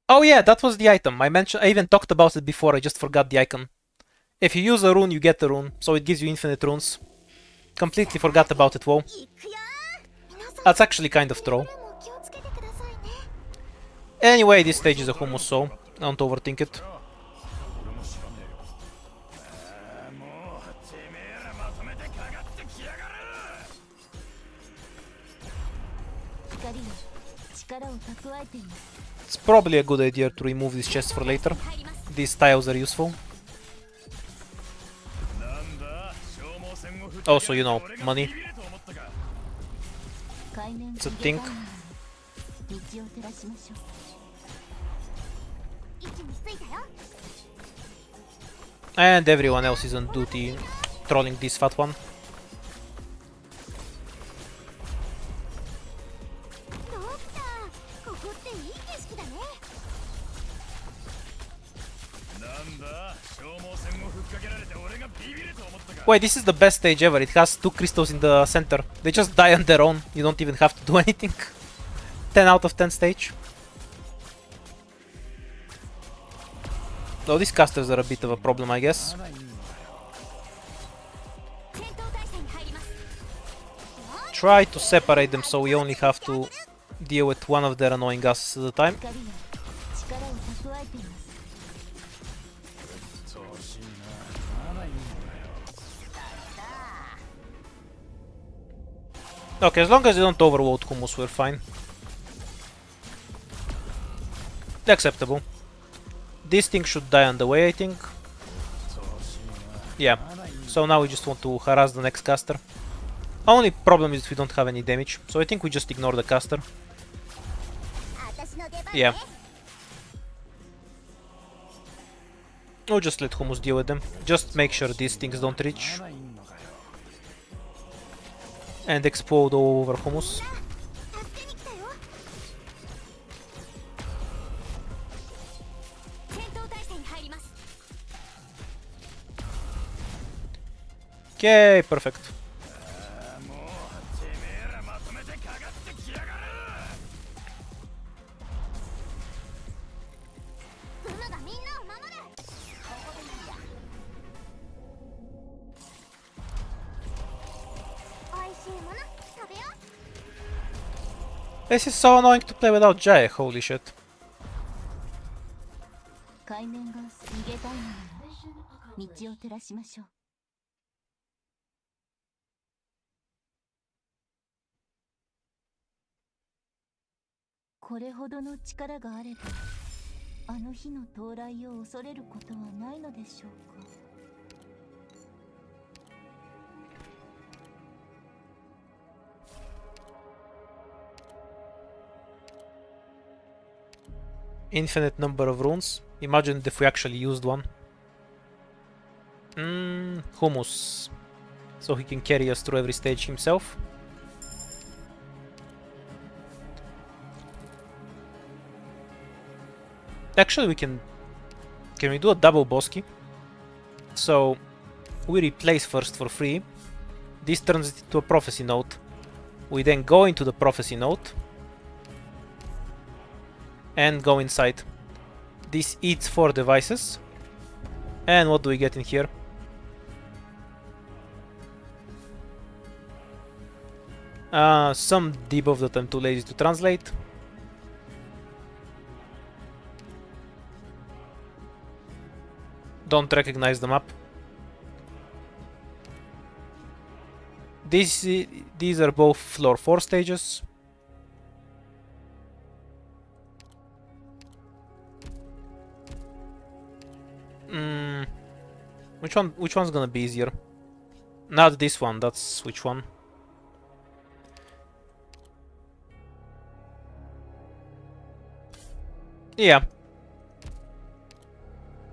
Oh yeah, that was the item. I even talked about it before, I just forgot the icon. If you use a rune, you get a rune, so it gives you infinite runes. Completely forgot about it, whoa. That's actually kind of troll. Anyway, this stage is a hummus, so don't overthink it. It's probably a good idea to remove these chests for later. These tiles are useful. Also, you know, money. It's a thing. And everyone else is on duty trolling this fat one. Wait, this is the best stage ever. It has 2 crystals in the center. They just die on their own. You don't even have to do anything. 10 out of 10 stage. Though these casters are a bit of a problem, I guess. Try to separate them so we only have to deal with one of their annoying asses at a time. Okay, as long as you don't overload Hummus, we're fine. Acceptable. This thing should die on the way, I think. Yeah. So now we just want to harass the next caster. Only problem is we don't have any damage, so I think we just ignore the caster. Yeah. We'll just let Hummus deal with them. Just make sure these things don't reach. And explode all over Hummus. Okay, perfect. This is so annoying to play without Jaya, holy shit. Infinite number of runes. Imagine if we actually used one. Hummus. So he can carry us through every stage himself. Actually, we can... Can we do a double Bosky? So, we replace first for free. This turns it into a prophecy node. We then go into the prophecy node. And go inside. This eats 4 devices. And what do we get in here? Some debuff that I'm too lazy to translate. Don't recognize the map. These are both floor 4 stages. Which one's gonna be easier? Not this one, that's which one? Yeah.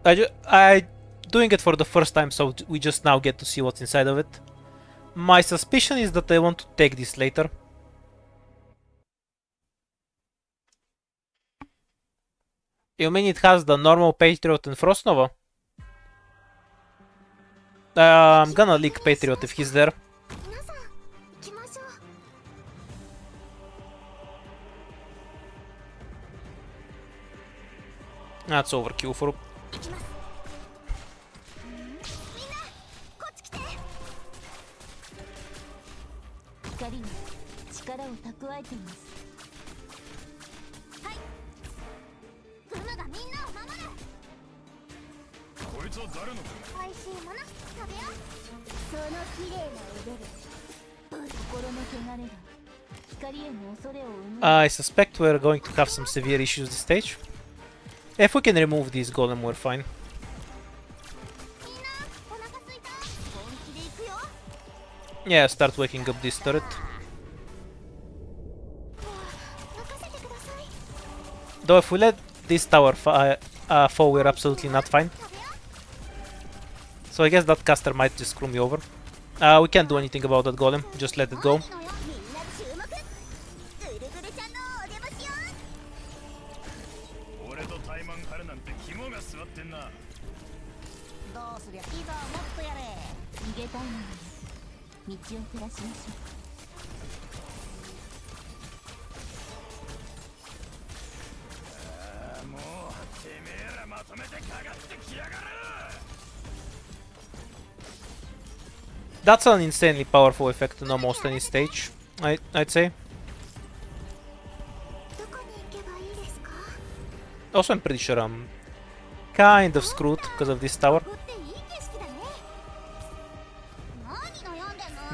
I doing it for the first time, so we just now get to see what's inside of it. My suspicion is that I want to take this later. You mean it has the normal Patriot and Frost Nova? I'm gonna leak Patriot if he's there. That's overkill for... I suspect we're going to have some severe issues this stage. If we can remove this golem, we're fine. Yeah, start waking up this turret. Though if we let this tower fall, we're absolutely not fine. So I guess that caster might just screw me over. We can't do anything about that golem, just let it go. That's an insanely powerful effect on almost any stage, I'd say. Also, I'm pretty sure I'm kind of screwed because of this tower.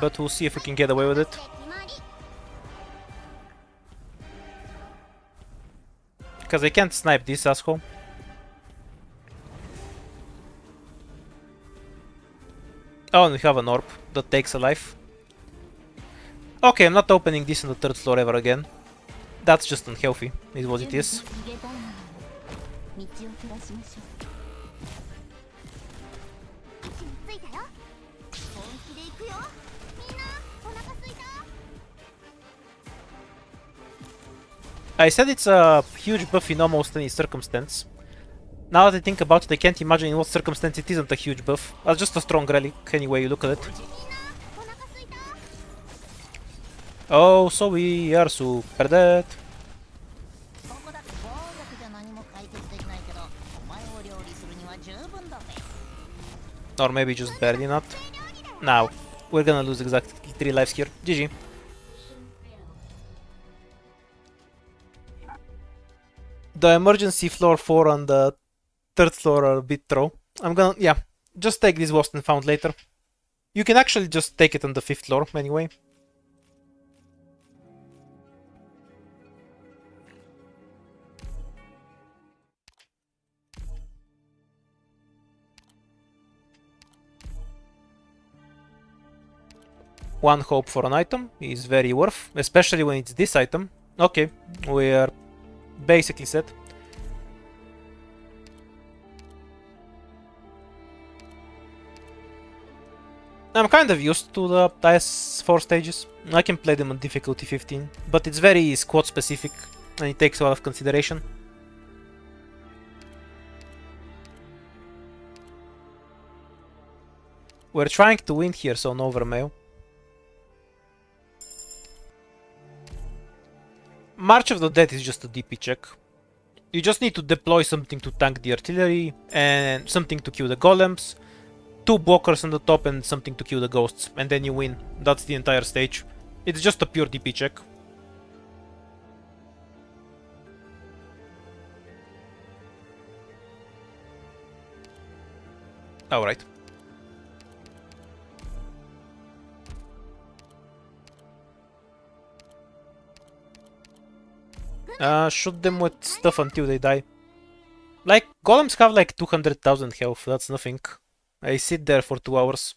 But we'll see if we can get away with it. Because I can't snipe this asshole. Oh, and we have an orb that takes a life. Okay, I'm not opening this on the 3rd floor ever again. That's just unhealthy, is what it is. I said it's a huge buff in almost any circumstance. Now that I think about it, I can't imagine in what circumstance it isn't a huge buff. That's just a strong relic, any way you look at it. Oh, so we are super dead. Or maybe just barely not. Now, we're gonna lose exactly 3 lives here. GG. The emergency floor 4 and the 3rd floor are a bit throw. I'm gonna, yeah, just take this lost and found later. You can actually just take it on the 5th floor anyway. One hope for an item is very worth, especially when it's this item. Okay, we are basically set. I'm kind of used to the IS-4 stages. I can play them on difficulty 15, but it's very squad specific and it takes a lot of consideration. We're trying to win here, so no Vermeil. March of the Dead is just a DP check. You just need to deploy something to tank the artillery, and something to kill the golems, 2 blockers on the top and something to kill the ghosts, and then you win. That's the entire stage. It's just a pure DP check. Alright. Shoot them with stuff until they die. Like, golems have like 200,000 health, that's nothing. I sit there for 2 hours.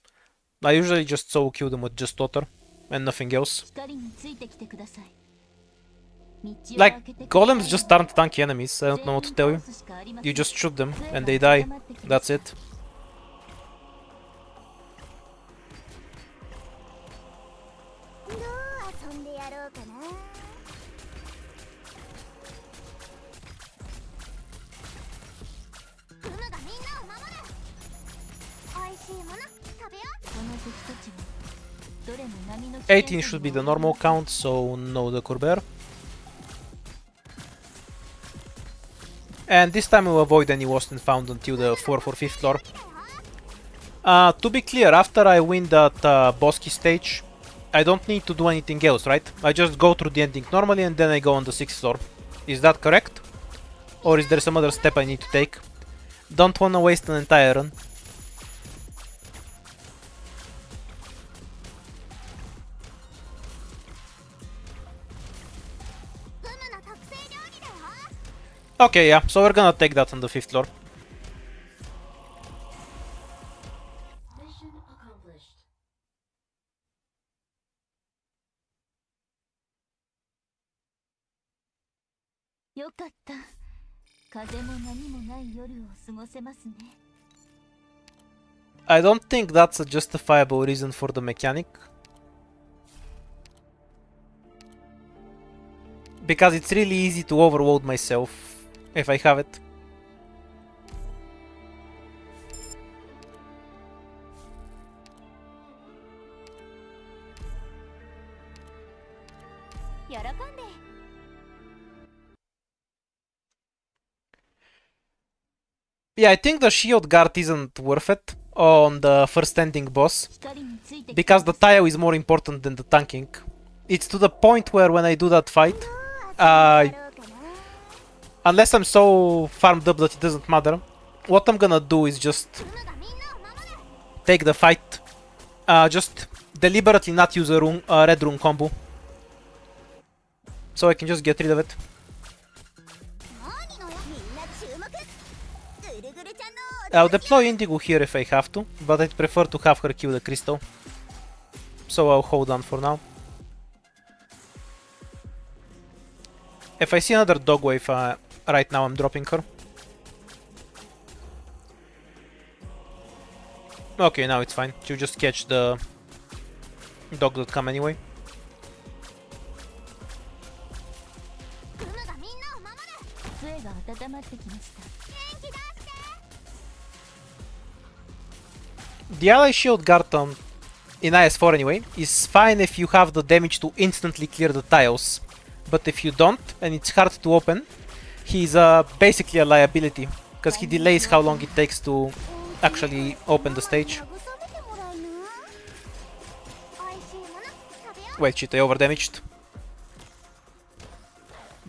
I usually just solo kill them with just Totter and nothing else. Like, golems just aren't tanky enemies, I don't know what to tell you. You just shoot them and they die, that's it. $18 should be the normal count, so no the Corber. And this time we'll avoid any lost and found until the 4th or 5th floor. To be clear, after I win that Bosky stage, I don't need to do anything else, right? I just go through the ending normally and then I go on the 6th floor. Is that correct? Or is there some other step I need to take? Don't wanna waste an entire run. Okay, yeah, so we're gonna take that on the 5th floor. I don't think that's a justifiable reason for the mechanic. Because it's really easy to overload myself if I have it. Yeah, I think the shield guard isn't worth it on the first ending boss, because the tile is more important than the tanking. It's to the point where when I do that fight, unless I'm so farmed up that it doesn't matter, what I'm gonna do is just take the fight, just deliberately not use a red rune combo, so I can just get rid of it. I'll deploy Indigo here if I have to, but I'd prefer to have her kill the crystal, so I'll hold on for now. If I see another dog wave, right now I'm dropping her. Okay, now it's fine. She'll just catch the dogs that come anyway. The ally shield guard in IS-4 anyway is fine if you have the damage to instantly clear the tiles. But if you don't, and it's hard to open, he's basically a liability, because he delays how long it takes to actually open the stage. Wait, shit, I overdamaged.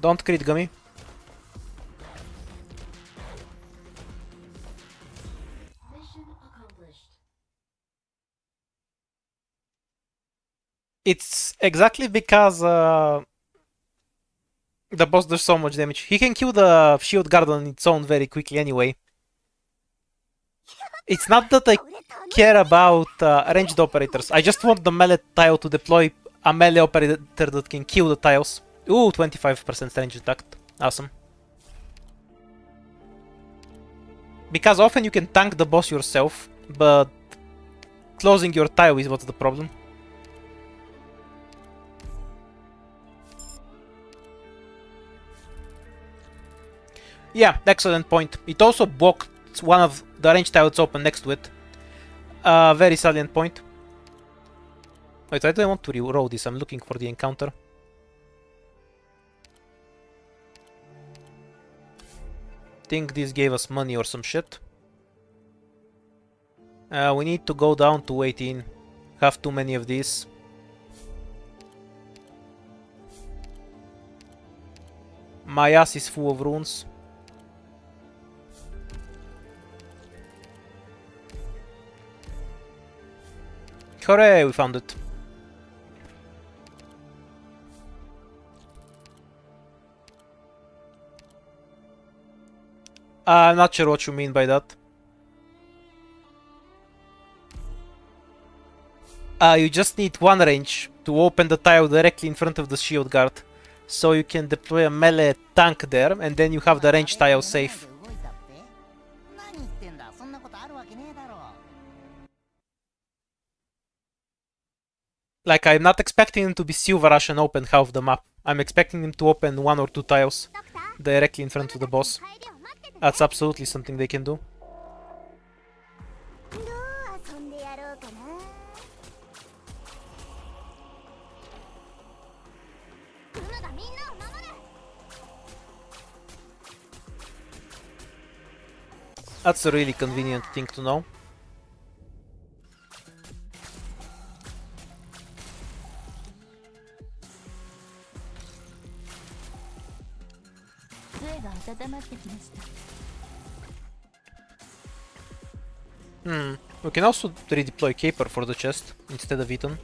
Don't crit Gummy. It's exactly because the boss does so much damage. He can kill the shield guard on its own very quickly anyway. It's not that I care about ranged operators. I just want the melee tile to deploy a melee operator that can kill the tiles. Ooh, 25% range attack. Awesome. Because often you can tank the boss yourself, but closing your tile is what's the problem. Yeah, excellent point. It also blocked one of the range tiles open next to it. Very salient point. Wait, I don't want to reroll this. I'm looking for the encounter. Think this gave us money or some shit. We need to go down to 18. Have too many of these. My ass is full of runes. Hooray, we found it. I'm not sure what you mean by that. You just need one range to open the tile directly in front of the shield guard. So you can deploy a melee tank there, and then you have the range tile safe. Like, I'm not expecting him to be Silver Rush and open half the map. I'm expecting him to open 1 or 2 tiles directly in front of the boss. That's absolutely something they can do. That's a really convenient thing to know. We can also redeploy Caper for the chest instead of Eaton.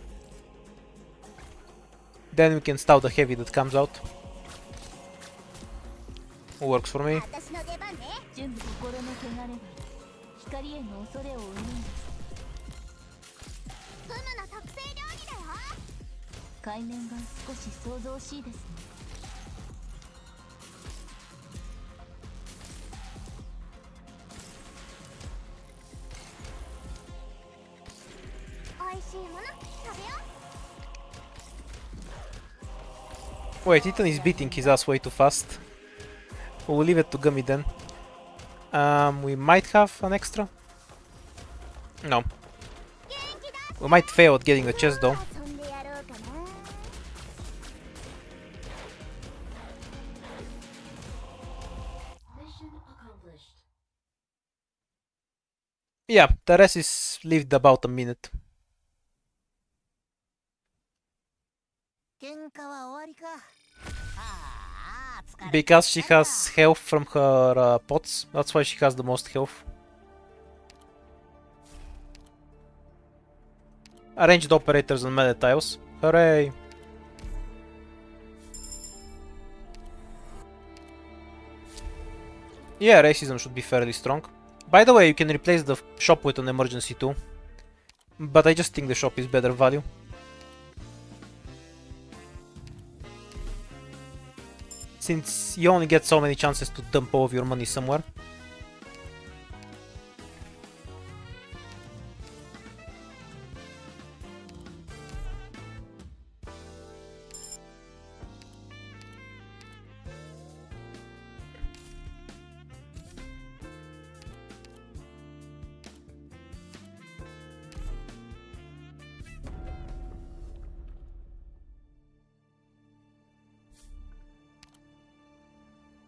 Then we can stop the heavy that comes out. Works for me. Wait, Ethan is beating his ass way too fast. We'll leave it to Gummy then. We might have an extra. No. We might fail at getting the chest though. Yeah, the rest is lived about a minute. Because she has health from her pots, that's why she has the most health. Ranged operators and melee tiles. Hooray! Yeah, racism should be fairly strong. By the way, you can replace the shop with an emergency too. But I just think the shop is better value. Since you only get so many chances to dump all of your money somewhere.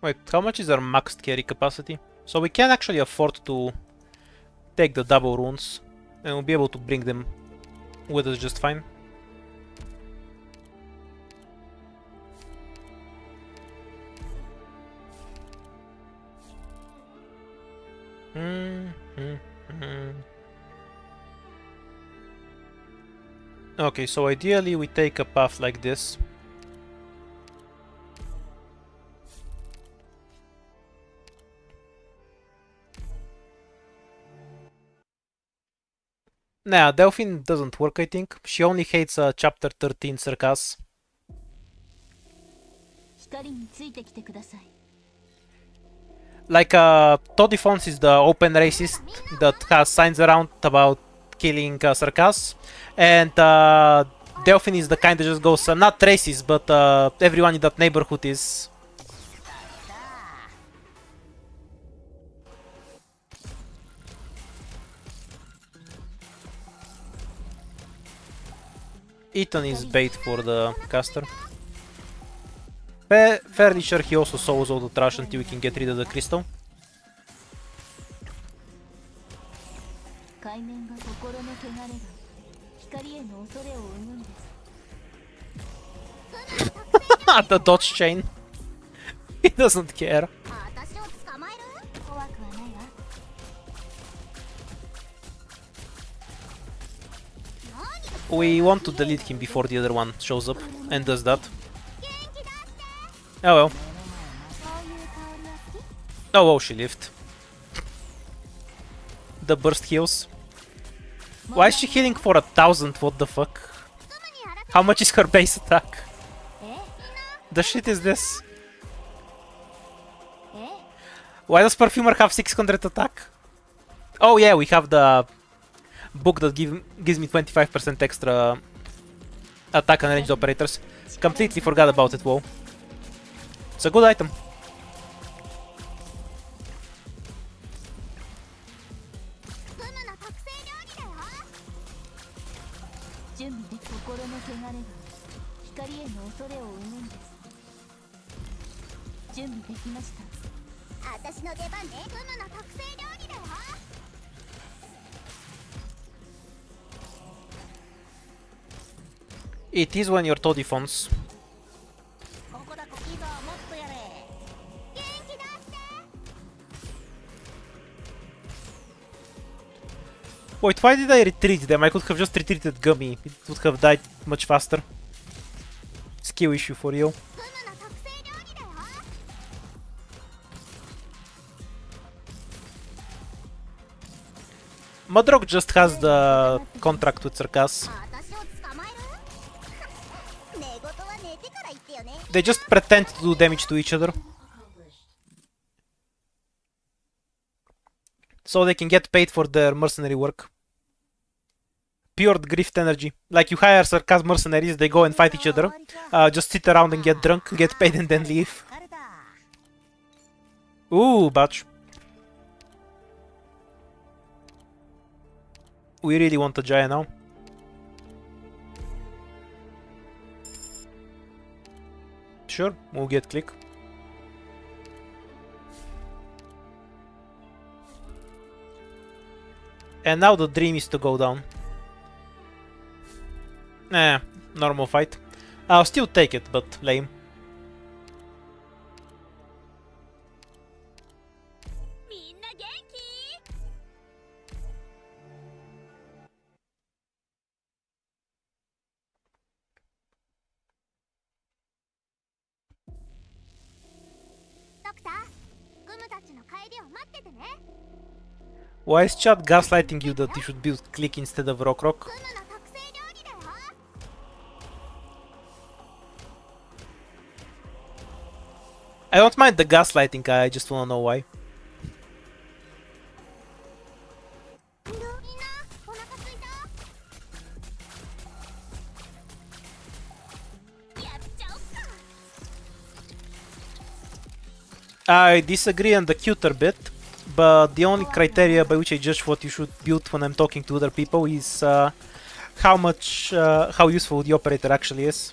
Wait, how much is our maxed carry capacity? So we can actually afford to take the double runes, and we'll be able to bring them with us just fine. Okay, so ideally we take a path like this. Nah, Delphine doesn't work, I think. She only hates chapter 13 Circus. Like, Todifons is the open racist that has signs around about killing Sarkaz, and Delphine is the kind that just goes, not traces, but everyone in that neighborhood is. Ethan is bait for the caster. Fairly sure he also sows all the trash until we can get rid of the crystal. The dodge chain. He doesn't care. We want to delete him before the other one shows up and does that. Oh well. Oh well, she lived. The burst heals. Why is she healing for 1000? What the fuck? How much is her base attack? The shit is this? Why does Perfumer have 600 attack? Oh yeah, we have the book that gives me 25% extra attack on ranged operators. Completely forgot about it, whoa. It's a good item. It is when you're Todifons. Wait, why did I retreat them? I could have just retreated Gummy. It would have died much faster. Skill issue for you. Mudrock just has the contract with Sarkaz. They just pretend to do damage to each other. So they can get paid for their mercenary work. Pure grift energy. Like you hire Sarkaz mercenaries, they go and fight each other. Just sit around and get drunk, get paid and then leave. Ooh, Batch. We really want a Jaya now. Sure, we'll get click. And now the dream is to go down. Normal fight. I'll still take it, but lame. Why is chat gaslighting you that you should build click instead of rock? I don't mind the gaslighting, I just wanna know why. I disagree on the cuter bit, but the only criteria by which I judge what you should build when I'm talking to other people is how useful the operator actually is.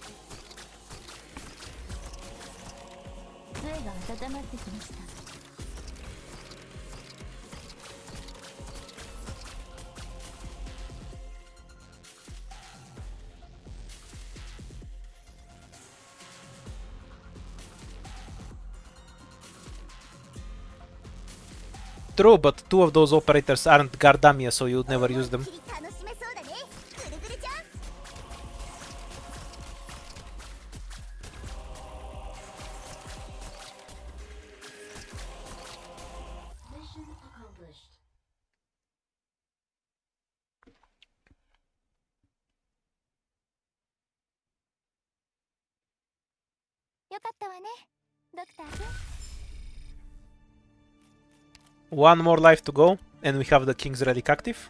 True, but two of those operators aren't Gardamia, so you'd never use them. One more life to go, and we have the King's Relic active.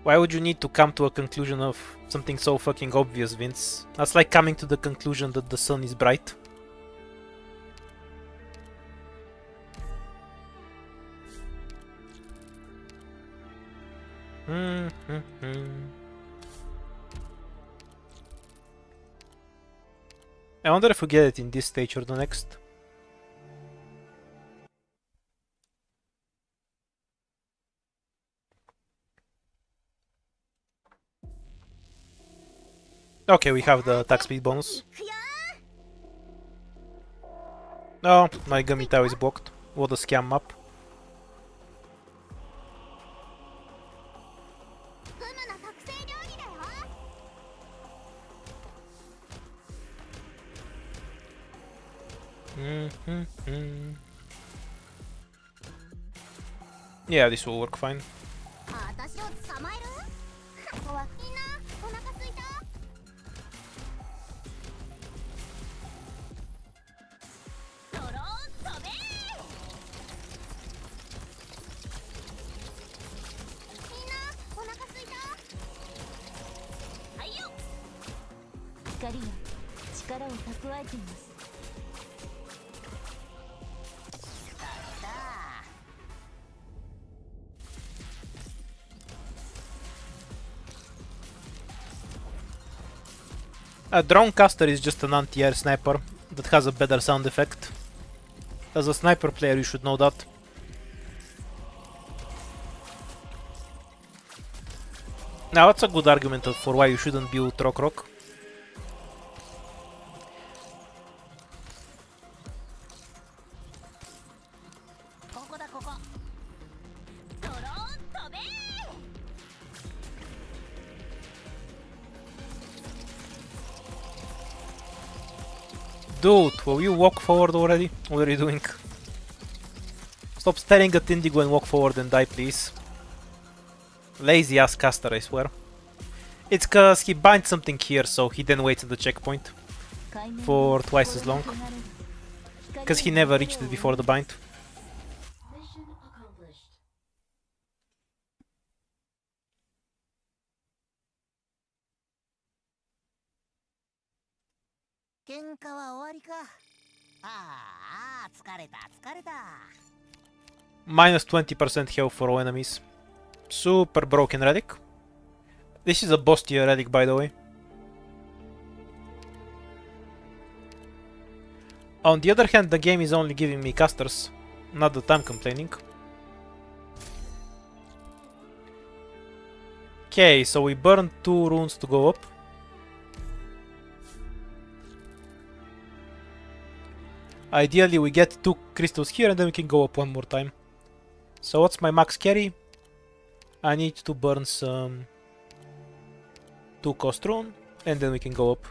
Why would you need to come to a conclusion of something so fucking obvious, Vince? That's like coming to the conclusion that the sun is bright. I wonder if we get it in this stage or the next. Okay, we have the attack speed bonus. Oh, my Gamitao is blocked. What a scam map. Yeah, this will work fine. A drone caster is just an anti-air sniper that has a better sound effect. As a sniper player, you should know that. Now, that's a good argument for why you shouldn't build Rock. Dude, will you walk forward already? What are you doing? Stop staring at Indigo and walk forward and die, please. Lazy ass caster, I swear. It's cause he binds something here, so he then waits at the checkpoint for twice as long. Cause he never reached it before the bind. Minus 20% health for all enemies. Super broken relic. This is a boss tier relic, by the way. On the other hand, the game is only giving me casters. Not that I'm complaining. Okay, so we burned 2 runes to go up. Ideally we get 2 crystals here and then we can go up one more time. So what's my max carry? I need to burn some 2 cost rune and then we can go up.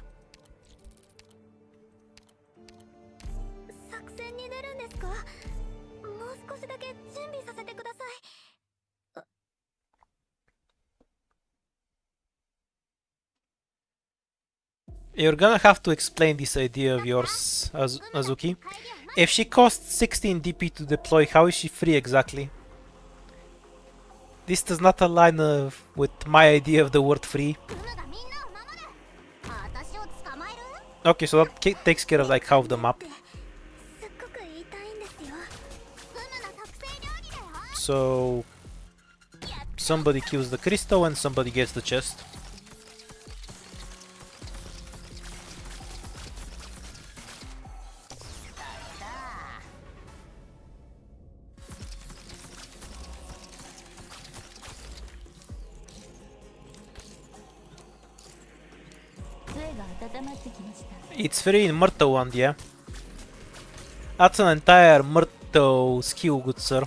You're gonna have to explain this idea of yours, Azuki. If she costs 16 DP to deploy, how is she free exactly? This does not align with my idea of the word free. Okay, so that takes care of like half the map. So somebody kills the crystal and somebody gets the chest. It's free in Myrtle Wand, yeah? That's an entire Myrtle skill, good sir.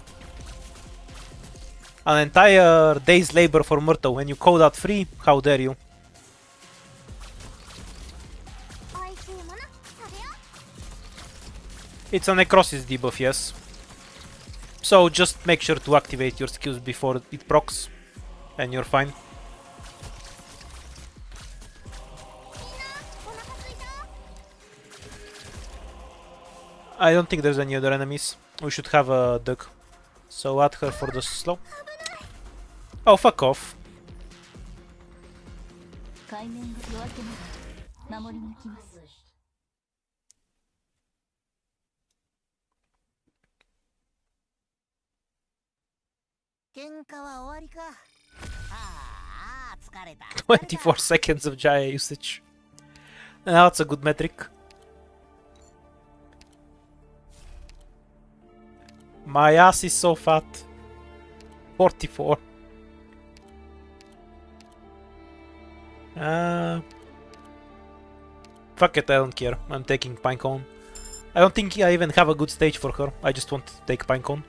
An entire day's labor for Myrtle. When you call that free, how dare you? It's a necrosis debuff, yes. So just make sure to activate your skills before it procs, and you're fine. I don't think there's any other enemies. We should have a duck. So add her for the slow. Oh, fuck off. 24 seconds of Jaya usage. That's a good metric. My ass is so fat. 44. Fuck it, I don't care. I'm taking Pinecone. I don't think I even have a good stage for her. I just want to take Pinecone.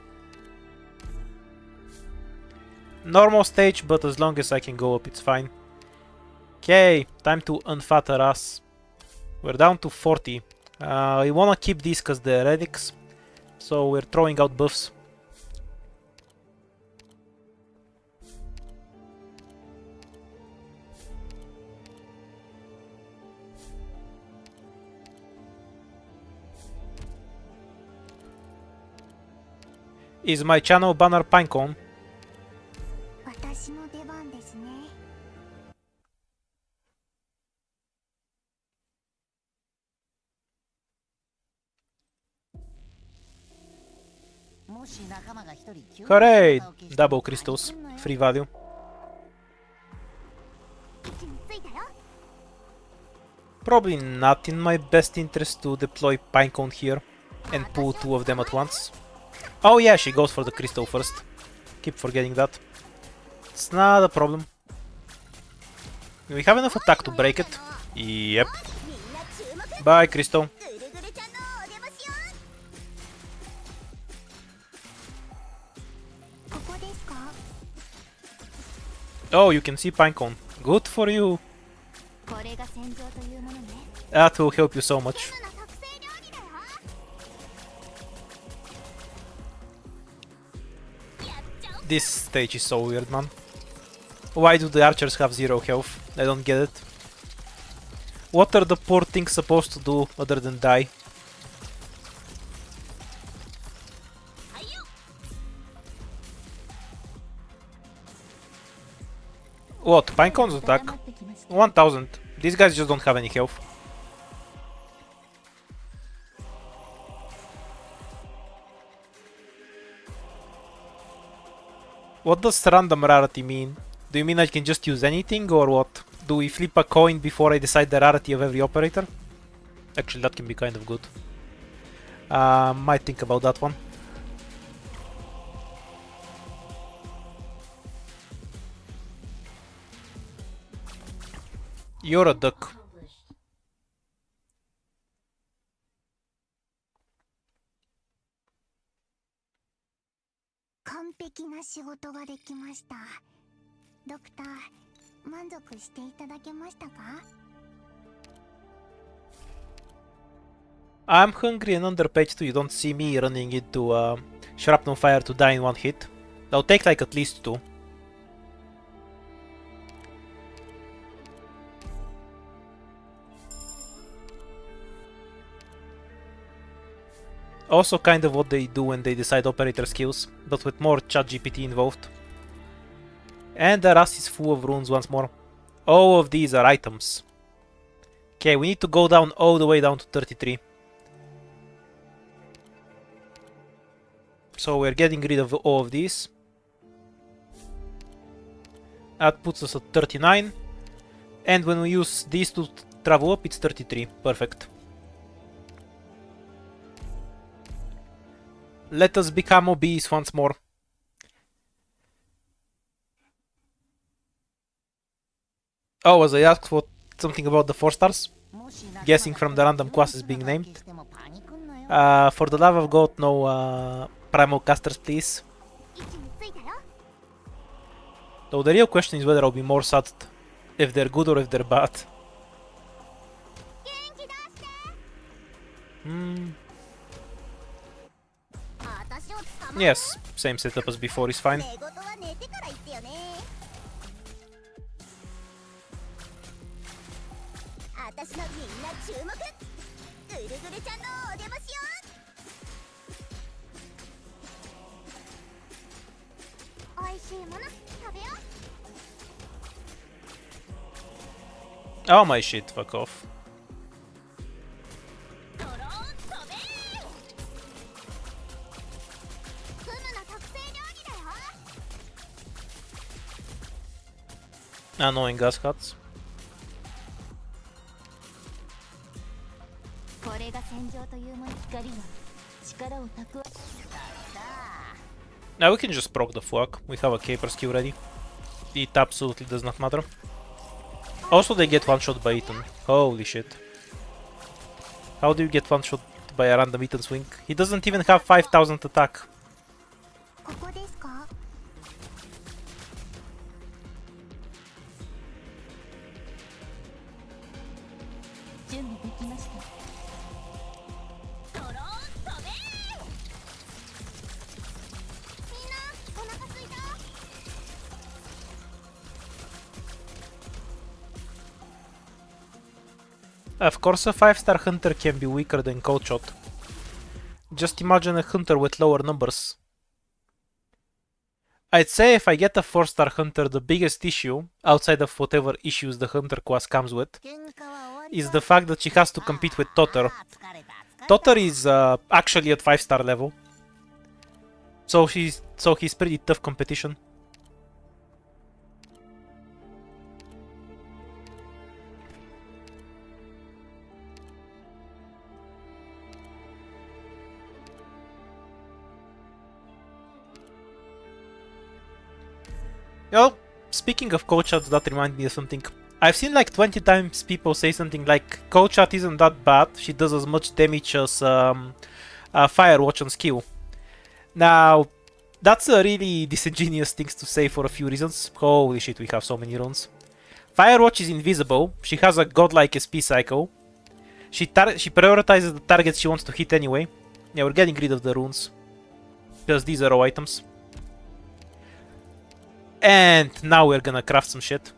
Normal stage, but as long as I can go up, it's fine. Okay, time to unfat her ass. We're down to 40. We wanna keep these cause they're relics, so we're throwing out buffs. Is my channel banner Pinecone? Hooray! Double crystals. Free value. Probably not in my best interest to deploy Pinecone here and pull two of them at once. Oh yeah, she goes for the crystal first. Keep forgetting that. It's not a problem. We have enough attack to break it. Yep. Bye, crystal. Oh, you can see Pinecone. Good for you. That will help you so much. This stage is so weird, man. Why do the archers have 0 health? I don't get it. What are the poor things supposed to do other than die? What? Pinecone's attack? 1000. These guys just don't have any health. What does random rarity mean? Do you mean I can just use anything or what? Do we flip a coin before I decide the rarity of every operator? Actually, that can be kind of good. Might think about that one. You're a duck. I'm hungry and underpaid too. You don't see me running into shrapnel fire to die in one hit. That'll take like at least 2. Also kind of what they do when they decide operator skills, but with more ChatGPT involved. And the Ras is full of runes once more. All of these are items. Okay, we need to go down all the way down to 33. So we're getting rid of all of these. That puts us at 39. And when we use these to travel up, it's 33. Perfect. Let us become obese once more. Oh, as I asked what something about the 4 stars? Guessing from the random classes being named. For the love of God, no primal casters, please. Though the real question is whether I'll be more sad if they're good or if they're bad. Yes, same setup as before is fine. Oh my shit, fuck off. Annoying gas cuts. Now we can just proc the fuck. We have a caper skill ready. It absolutely does not matter. Also, they get one shot by Ethan. Holy shit. How do you get one shot by a random Ethan swing? He doesn't even have 5000 attack. Of course, a 5-star hunter can be weaker than Cold Shot. Just imagine a hunter with lower numbers. I'd say if I get a 4-star hunter, the biggest issue, outside of whatever issues the hunter class comes with, is the fact that she has to compete with Totter. Totter is actually at 5-star level, so he's pretty tough competition. Well, speaking of Cold Shots, that reminded me of something. I've seen like 20 times people say something like, Cold Shot isn't that bad, she does as much damage as Firewatch on skill. Now, that's a really disingenuous thing to say for a few reasons. Holy shit, we have so many runes. Firewatch is invisible, she has a godlike SP cycle. She prioritizes the targets she wants to hit anyway. Yeah, we're getting rid of the runes, because these are all items. And now we're gonna craft some shit.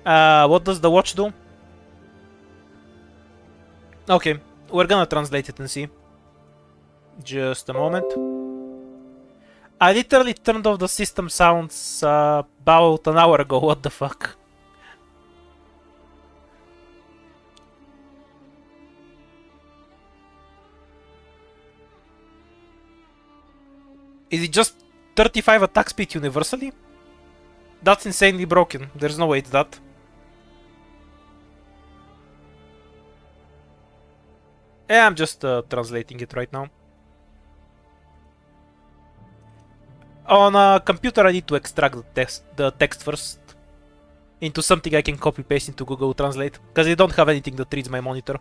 What does the watch do? Okay, we're gonna translate it and see. Just a moment. I literally turned off the system sounds about an hour ago, what the fuck? Is it just 35 attack speed universally? That's insanely broken. There's no way it's that. Yeah, I'm just translating it right now. On a computer, I need to extract the text first into something I can copy paste into Google Translate, because I don't have anything that reads my monitor,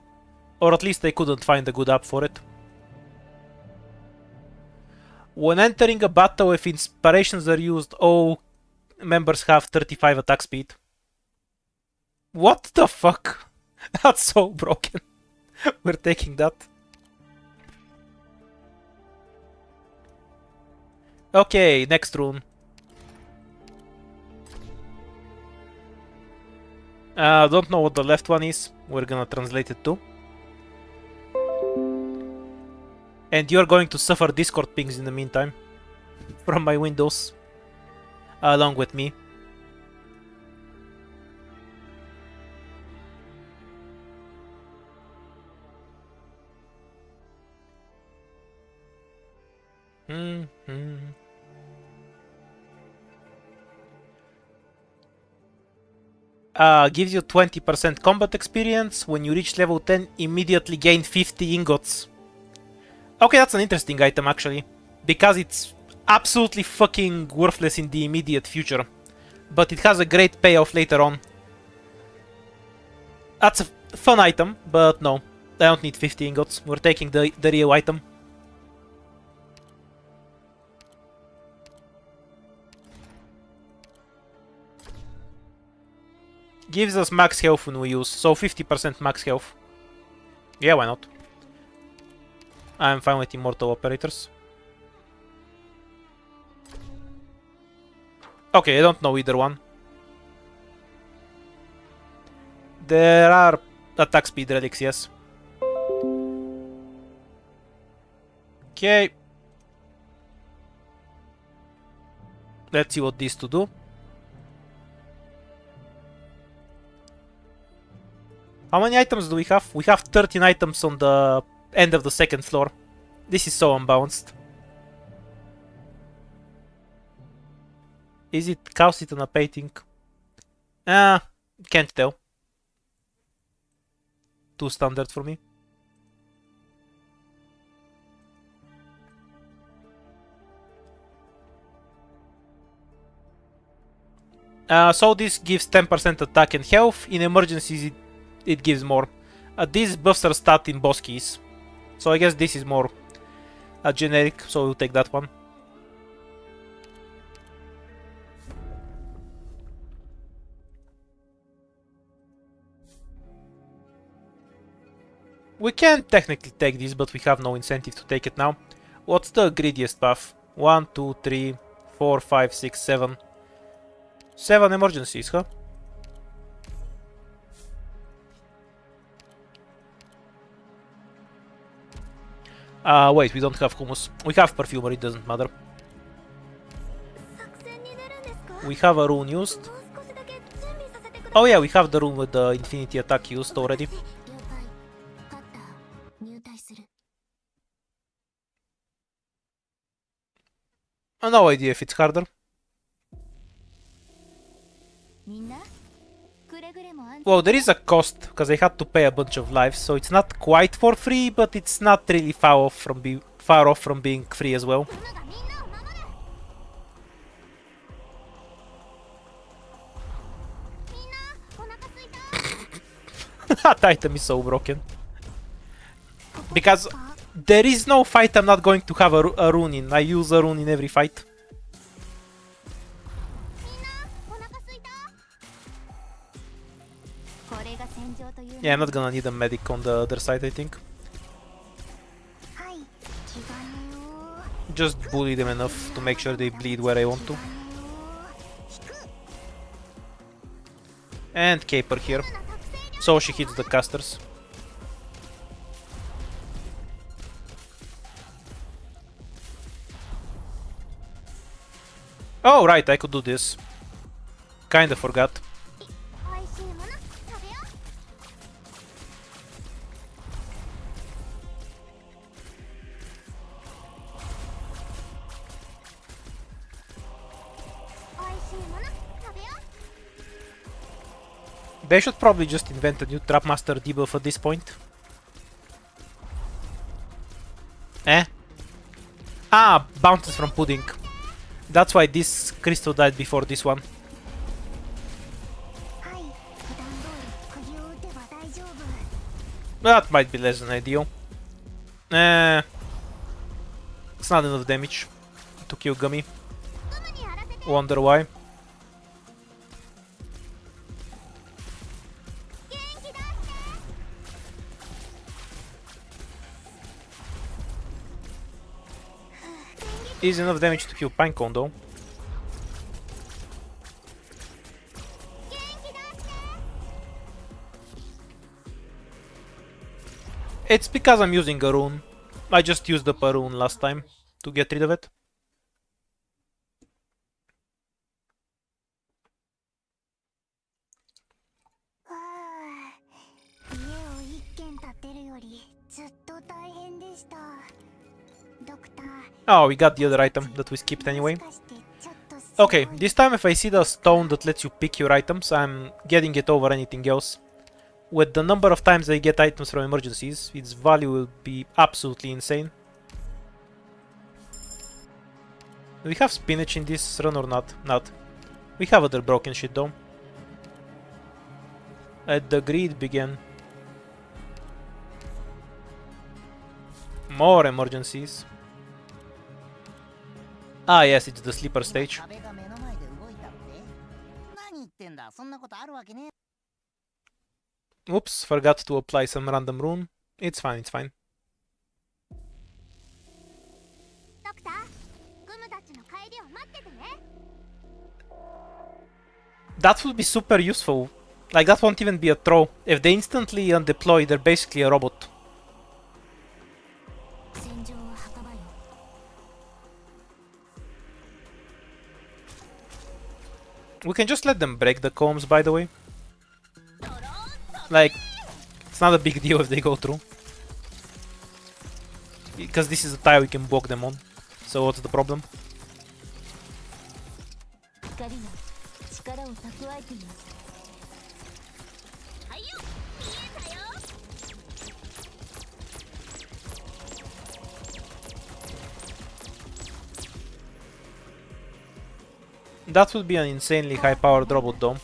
or at least I couldn't find a good app for it. When entering a battle, if inspirations are used, all members have 35 attack speed. What the fuck? That's so broken. We're taking that. Okay, next rune. Don't know what the left one is. We're gonna translate it too. And you're going to suffer Discord pings in the meantime. From my Windows. Along with me. Gives you 20% combat experience. When you reach level 10, immediately gain 50 ingots. Okay, that's an interesting item actually, because it's absolutely fucking worthless in the immediate future, but it has a great payoff later on. That's a fun item, but no, I don't need 50 ingots. We're taking the real item. Gives us max health when we use, so 50% max health. Yeah, why not? I'm fine with immortal operators. Okay, I don't know either one. There are attack speed relics, yes. Okay. Let's see what these two do. How many items do we have? We have 13 items on the end of the second floor. This is so unbalanced. Is it calcit on a painting? Can't tell. Too standard for me. So this gives 10% attack and health. In emergencies it gives more. These buffs are stat in boss keys. So I guess this is more generic, so we'll take that one. We can technically take this, but we have no incentive to take it now. What's the greediest path? 1, 2, 3, 4, 5, 6, 7. 7 emergencies, huh? Wait, we don't have hummus. We have perfumery, it doesn't matter. We have a rune used. Oh yeah, we have the rune with the infinity attack used already. No idea if it's harder. Well, there is a cost, because I had to pay a bunch of lives, so it's not quite for free, but it's not really far off from being free as well. That item is so broken. Because there is no fight I'm not going to have a rune in. I use a rune in every fight. Yeah, I'm not gonna need a medic on the other side, I think. Just bully them enough to make sure they bleed where I want to. And Caper here. So she hits the casters. Oh, right, I could do this. Kinda forgot. They should probably just invent a new Trapmaster debuff at this point. Ah, bounces from pudding. That's why this crystal died before this one. That might be less than ideal. It's not enough damage to kill Gummy. Wonder why. Is enough damage to kill Pinecone though. It's because I'm using a rune. I just used up a rune last time to get rid of it. Oh, we got the other item that we skipped anyway. Okay, this time if I see the stone that lets you pick your items, I'm getting it over anything else. With the number of times I get items from emergencies, its value will be absolutely insane. Do we have spinach in this run or not? Not. We have other broken shit though. Let the greed begin. More emergencies. Ah yes, it's the sleeper stage. Oops, forgot to apply some random rune. It's fine, it's fine. That would be super useful. Like, that won't even be a throw. If they instantly undeploy, they're basically a robot. We can just let them break the combs, by the way. Like, It's not a big deal if they go through. Because this is a tile we can block them on. So what's the problem? That would be an insanely high powered robot though.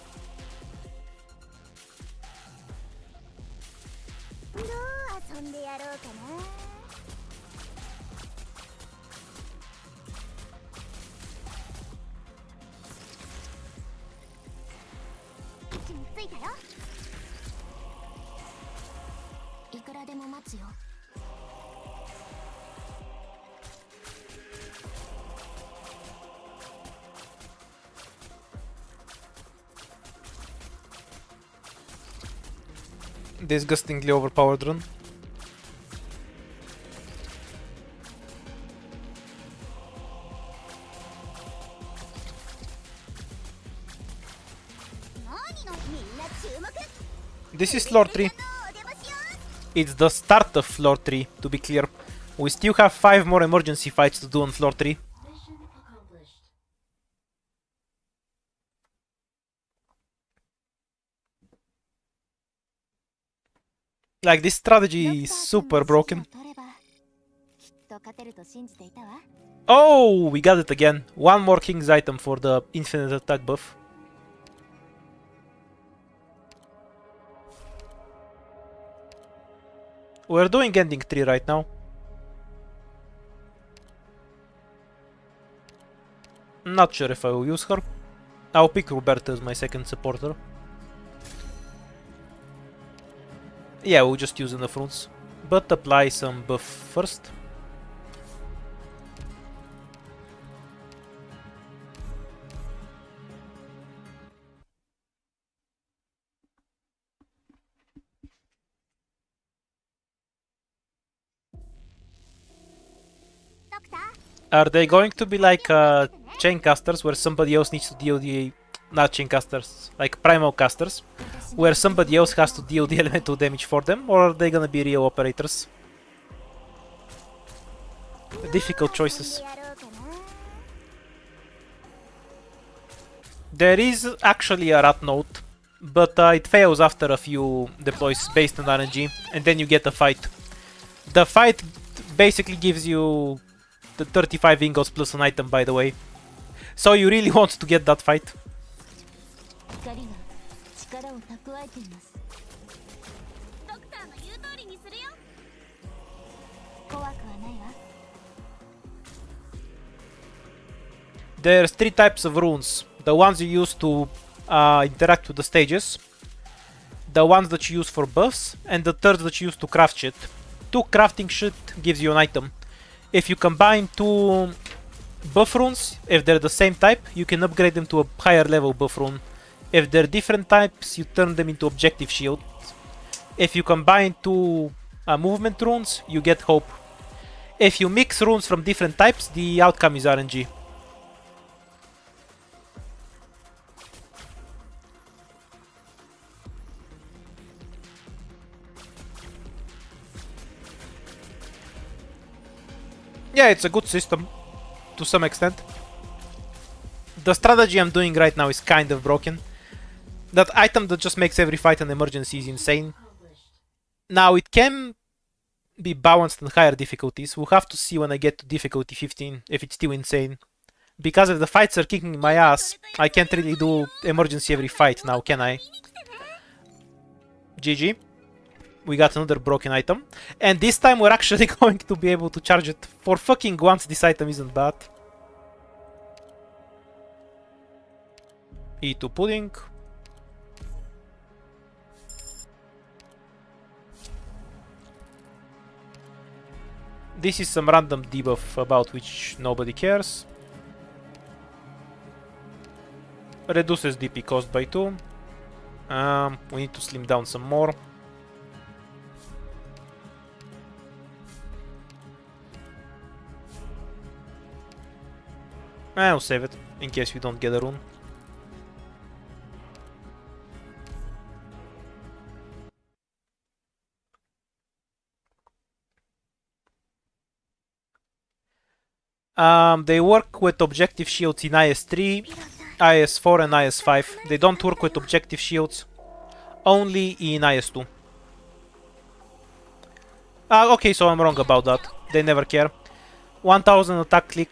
Disgustingly overpowered run. This is floor 3. It's the start of floor 3, to be clear. We still have 5 more emergency fights to do on floor 3. Like, this strategy is super broken. Oh, we got it again. One more King's item for the infinite attack buff. We're doing ending 3 right now. Not sure if I will use her. I'll pick Roberta as my second supporter. Yeah, we'll just use enough runes. But apply some buff first. Are they going to be like chain casters where somebody else needs to deal the... Not chain casters, like primal casters, where somebody else has to deal the elemental damage for them, or are they gonna be real operators? Difficult choices. There is actually a rat note, but it fails after a few deploys based on RNG, and then you get a fight. The fight basically gives you the 35 ingots plus an item, by the way. So you really want to get that fight. There's 3 types of runes. The ones you use to interact with the stages, the ones that you use for buffs, and the third that you use to craft shit. 2 crafting shit gives you an item. If you combine 2 buff runes, if they're the same type, you can upgrade them to a higher level buff rune. If they're different types, you turn them into objective shield. If you combine 2 movement runes, you get hope. If you mix runes from different types, the outcome is RNG. Yeah, it's a good system, to some extent. The strategy I'm doing right now is kind of broken. That item that just makes every fight an emergency is insane. Now, it can be balanced on higher difficulties. We'll have to see when I get to difficulty 15 if it's still insane. Because if the fights are kicking my ass, I can't really do emergency every fight now, can I? GG. We got another broken item. And this time we're actually going to be able to charge it. For fucking once, this item isn't bad. E2 pudding. This is some random debuff about which nobody cares. Reduces DP cost by 2. We need to slim down some more. I'll save it, in case we don't get a rune. They work with objective shields in IS-3, IS-4 and IS-5. They don't work with objective shields, only in IS-2. Okay, so I'm wrong about that. They never care. 1000 attack click.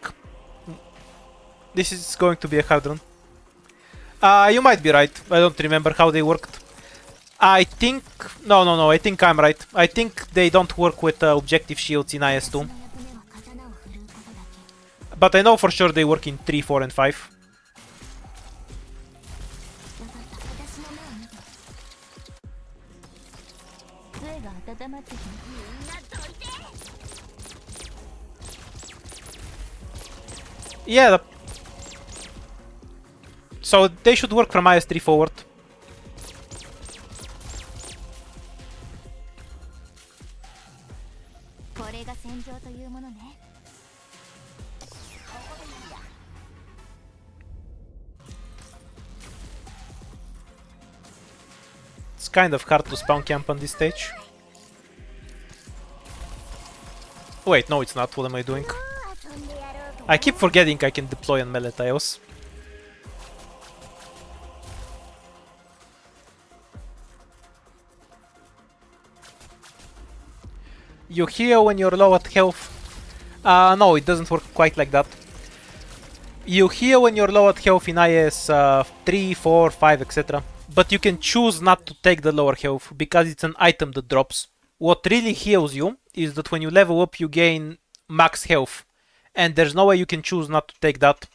This is going to be a hard run. You might be right. I don't remember how they worked. I think... No, I think I'm right. I think they don't work with objective shields in IS-2. But I know for sure they work in 3, 4 and 5. Yeah. So they should work from IS-3 forward. It's kind of hard to spawn camp on this stage. Wait, no it's not. What am I doing? I keep forgetting I can deploy on melee tiles. You heal when you're low at health. No, it doesn't work quite like that. You heal when you're low at health in IS 3, 4, 5, etc. But you can choose not to take the lower health because it's an item that drops. What really heals you is that when you level up you gain max health. And there's no way you can choose not to take that.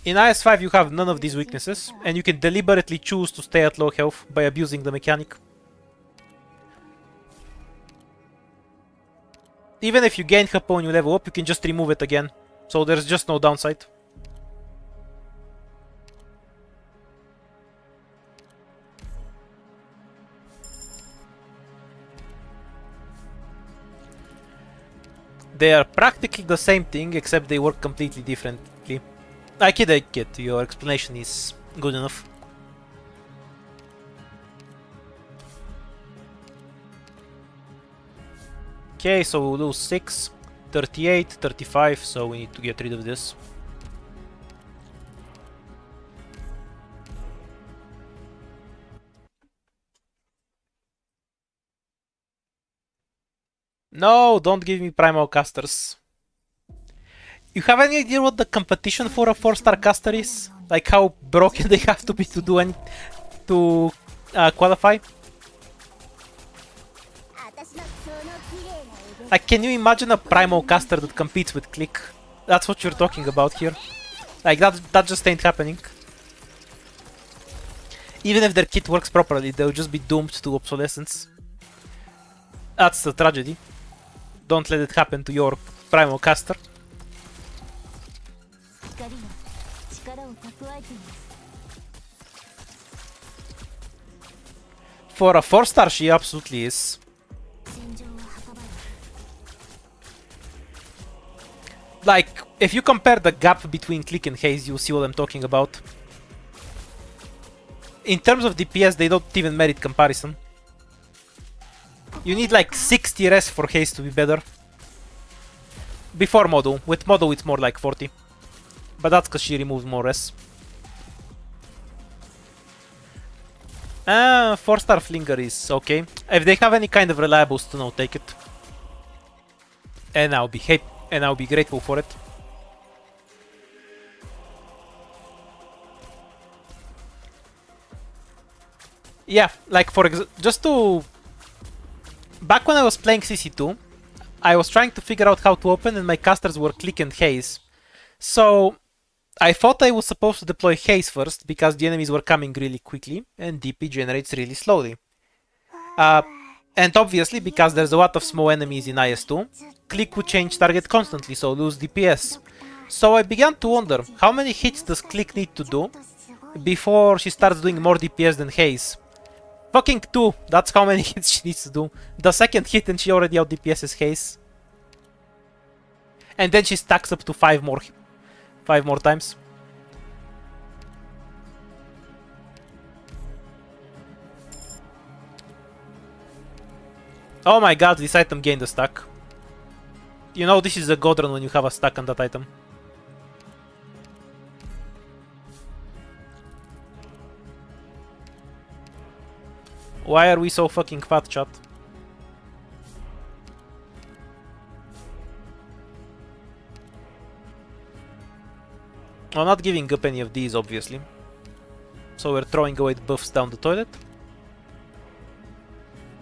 In IS-5 you have none of these weaknesses, and you can deliberately choose to stay at low health by abusing the mechanic. Even if you gain HP when you level up, you can just remove it again, so there's just no downside. They are practically the same thing, except they work completely differently. I get your explanation is good enough. Okay, so we'll lose 6, 38, 35, so we need to get rid of this. No, don't give me primal casters. You have any idea what the competition for a 4-star caster is? Like how broken they have to be to do to qualify? Like, can you imagine a primal caster that competes with Click? That's what you're talking about here. Like that just ain't happening. Even if their kit works properly, they'll just be doomed to obsolescence. That's the tragedy. Don't let it happen to your primal caster. For a 4-star, she absolutely is. Like, if you compare the gap between Click and Haze, you'll see what I'm talking about. In terms of DPS, they don't even merit comparison. You need like 60 res for Haze to be better. Before Model. With Model it's more like 40. But that's because she removed more res. 4-star Flinger is okay. If they have any kind of reliable stun, I'll take it. And I'll be grateful for it. Yeah, like for just to... Back when I was playing CC2, I was trying to figure out how to open and my casters were Click and Haze. So I thought I was supposed to deploy Haze first because the enemies were coming really quickly and DP generates really slowly. And obviously because there's a lot of small enemies in IS2, Click would change target constantly, so lose DPS. So I began to wonder, how many hits does Click need to do before she starts doing more DPS than Haze? Fucking 2, that's how many hits she needs to do. The second hit and she already out DPS's Haze. And then she stacks up to 5 more times. Oh my god, this item gained a stack. You know this is a god run when you have a stack on that item. Why are we so fucking fat, chat? I'm not giving up any of these, obviously. So we're throwing away the buffs down the toilet.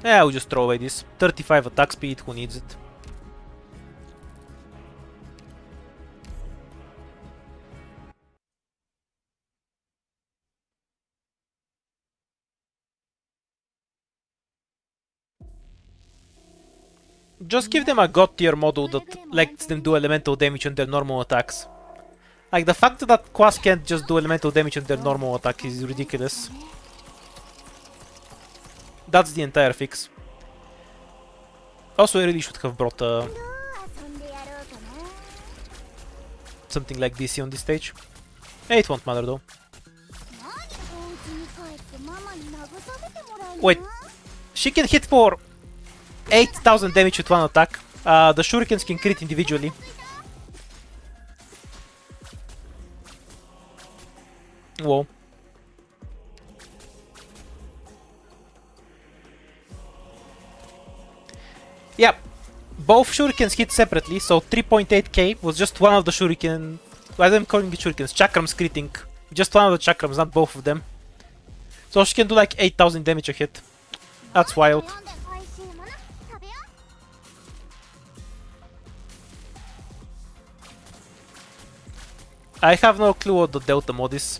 Yeah, we'll just throw away this. 35 attack speed, who needs it? Just give them a god tier model that lets them do elemental damage on their normal attacks. Like, the fact that Quas can't just do elemental damage on their normal attack is ridiculous. That's the entire fix. Also, I really should have brought something like DC on this stage. It won't matter though. Wait, she can hit for 8,000 damage with one attack. The shurikens can crit individually. Whoa. Yeah, both shurikens hit separately, so 3.8k was just one of the shuriken. Why am I calling it shurikens? Chakrams critting. Just one of the chakrams, not both of them. So she can do like 8,000 damage a hit. That's wild. I have no clue what the delta mod is.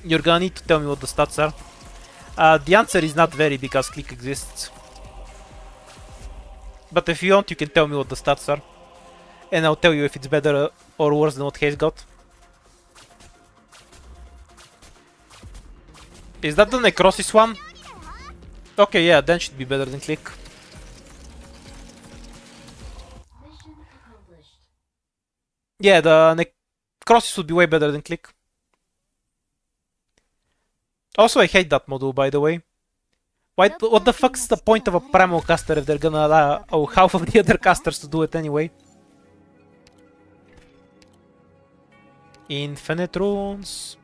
You're gonna need to tell me what the stats are. The answer is not very because click exists. But if you want, you can tell me what the stats are. And I'll tell you if it's better or worse than what Haze got. Is that the Necrosis one? Okay, yeah, then should be better than click. Yeah, the Necrosis would be way better than click. Also, I hate that module, by the way. What the fuck's the point of a primal caster if they're gonna allow half of the other casters to do it anyway? Infinite runes.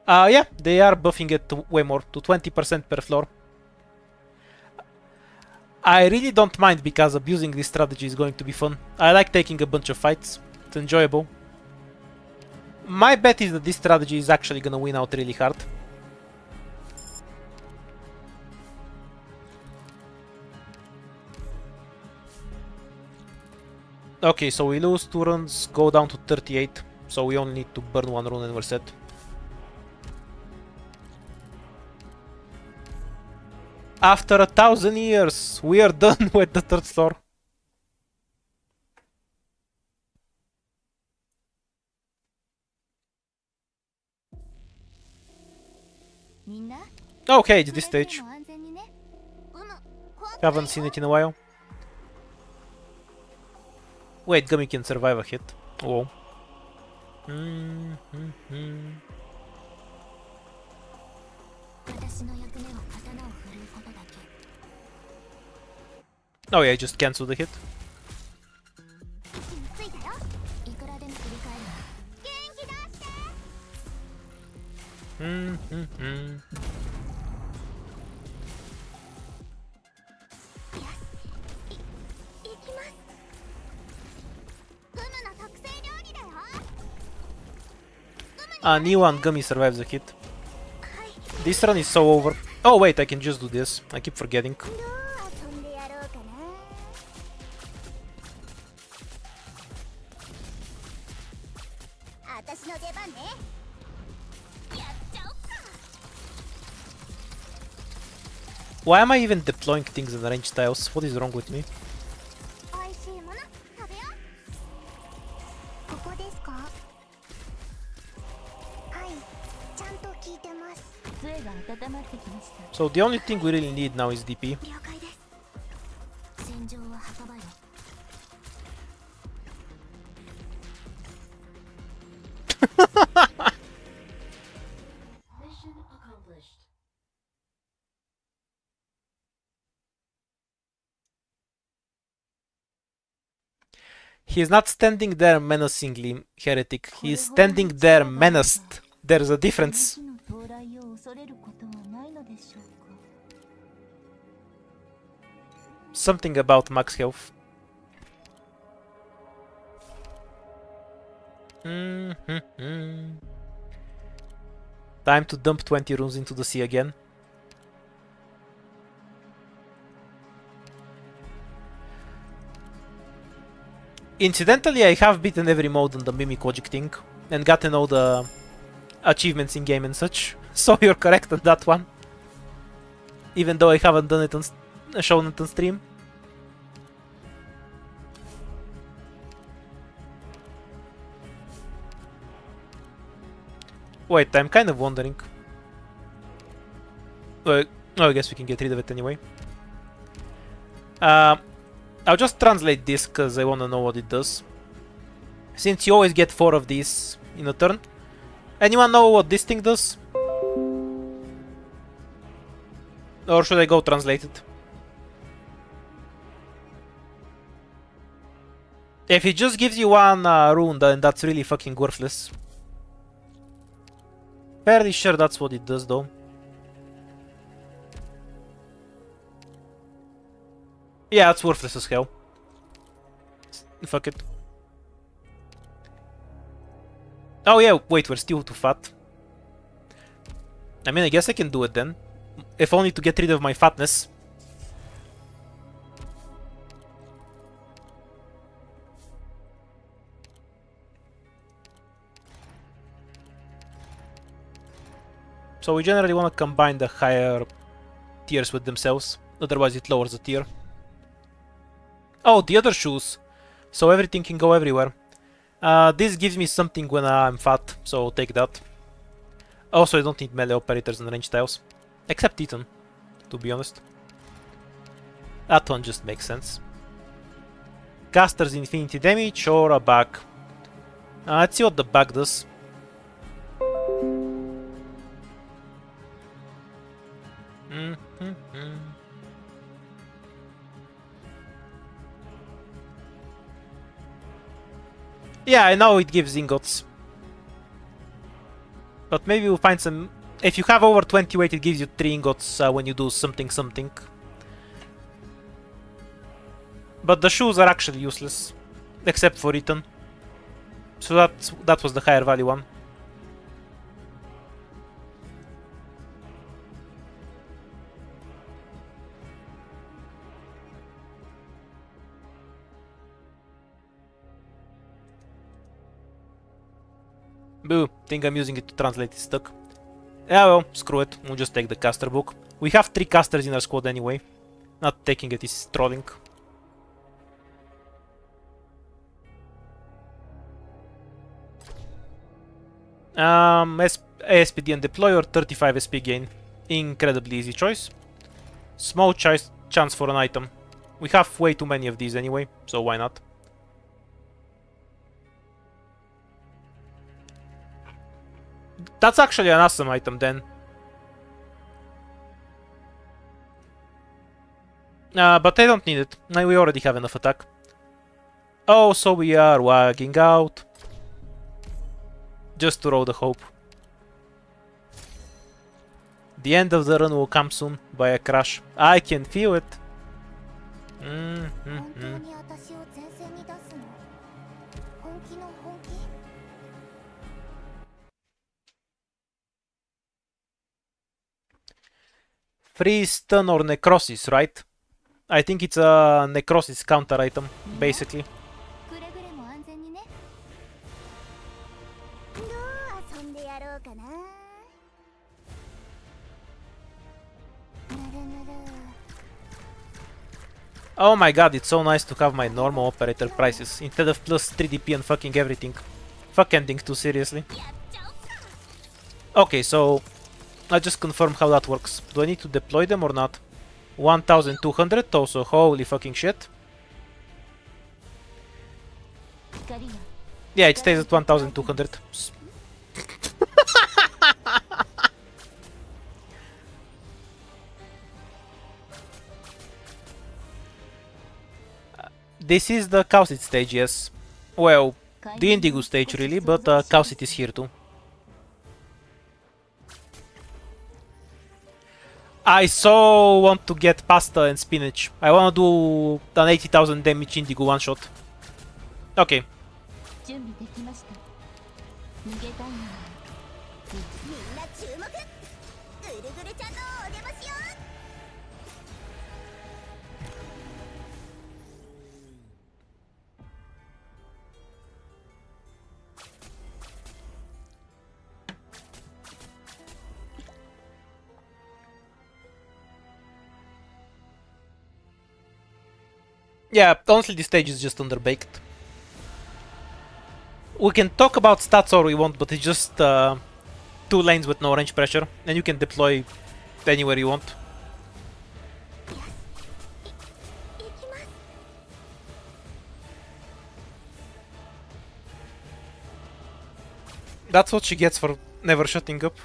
Yeah, they are buffing it to way more, to 20% per floor. I really don't mind because abusing this strategy is going to be fun. I like taking a bunch of fights. It's enjoyable. My bet is that this strategy is actually gonna win out really hard. Okay, so we lose 2 runes, go down to 38. So we only need to burn 1 rune and we're set. After 1,000 years, we are done with the 3rd floor. Okay, it's this stage. Haven't seen it in a while. Wait, Gummy can survive a hit. Whoa. Oh yeah, just cancel the hit. Niwa and Gummy survives the hit. This run is so over. Oh wait, I can just do this. I keep forgetting. Why am I even deploying things in range tiles? What is wrong with me? So the only thing we really need now is DP. He's not standing there menacingly, heretic. He's standing there menaced. There's a difference. Something about max health. Time to dump 20 runes into the sea again. Incidentally, I have beaten every mode on the Mimic Logic thing and gotten all the achievements in game and such. So you're correct on that one. Even though I haven't done it on shown it on stream. Wait, I'm kind of wondering. Well, I guess we can get rid of it anyway. I'll just translate this because I want to know what it does. Since you always get 4 of these in a turn. Anyone know what this thing does? Or should I go translate it? If it just gives you one rune, then that's really fucking worthless. Fairly sure that's what it does though. Yeah, it's worthless as hell. Fuck it. Oh yeah, wait, we're still too fat. I mean, I guess I can do it then. If only to get rid of my fatness. So we generally want to combine the higher tiers with themselves, otherwise it lowers the tier. Oh, the other shoes. So everything can go everywhere. This gives me something when I'm fat, so I'll take that. Also, I don't need melee operators and range tiles. Except Titan, to be honest. That one just makes sense. Caster's infinity damage or a bug. Let's see what the bug does. Yeah, I know it gives ingots. But maybe we'll find some... If you have over 20 weight, it gives you 3 ingots when you do something something. But the shoes are actually useless. Except for Ethan. So that was the higher value one. Boo, think I'm using it to translate is stuck. Yeah, well, screw it. We'll just take the caster book. We have 3 casters in our squad anyway. Not taking it is trolling. ASPD and deploy or 35 SP gain. Incredibly easy choice. Small chance for an item. We have way too many of these anyway, so why not? That's actually an awesome item then. But I don't need it. We already have enough attack. Oh, so we are wagging out. Just to roll the hope. The end of the run will come soon by a crash. I can feel it. Free stun or necrosis, right? I think it's a necrosis counter item, basically. Oh my god, it's so nice to have my normal operator prices instead of plus 3 DP and fucking everything. Fuck ending too seriously. Okay, so I'll just confirm how that works. Do I need to deploy them or not? 1200 also, holy fucking shit. Yeah, it stays at 1200. This is the Cowseed stage, yes. Well, the Indigo stage really, but Calcit is here too. I so want to get pasta and spinach. I want to do an 80,000 damage Indigo one shot. Okay. Yeah, honestly this stage is just underbaked. We can talk about stats all we want, but it's just 2 lanes with no range pressure, and you can deploy anywhere you want. That's what she gets for never shutting up.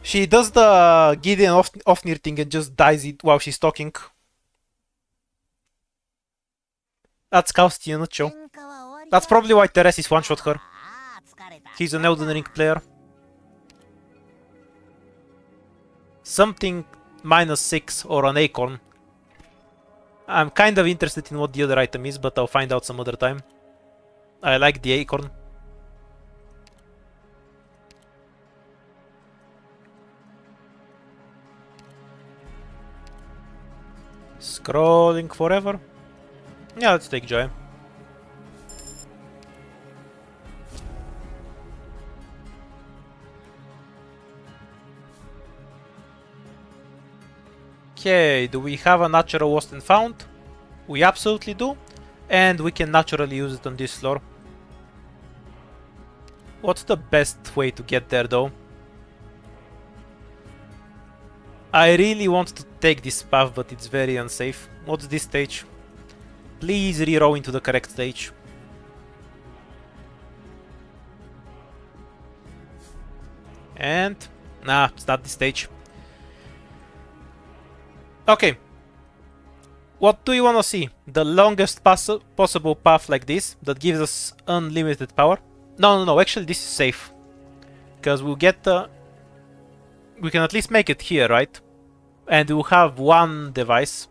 She does the Gideon Ofnir thing and just dies it while she's talking. That's Kausti in a nutshell. That's probably why Teresis one-shot her. He's an Elden Ring player. Something -6 or an acorn. I'm kind of interested in what the other item is, but I'll find out some other time. I like the acorn. Scrolling forever. Yeah, let's take Joy. Okay, do we have a natural lost and found? We absolutely do. And we can naturally use it on this floor. What's the best way to get there though? I really want to take this path, but it's very unsafe. What's this stage? Please reroll into the correct stage. And... nah, it's not this stage. Okay. What do you want to see? The longest possible path like this, that gives us unlimited power? No, actually this is safe. Because we'll get... we can at least make it here, right? And we'll have one device.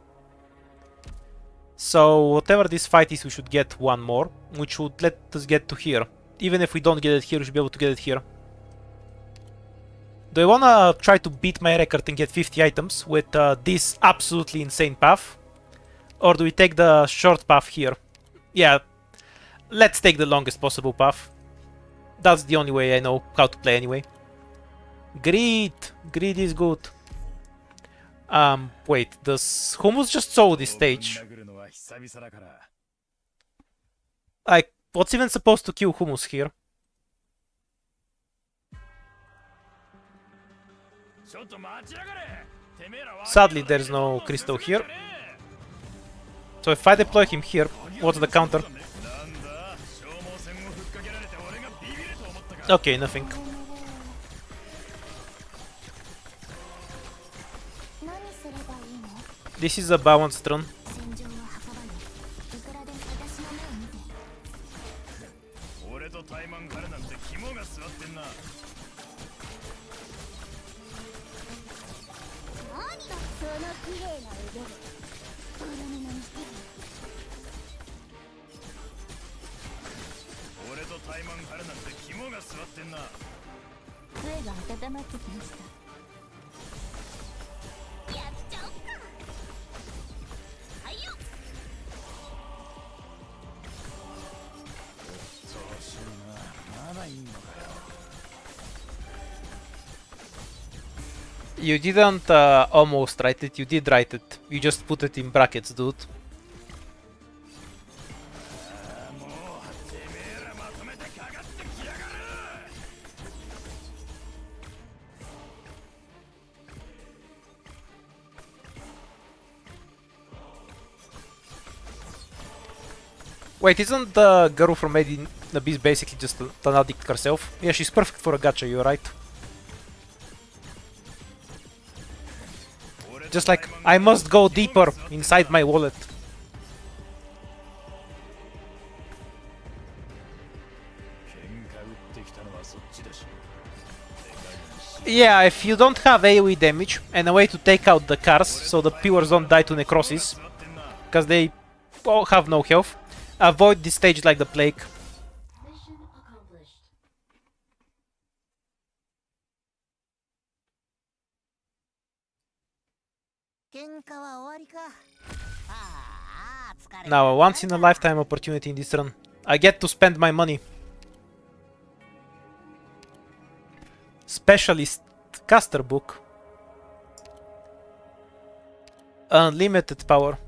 So whatever this fight is, we should get one more, which would let us get to here. Even if we don't get it here, we should be able to get it here. Do I wanna try to beat my record and get 50 items with this absolutely insane path? Or do we take the short path here? Yeah, let's take the longest possible path. That's the only way I know how to play anyway. Greed! Greed is good. Wait, does Hummus just saw this stage? Like, what's even supposed to kill Hummus here? Sadly, there's no crystal here. So if I deploy him here, what's the counter? Okay, nothing. This is a balanced run. You didn't almost write it, you did write it. You just put it in brackets, dude. Wait, isn't the girl from Made in Abyss basically just an addict herself? Yeah, she's perfect for a gacha, you're right. Just like, I must go deeper inside my wallet. Yeah, if you don't have AoE damage and a way to take out the cars so the pillars don't die to necrosis, because they all have no health, avoid this stage like the plague. Mission accomplished. 喧嘩は終わりか。ああ、疲れた。 Now, a once in a lifetime opportunity in this run. I get to spend my money. Specialist caster book. Unlimited power.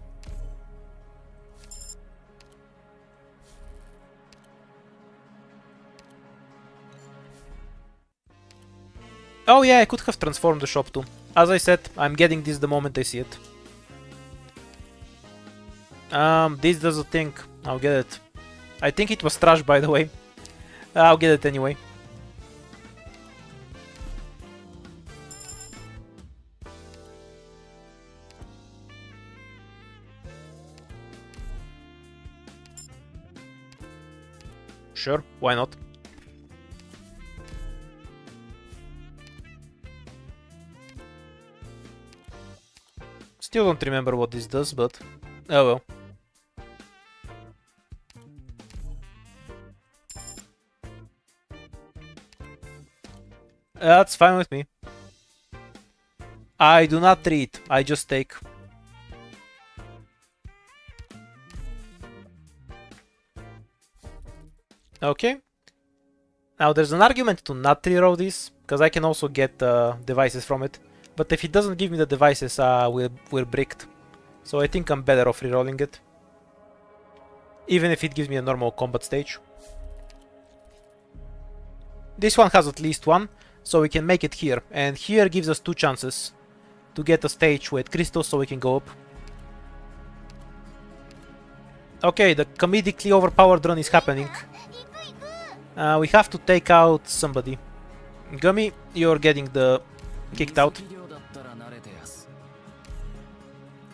Oh yeah, I could have transformed the shop too. As I said, I'm getting this the moment I see it. This does a thing. I'll get it. I think it was trash, by the way. I'll get it anyway. Sure, why not? Still don't remember what this does, but oh well. That's fine with me. I do not read, I just take. Okay. Now there's an argument to not reroll this, because I can also get devices from it. But if it doesn't give me the devices, we're bricked. So I think I'm better off rerolling it. Even if it gives me a normal combat stage. This one has at least one, so we can make it here. And here gives us 2 chances to get a stage with crystals so we can go up. Okay, the comedically overpowered run is happening. We have to take out somebody. Gummy, you're getting the kicked out.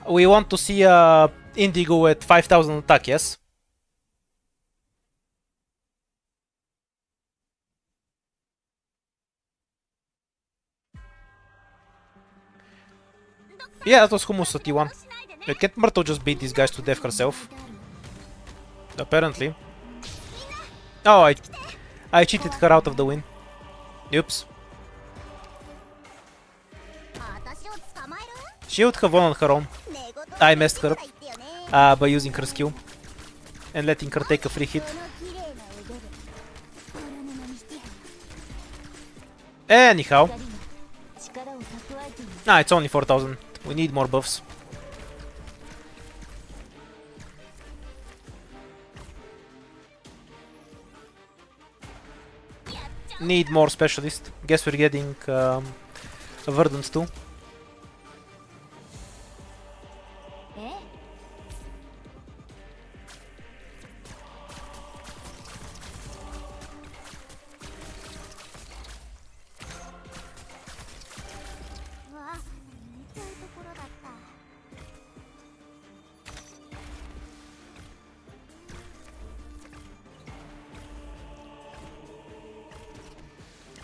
We want to see Indigo at 5000 attack, yes? Yeah, that was Hummus at T1. Can't Myrtle just beat these guys to death herself? Apparently. Oh, I cheated her out of the win. Oops. She would have won on her own. I messed her up by using her skill and letting her take a free hit. Anyhow. It's only 4000. We need more buffs. Need more specialists. Guess we're getting Verdant too.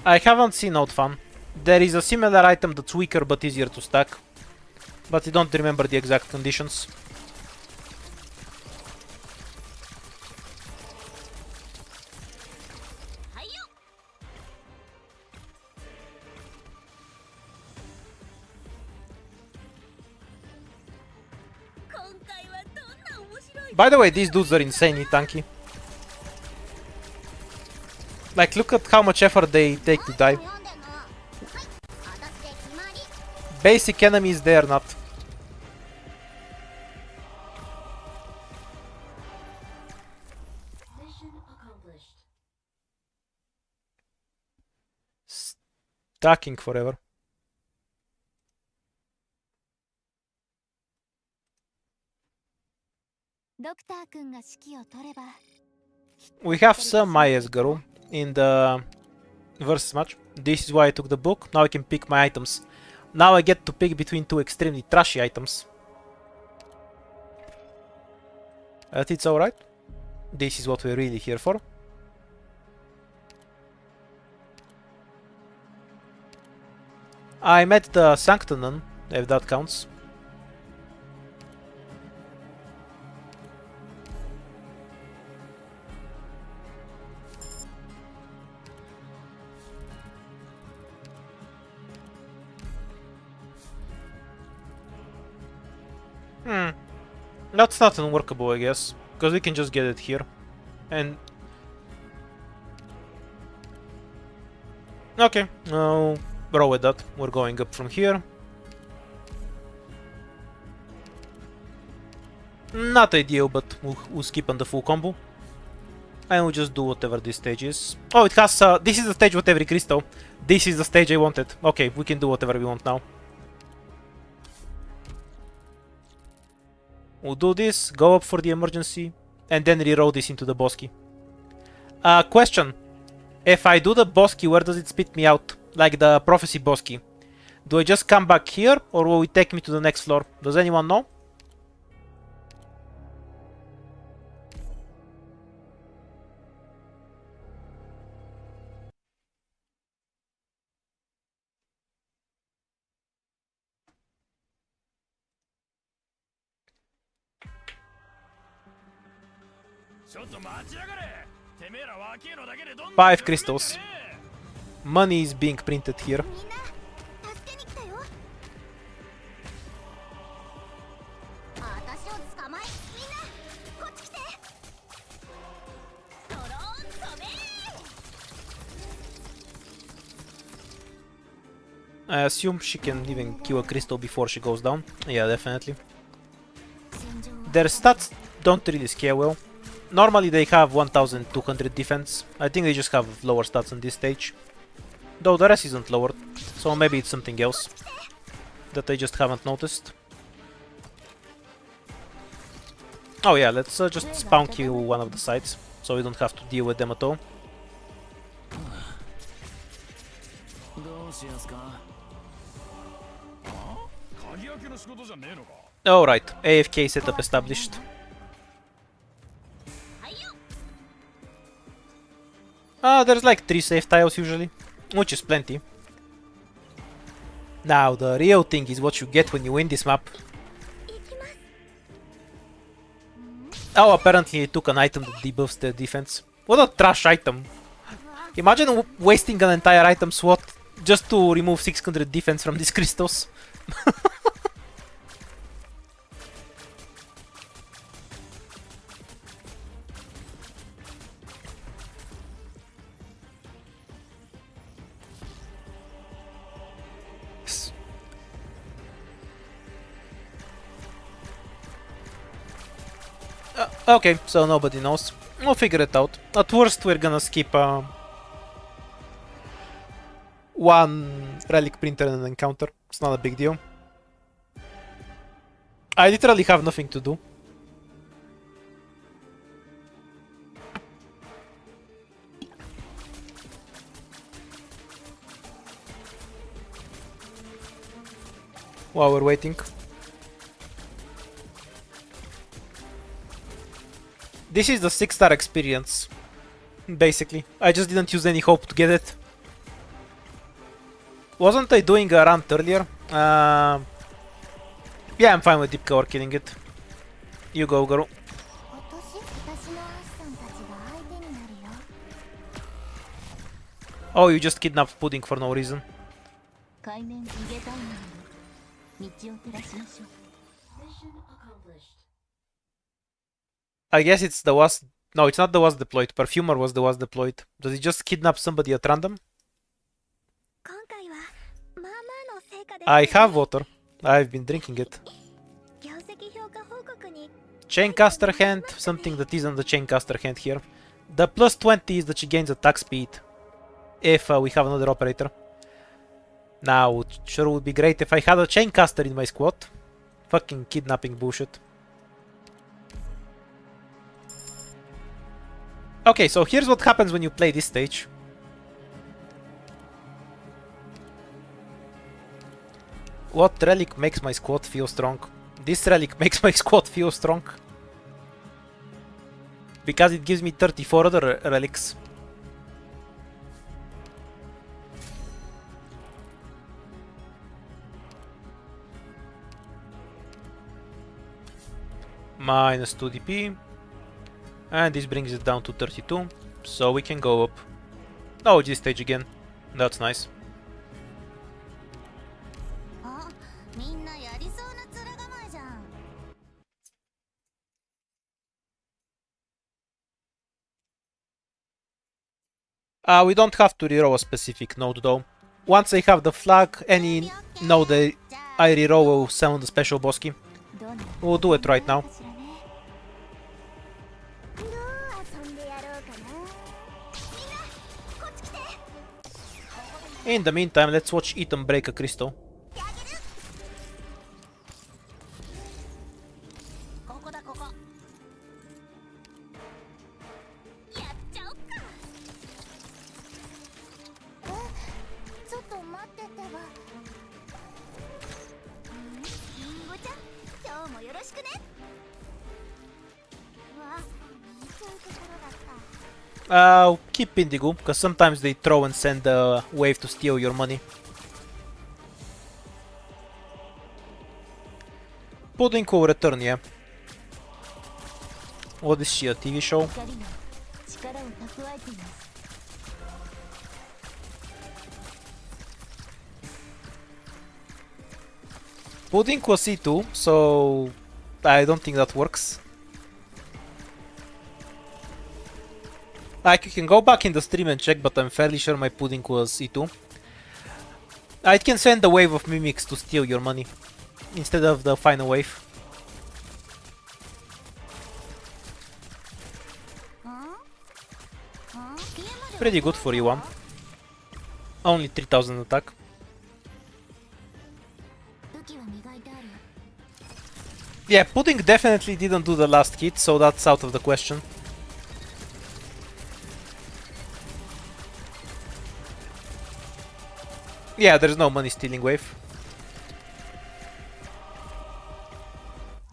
I haven't seen Outfan. There is a similar item that's weaker but easier to stack. But I don't remember the exact conditions. By the way, these dudes are insanely tanky. Like, look at how much effort they take to die. Basic enemies, they are not. Mission accomplished. Stacking forever. We have some Maya's Guru in the versus match. This is why I took the book. Now I can pick my items. Now I get to pick between 2 extremely trashy items. But it's alright. This is what we're really here for. I met the Sanctonon, if that counts. That's not unworkable, I guess, because we can just get it here. And okay, no, roll with that. We're going up from here. Not ideal, but we'll skip on the full combo. And we'll just do whatever this stage is. Oh, it has... this is the stage with every crystal. This is the stage I wanted. Okay, we can do whatever we want now. We'll do this, go up for the emergency, and then reroll this into the boss key. Question. If I do the boss key, where does it spit me out? Like the prophecy boss key. Do I just come back here, or will it take me to the next floor? Does anyone know? Five crystals. Money is being printed here. みんな助けに来たよ。私を捕まえ、みんなこっち来て。ドローン飛べ。 I assume she can even kill a crystal before she goes down. Yeah, definitely. 戦場は Their stats don't really scale well. Normally they have 1200 defense. I think they just have lower stats on this stage. Though the rest isn't lowered, so maybe it's something else that I just haven't noticed. Oh yeah, let's just spawn kill one of the sides, so we don't have to deal with them at all. どうしやすか。あ？鍵開けの仕事じゃねえのか。 Alright, AFK setup established. はいよ。 There's like 3 safe tiles usually, which is plenty. Now, the real thing is what you get when you win this map. 行きます。 Oh, apparently it took an item that debuffs their defense. What a trash item. Imagine wasting an entire item slot just to remove 600 defense from these crystals. Okay, so nobody knows. We'll figure it out. At worst, we're gonna skip one relic printer and an encounter. It's not a big deal. I literally have nothing to do. While we're waiting. This is the 6-star experience, basically. I just didn't use any hope to get it. Wasn't I doing a rant earlier? Yeah, I'm fine with Deep Cover killing it. You go, girl. 私のアッサンたちが相手になるよ。 Oh, you just kidnapped Pudding for no reason. 海面逃げたいのに道を照らしましょう。 Mission accomplished. I guess it's the was. No, it's not the was deployed. Perfumer was the was deployed. Does he just kidnap somebody at random? 今回はまあまあの成果です。 I have water. I've been drinking it. 業績評価報告に Chaincaster hand, something that isn't the Chaincaster hand here. The plus 20 is that she gains attack speed if we have another operator. Now, it sure would be great if I had a Chaincaster in my squad. Fucking kidnapping bullshit. Okay, so here's what happens when you play this stage. What relic makes my squad feel strong? This relic makes my squad feel strong. Because it gives me 34 other relics. minus 2 DP. And this brings it down to 32. So we can go up. Oh, this stage again. That's nice. あ、みんなやりそうな面構えじゃん。We don't have to reroll a specific node though. Once I have the flag, any node I reroll will summon the special Bosky. どんな We'll do it right now. かしらね。どう遊んでやろうかな。みんな、こっち来て。 In the meantime, let's watch Ethan break a crystal. ここだここ。やっちゃおっか。え、ちょっと待ってってば。リンゴちゃん、今日もよろしくね。わあ、そういうところだった。Keep Indigo, because sometimes they throw and send a wave to steal your money. Pudding will return, yeah. What is she, a TV show? 光が力を蓄えています。 Pudding was C2, so I don't think that works. Like, you can go back in the stream and check, but I'm fairly sure my Pudding was E2. It can send a wave of mimics to steal your money instead of the final wave. ん Pretty good for E1. Only 3000 attack. 武器は磨いてある。 Yeah, Pudding definitely didn't do the last hit, so that's out of the question. Yeah, there's no money stealing wave.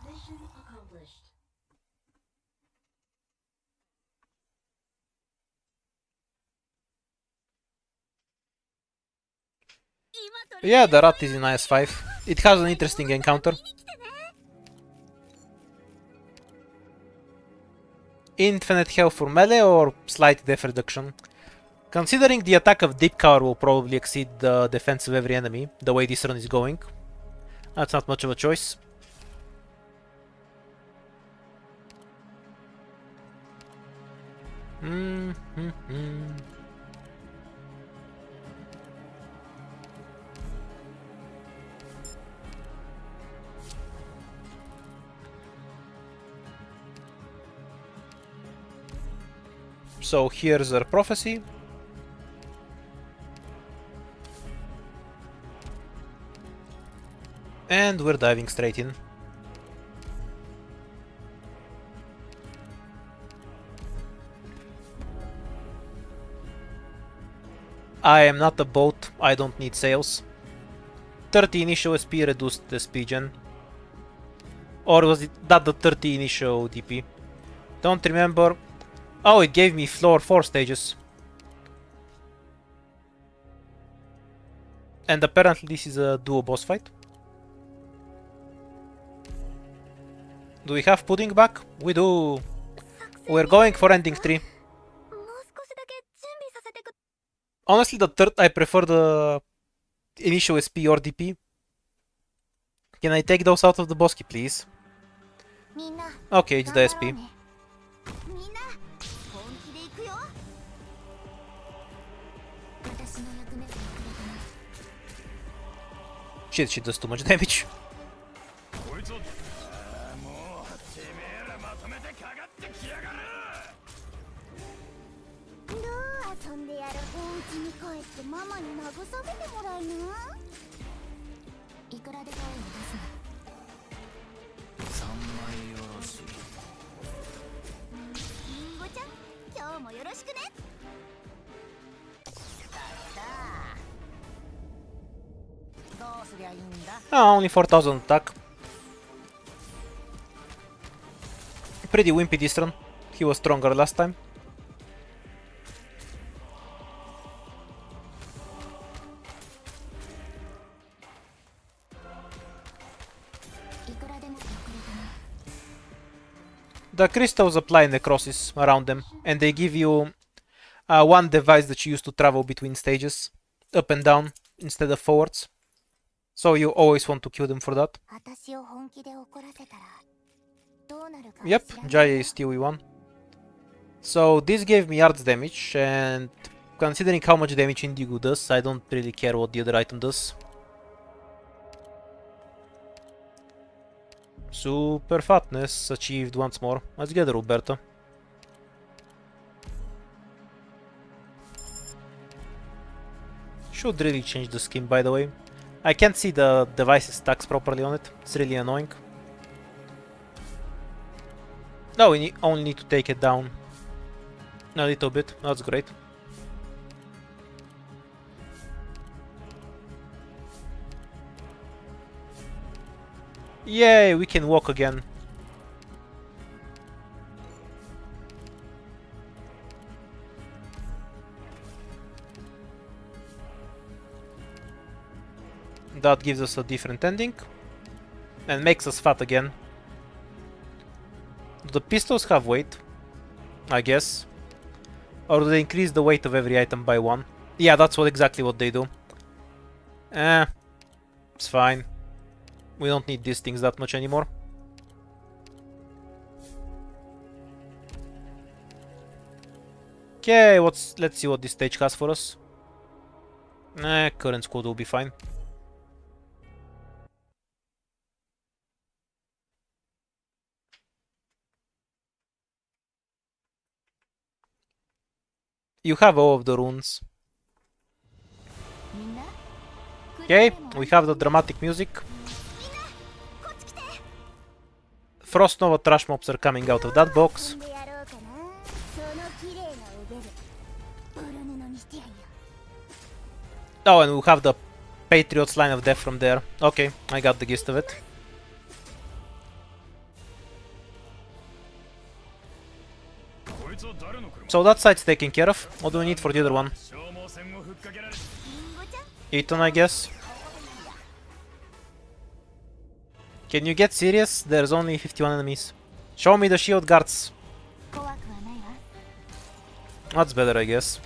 Mission accomplished. Yeah, the rat is in IS5. It has an interesting encounter. Infinite health for melee or slight def reduction? Considering the attack of Deep Cover will probably exceed the defense of every enemy, the way this run is going, that's not much of a choice. So here's our prophecy. And we're diving straight in. I am not a boat, I don't need sails. 30 initial SP reduced SP gen. Or was it that the 30 initial DP? Don't remember. Oh, it gave me floor 4 stages. And apparently this is a duo boss fight. Do we have Pudding back? We do. We're going for ending 3. もう少しだけ準備させてく。 Honestly, the third, I prefer the initial SP or DP. Can I take those out of the Bosky, please? みんな。 Okay, it's the SP. みんな本気で行くよ。私の役目が遅れたな。 Shit, she does too much damage. こいつをもうてめえらまとめてかかってきやがる。どう遊んでやる。お家に帰ってママに慰めてもらいな。いくらで声を出すの。 3枚よろしい。リンゴちゃん、今日もよろしくね。どうすりゃいいんだ。 Only 4000 attack. Pretty wimpy this run. He was stronger last time. いくらでもって遅れたな。The crystals apply necrosis around them, and they give you one device that you use to travel between stages, up and down instead of forwards. So you always want to kill them for that. 私を本気で怒らせたらどうなるか Yep, 知らない Jaya is still E1. So this gave me arts damage, and considering how much damage Indigo does, I don't really care what the other item does. Super fatness achieved once more. Let's get Roberta. Should really change the skin, by the way. I can't see the device's stacks properly on it. It's really annoying. No, we only need to take it down a little bit. That's great. Yay, we can walk again. That gives us a different ending and makes us fat again. Do the pistols have weight? I guess. Or do they increase the weight of every item by 1? Yeah, that's exactly what they do. It's fine. We don't need these things that much anymore. Okay, let's see what this stage has for us. Current squad will be fine. You have all of the runes. みんな Okay, we have the dramatic music. こっち来て Frost Nova trash mobs are coming out of that box. 遊んでやろうかなその綺麗な腕でボロ布にしてやんよ Oh, and we have the Patriot's line of death from there. Okay, I got the gist of it. So that side's taken care of. What do we need for the other one? 消耗戦をふっかけられリンゴちゃん Eaton, I guess. Can you get serious? There's only 51 enemies. Show me the shield guards. 怖くはないわ That's better, I guess.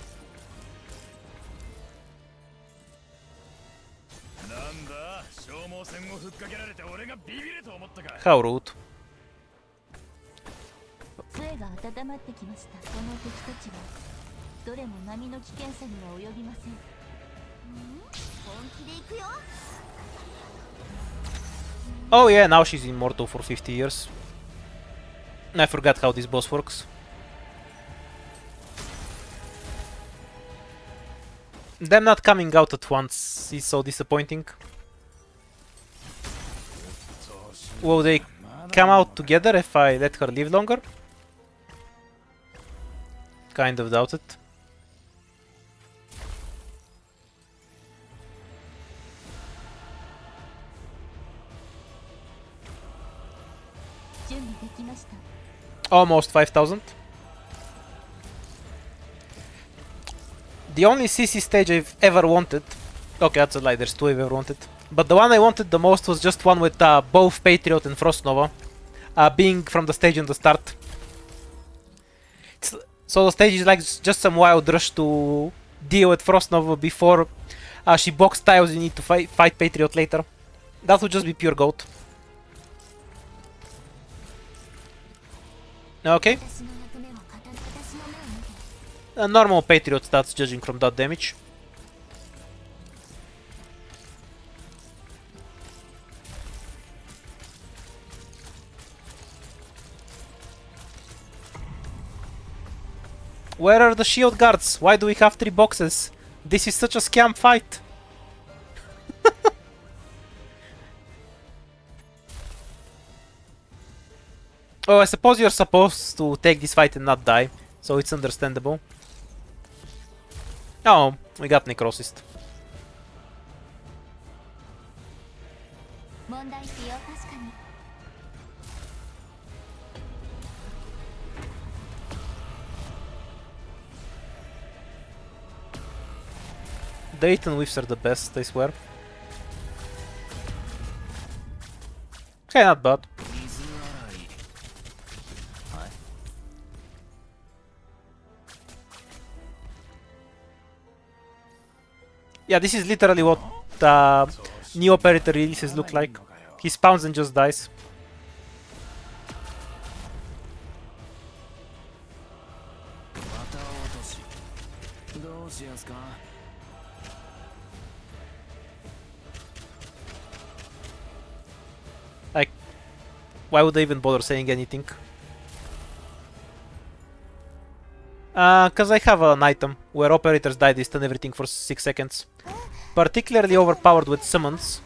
なんだ消耗戦をふっかけられて俺がビビると思ったか How rude. 杖が温まってきましたこの敵たちはどれも波の危険さには及びません本気で行くよ Oh yeah, now she's immortal for 50 years. I forgot how this boss works. Them not coming out at once is so disappointing. Will they come out together if I let her live longer? Kind of doubt it. Almost 5,000. The only CC stage I've ever wanted. Okay, that's a lie, there's 2 I've ever wanted. But the one I wanted the most was just one with both Patriot and Frost Nova. Being from the stage in the start. So the stage is like just some wild rush to deal with Frost Nova before she box tiles. You need to fight Patriot later. That would just be pure goat. Okay. 私の役目を語る私の目を見て Normal Patriot stats judging from that damage. Where are the shield guards? Why do we have 3 boxes? This is such a scam fight. Oh, I suppose you're supposed to take this fight and not die, so it's understandable. Oh, we got Necrosis. 問題ってよ確かに The Eaton Whiffs are the best, I swear. Okay, not bad. 水洗い Yeah, this is literally what new operator releases look like. He spawns and just dies. Like, why would they even bother saying anything? Cause I have an item where operators die, they stun everything for 6 seconds. Particularly overpowered with summons.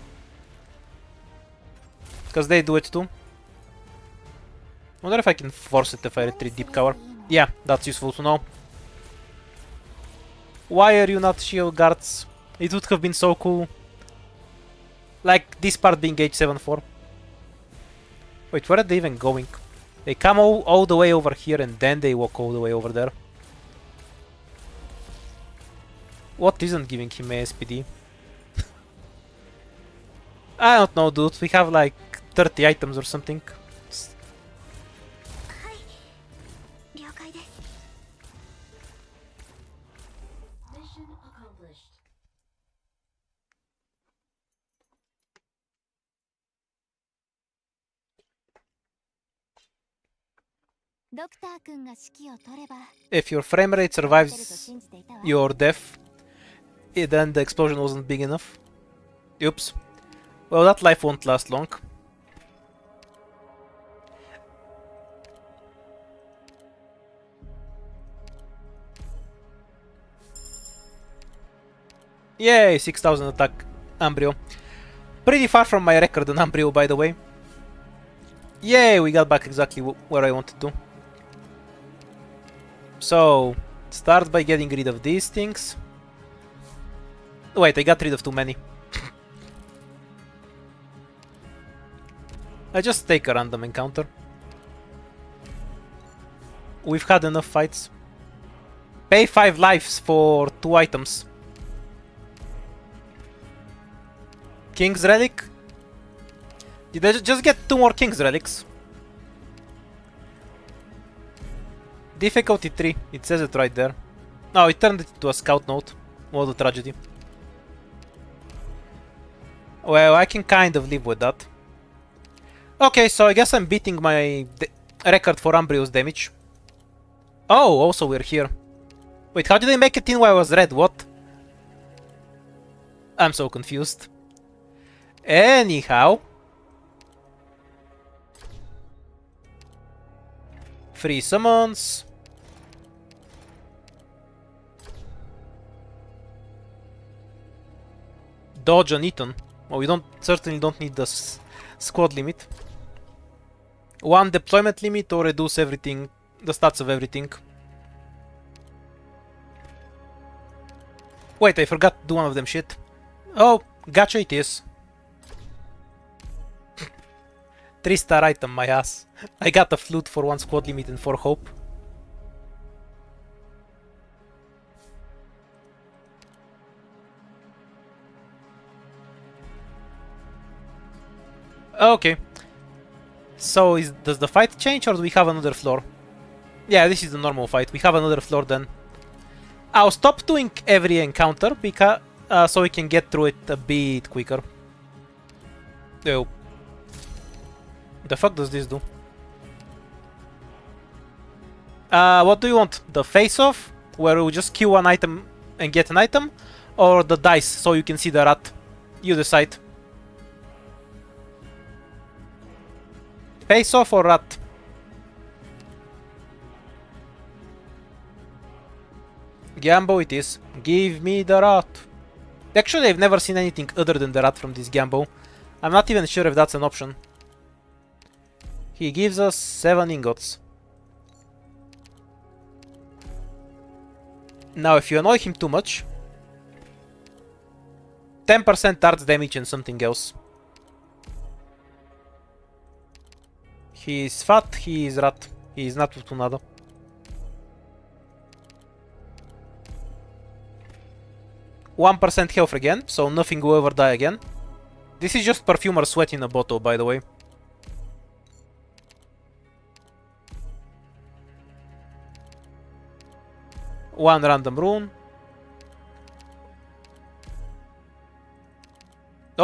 Cause they do it too. Wonder if I can force it if I retreat deep cover. Yeah, that's useful to know. Why are you not shield guards? It would have been so cool. Like this part being H74. Wait, where are they even going? They come all the way over here and then they walk all the way over there. What isn't giving him ASPD? I don't know, dude. We have like 30 items or something. Mission accomplished. ドクター君が指揮を取れば If your frame rate 勝てると survives 信じていたわ。 your death, then the explosion wasn't big enough. Oops. Well, that life won't last long. Yay, 6000 attack, Ambrio. Pretty far from my record on Ambrio, by the way. Yay, we got back exactly where I wanted to. So, start by getting rid of these things. Wait, I got rid of too many. I just take a random encounter. We've had enough fights. Pay 5 lives for 2 items. King's Relic? Did I just get 2 more King's Relics? Difficulty 3, it says it right there. No, it turned it into a scout note. What a tragedy. Well, I can kind of live with that. Okay, so I guess I'm beating my record for Ambrio's damage. Oh, also we're here. Wait, how did they make it in while I was red? What? I'm so confused. Anyhow. Free summons. Dodge on Eton. Oh, we certainly don't need the squad limit. 1 deployment limit or reduce everything, the stats of everything. Wait, I forgot to do one of them shit. Oh, gotcha it is. 3-star item, my ass. I got a flute for 1 squad limit and 4 hope. Okay. So, does the fight change or do we have another floor? Yeah, this is the normal fight. We have another floor then. I'll stop doing every encounter because so we can get through it a bit quicker. Oh. The fuck does this do? What do you want? The face-off, where we just kill 1 item and get an item? Or the dice, so you can see the rat? You decide. Face-off or rat? Gambo it is. Give me the rat. Actually, I've never seen anything other than the rat from this Gambo. I'm not even sure if that's an option. He gives us 7 ingots. Now, if you annoy him too much, 10% arts damage and something else. He is fat, he is rat. He is not Fortunado. %1 health again, so nothing will ever die again. This is just perfumer sweat in a bottle, by the way. One random rune.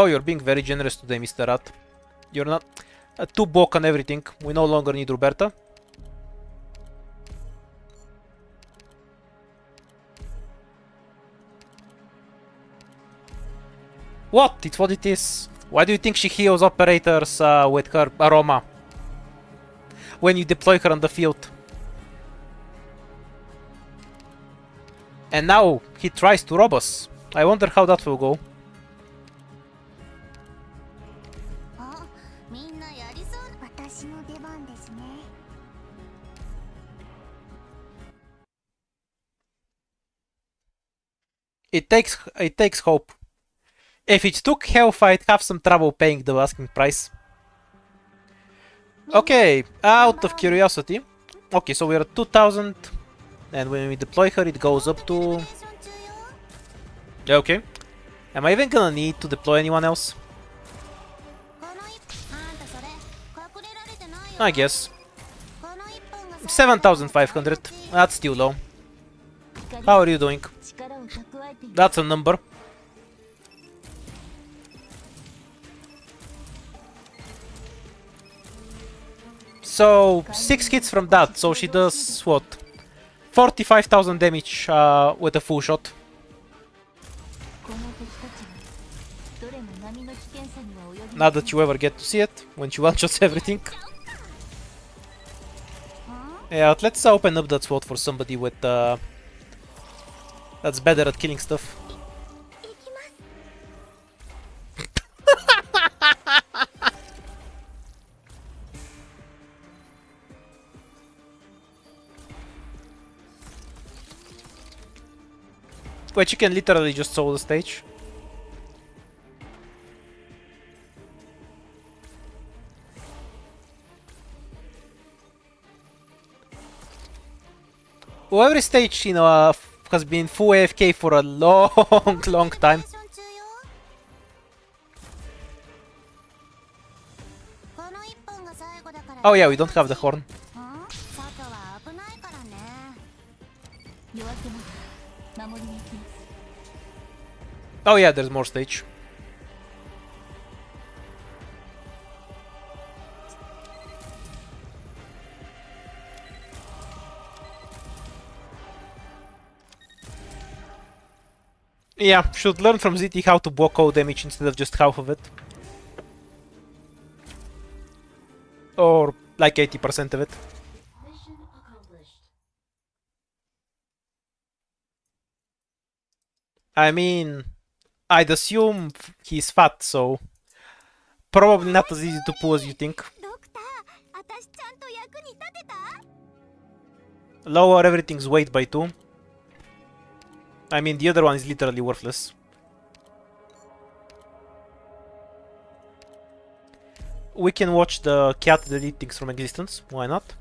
Oh, you're being very generous today, Mr. Rat. You're not too bok on everything. We no longer need Roberta. What? It's what it is. Why do you think she heals operators with her aroma? When you deploy her on the field. And now he tries to rob us. I wonder how that will go. あ、みんなやりそう。私の出番ですね。It takes hope. If it took health, I'd have some trouble paying the asking price. Okay, out of curiosity. Okay, so we're at 2000. And when we deploy her, it goes up to... Okay. Am I even gonna need to deploy anyone else? I guess. 7,500. That's still low. How are you doing? 力を蓄えている。 That's a number. So, 6 hits from that, so she does what? 45,000 damage with a full shot. この敵たちはどれも波の危険さには及び Not that you ever get to see it, when she one-shots everything. Yeah, let's open up that slot for somebody with that's better at killing stuff. Wait, you can literally just soul the stage. Well, every stage, you know, has been full AFK for a long time. Oh yeah, we don't have the horn. 夜明けまで守りに行きます。 Oh yeah, there's more stage. Yeah, should learn from ZT how to block all damage instead of just half of it. Or like 80% of it. Mission accomplished. I mean, I'd assume he's fat, so probably not as easy to pull as you think. ドクター、私ちゃんと役に立てた？ Lower everything's weight by 2. I mean, the other one is literally worthless. We can watch the cat delete things from existence, why not?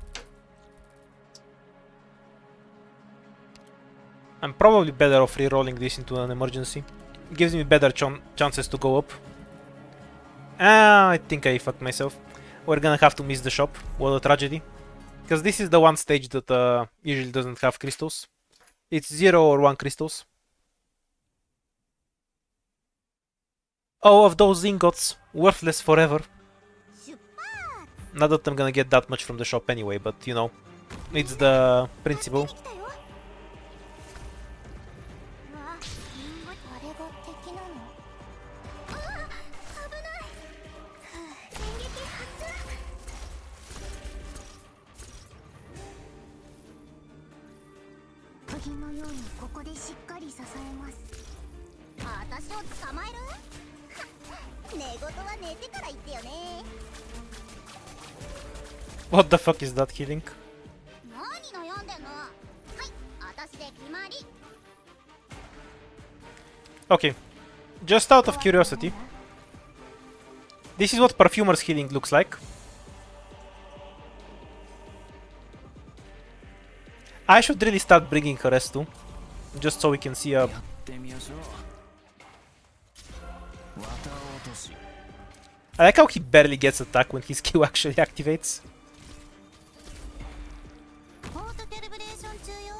I'm probably better off re-rolling this into an emergency. It gives me better chances to go up. Ah, I think I fucked myself. We're gonna have to miss the shop. What a tragedy. Because this is the one stage that usually doesn't have crystals. It's 0 or 1 crystals. Oh, of those ingots. Worthless forever. Not that I'm gonna get that much from the shop anyway, but you know, it's the principle. あれが敵なの？ああ、危ない。電撃発。釘のようにここでしっかり支えます。私を捕まえる？寝言は寝てから言ってよね。 What the fuck is that healing? 何悩んでんの？はい、私で決まり。 Okay, just out of curiosity, this is what Perfumer's healing looks like. I should really start bringing her S2, just so we can see a... I like how he barely gets attack when his Q actually activates. ポートキャリブレーション中よ。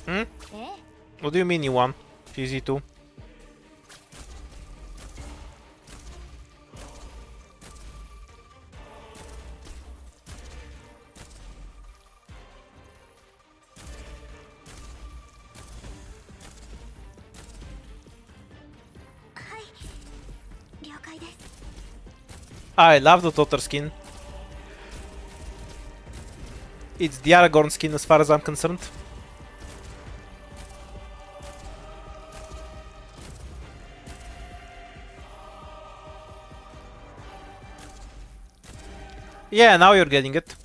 Mission Hmm? え What do you mean you won? She's E2. 了解です I love the Daughter skin. It's the Aragorn skin as far as I'm concerned. Yeah, now you're getting it.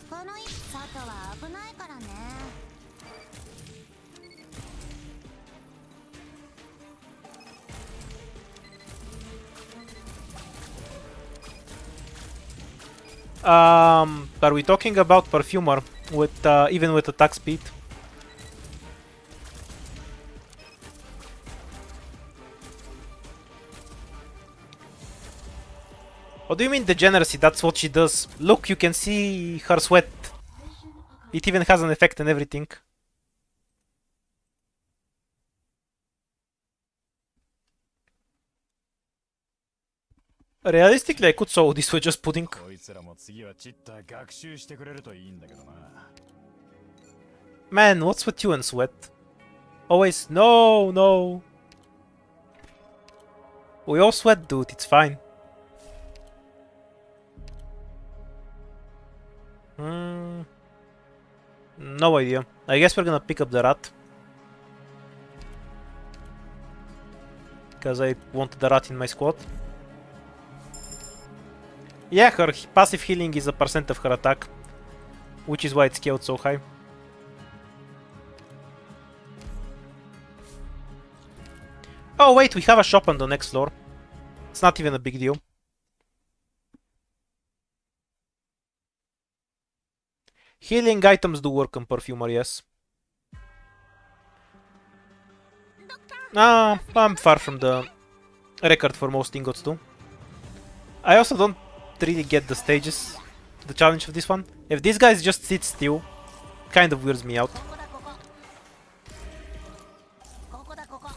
この一外は危ないからね Are we talking about Perfumer with even with attack speed? What do you mean degeneracy? That's what she does. Look, you can see her sweat. Mission accomplished. It even has an effect and everything. Realistically, I could solve this with just pudding. こいつらも次はチッター学習してくれるといいんだけどな。 Man, what's with you and sweat? Always, no, no. We all sweat, dude, it's fine. No idea. I guess we're gonna pick up the rat. Because I want the rat in my squad. Yeah, her passive healing is a percent of her attack. Which is why it's scaled so high. Oh wait, we have a shop on the next floor. It's not even a big deal. Healing items do work on Perfumer, yes. I'm far from the record for most ingots too. I also don't really get the stages, the challenge of this one. If these guys just sit still, kind of weirds me out. ここだここ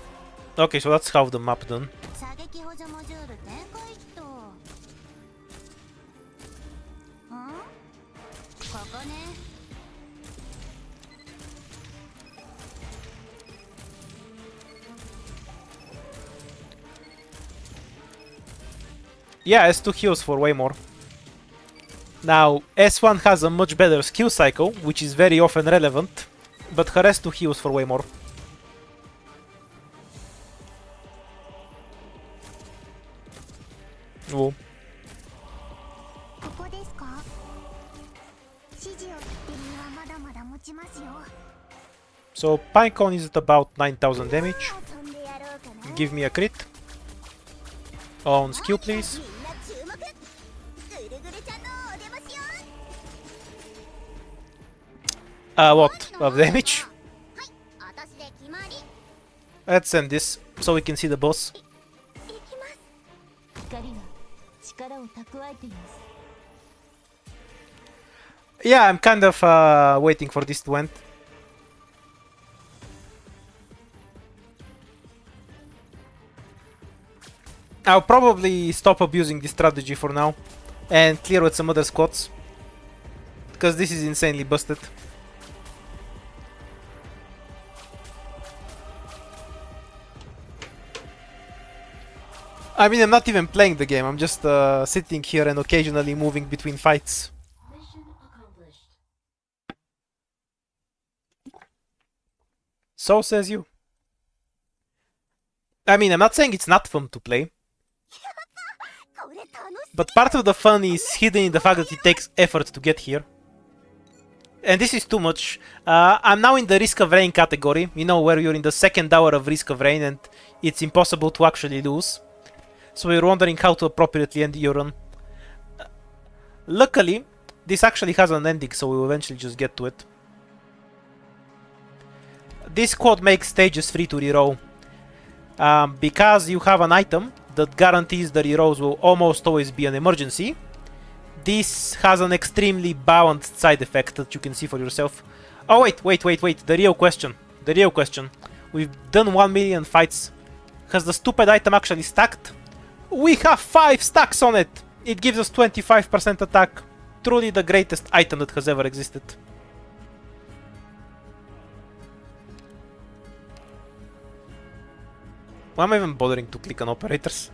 Okay, so that's half the map done. 射撃補助モジュール展開っとんここね Yeah, S2 heals for way more. Now, S1 has a much better skill cycle, which is very often relevant, but her S2 heals for way more. Whoa. ここですか指示を切ってにはまだまだ持ちますよ So, Pinecone is at about 9000 damage. 遊んでやろうかな Give me a crit. On skill, please. みんな注目ぐるぐるちゃんのお出ましよ What? Of damage? はい私で決まり Let's end this, so we can see the boss. いきます光が力を蓄えています Yeah, I'm kind of waiting for this to end. I'll probably stop abusing this strategy for now and clear with some other squads. Because this is insanely busted. I mean, I'm not even playing the game, I'm just sitting here and occasionally moving between fights. Mission accomplished. So says you. I mean, I'm not saying it's not fun to play, これ楽し but part of the fun is hidden in the fact that it takes effort to get here. And this is too much. I'm now in the Risk of Rain category, you know, where you're in the second hour of Risk of Rain and it's impossible to actually lose. So you're wondering how to appropriately end your run. Luckily, this actually has an ending, so we'll eventually just get to it. This squad makes stages free to reroll. Because you have an item that guarantees the rerolls will almost always be an emergency, This has an extremely balanced side effect that you can see for yourself. Oh wait. The real question. We've done 1 million fights. Has the stupid item actually stacked? We have 5 stacks on it! It gives us 25% attack. Truly the greatest item that has ever existed. Why am I even bothering to click on operators?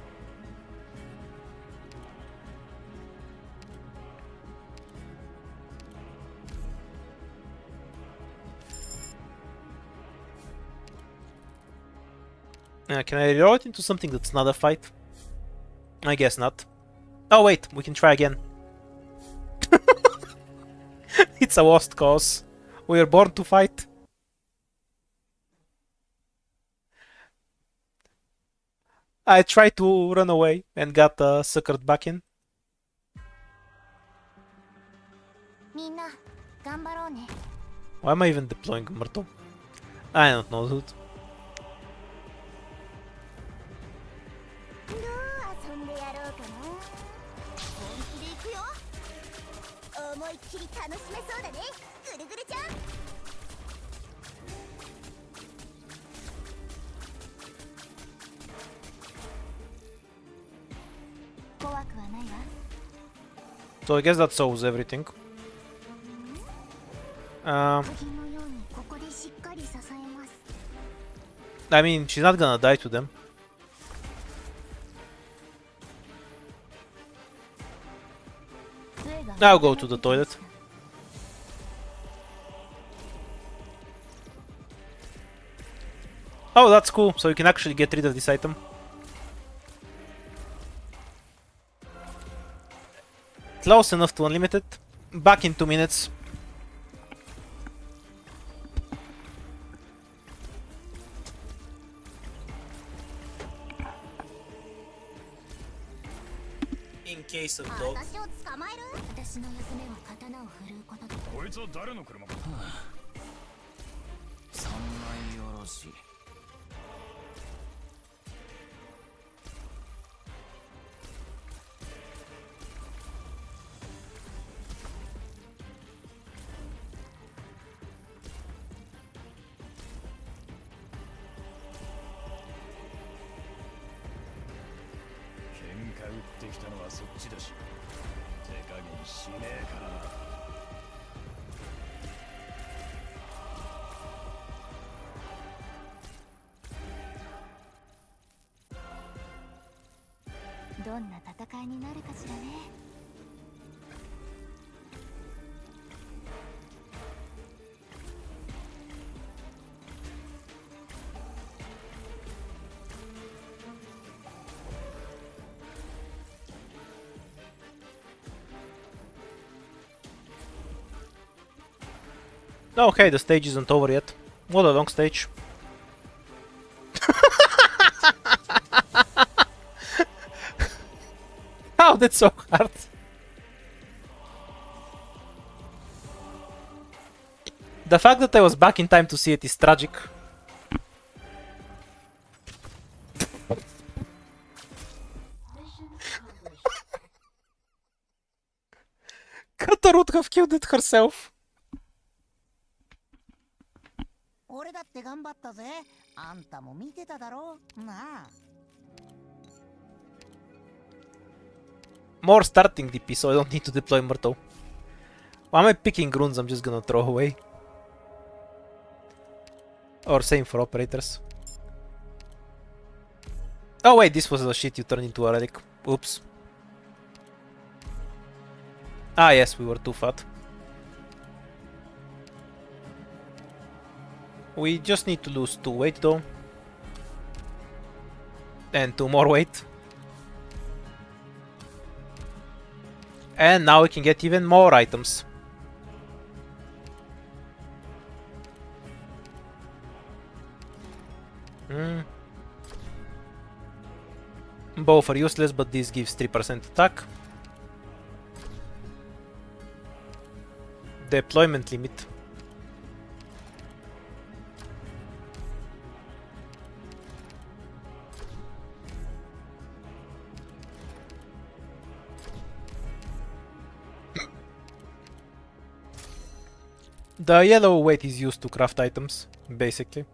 Can I reroll it into something that's not a fight? I guess not. Oh wait, we can try again. It's a lost cause. We are born to fight. I tried to run away and got suckered back in. みんな頑張ろうね。 Why am I even deploying Murto? I don't know, dude. どう遊んでやろうかな。本気で行くよ。思いっきり楽しめそうだね。ぐるぐるちゃん。怖くはないわ。 So I guess that solves everything. 次のようにここでしっかり支えます。 I mean, she's not gonna die to them. I'll go to the toilet. Oh, that's cool. So you can actually get rid of this item. Close enough to unlimited. Back in 2 minutes. In case of dog. 私を捕まえる？私の娘は刀を振るうことだ。こいつは誰の車か。三枚おろし。喧嘩売ってきたのはそっちだし、手加減しねえからな。どんな戦いになるかしらね。Okay, the stage isn't over yet. What a long stage. How that's so hard? The fact that I was back in time to see it is tragic. Mission accomplished. Kata would have killed it herself. 俺だって頑張ったぜ。あんたも見てただろなあ。More starting DP, so I don't need to deploy Murto. Why am I picking runes I'm just gonna throw away? Or same for operators. Oh wait, this was the shit you turned into a relic. Oops. Ah yes, we were too fat. We just need to lose 2 weight though. And 2 more weight. And now we can get even more items. Both are useless, but this gives 3% attack. Deployment limit. The yellow weight is used to craft items, basically.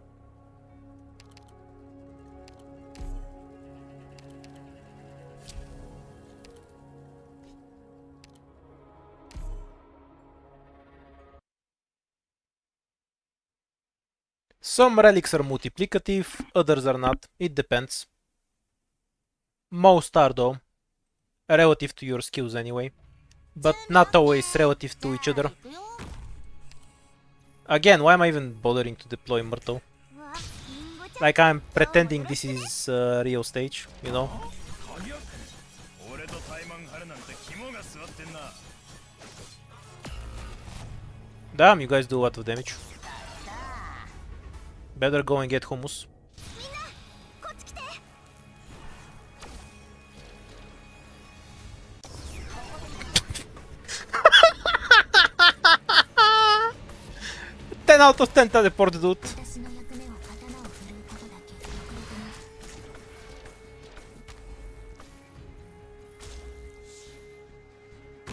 Some relics are multiplicative, others are not. It depends. Most are though, relative to your skills anyway, but not always relative to each other. 行くよ Again, why am I even bothering to deploy Myrtle? うわリンゴちゃん Like I'm pretending this is a real stage, you know? 鍵や俺とタイマン張るなんて肝が据わってんな Damn, you guys do a lot of damage. Better go and get hummus. みんなこっち来て 10 out of 10 teleport, dude. 私の役目は刀を振るうことだけ遅れてね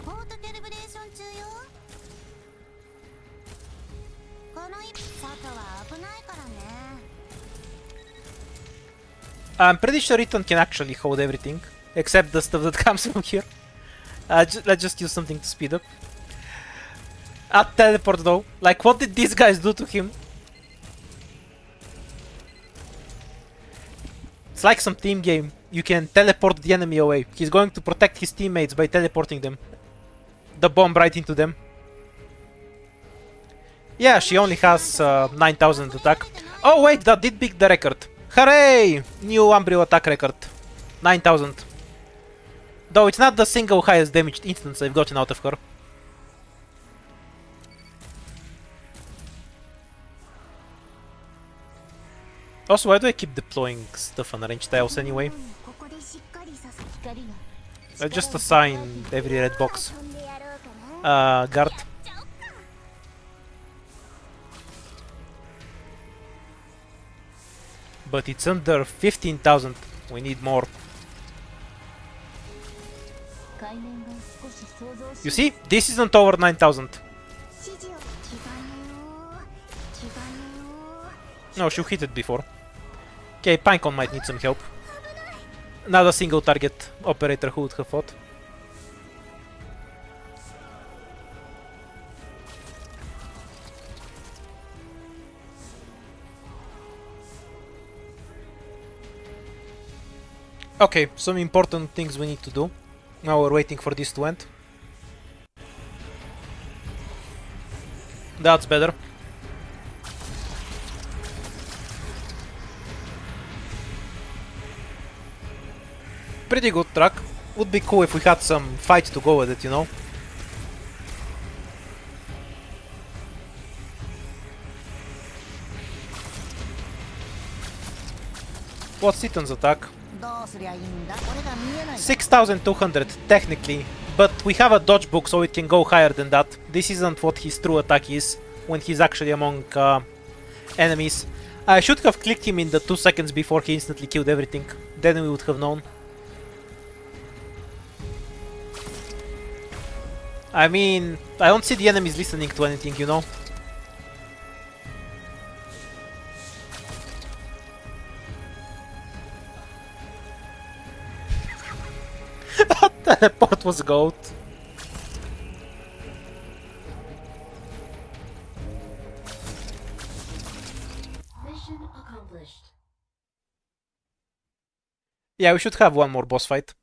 ポートキャリブレーション中よこの一外は危ないからね I'm pretty sure Ethan can actually hold everything, except the stuff that comes from here. Let's just use something to speed up. At teleport though, like what did these guys do to him? It's like some team game. You can teleport the enemy away. He's going to protect his teammates by teleporting them. The bomb right into them. Yeah, she only has 9,000 attack. Oh wait, that did beat the record. Hooray! New Umbreon attack record. 9,000. Though it's not the single highest damaged instance I've gotten out of her. Also, why do I keep deploying stuff on ranged tiles anyway? ここでしっかりさす光が I just assign every red box 遊んでやろうかな guard. But it's under 15,000. We need more. 海面が少し想像し You see? This isn't over 9,000. 指示を違うよ違うよ No, she hit it before. Okay, Pinecone might need some help. Not a single target operator who would have fought. Okay, some important things we need to do. Now we're waiting for this to end. That's better. Pretty good track. Would be cool if we had some fight to go with it, you know? What's Ethan's attack? どうすりゃいいんだ俺が見えない 6,200 technically, but we have a dodge book so it can go higher than that. This isn't what his true attack is when he's actually among enemies. I should have clicked him in the 2 seconds before he instantly killed everything. Then we would have known. I mean, I don't see the enemies listening to anything, you know? Teleport was goat. Mission accomplished. Yeah, we should have one more boss fight.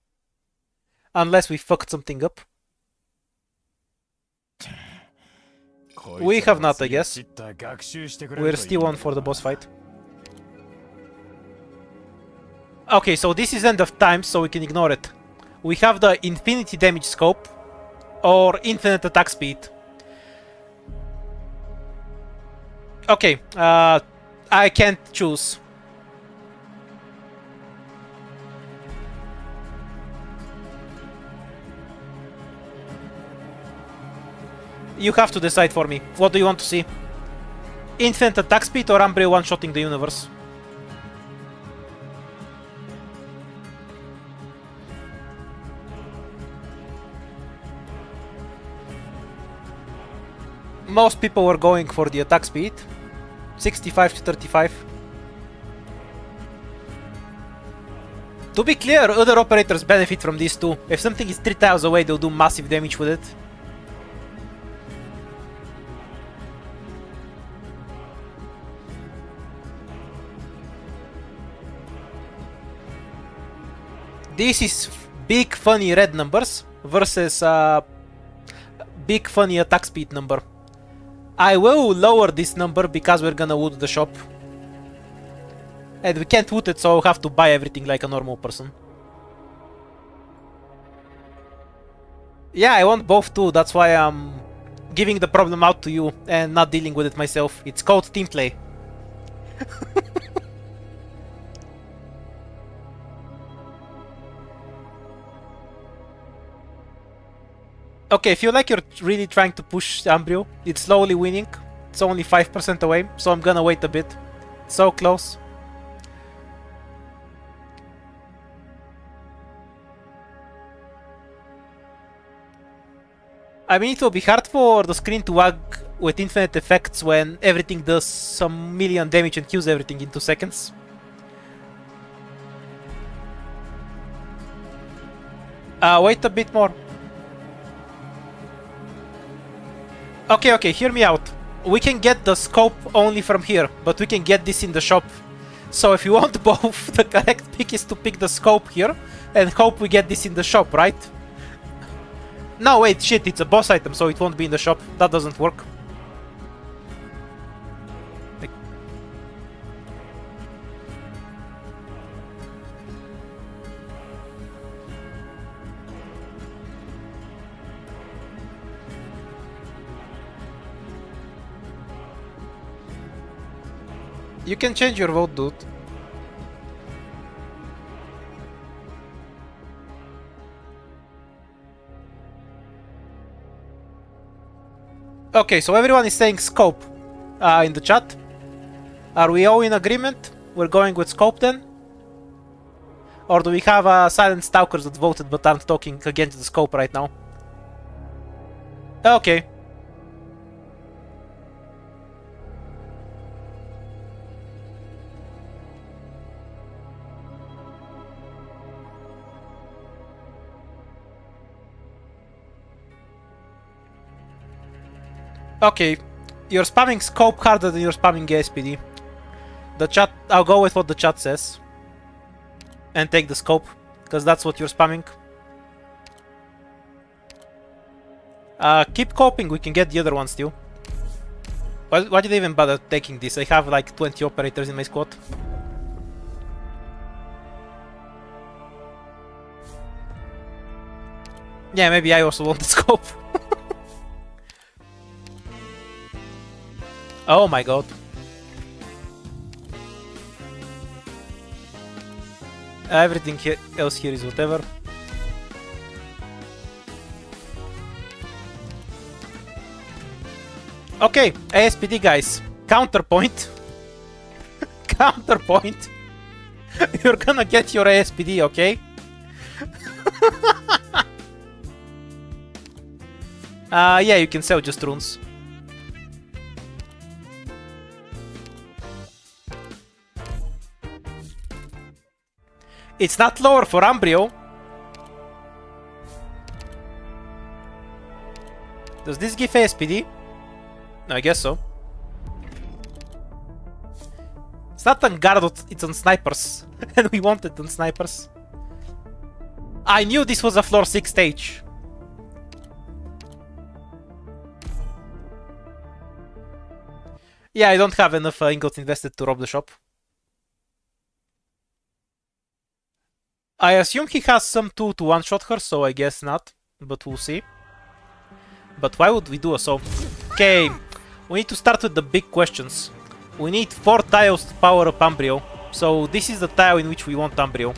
Unless we fucked something up. We have not, I guess. We're still on for the boss fight. Okay, so this is end of time, so we can ignore it. We have the infinity damage scope or infinite attack speed. Okay, I can't choose. You have to decide for me. What do you want to see? Infinite attack speed or Umbreon one-shotting the universe? Most people were going for the attack speed. 65 to 35. To be clear, other operators benefit from this too. If something is 3 tiles away, they'll do massive damage with it. This is big funny red numbers versus big funny attack speed number. I will lower this number because we're gonna wood the shop. And we can't wood it, so I'll have to buy everything like a normal person. Yeah, I want both too, that's why I'm giving the problem out to you and not dealing with it myself. It's called team play. Okay, I feel like you're really trying to push Ambrio. It's slowly winning. It's only 5% away, so I'm gonna wait a bit. So close. I mean, it will be hard for the screen to wag with infinite effects when everything does some million damage and kills everything in 2 seconds. Wait a bit more. Okay, hear me out. We can get the scope only from here, but we can get this in the shop. So if you want both, the correct pick is to pick the scope here and hope we get this in the shop, right? No, wait, shit, it's a boss item, so it won't be in the shop. That doesn't work. You can change your vote, dude. Okay, so everyone is saying scope in the chat. Are we all in agreement? We're going with scope then? Or do we have silent stalkers that voted but aren't talking against the scope right now? Okay. Okay, you're spamming scope harder than you're spamming ASPD. The chat, I'll go with what the chat says. And take the scope, because that's what you're spamming. Keep coping, we can get the other ones too. Why did I even bother taking this? I have like 20 operators in my squad. Yeah, maybe I also want the scope. Oh my god. Everything else here is whatever. Okay, ASPD guys. Counterpoint. Counterpoint. You're gonna get your ASPD, okay? Yeah, you can sell just runes. It's not lower for Ambrio. Does this give ASPD? No, I guess so. It's not on guard, it's on snipers. And we want it on snipers. I knew this was a floor 6 stage. Yeah, I don't have enough ingots invested to rob the shop. I assume he has some tool to one-shot her, so I guess not. But we'll see. But why would we do a so? Okay, we need to start with the big questions. We need 4 tiles to power up Ambrio. So this is the tile in which we want Ambrio.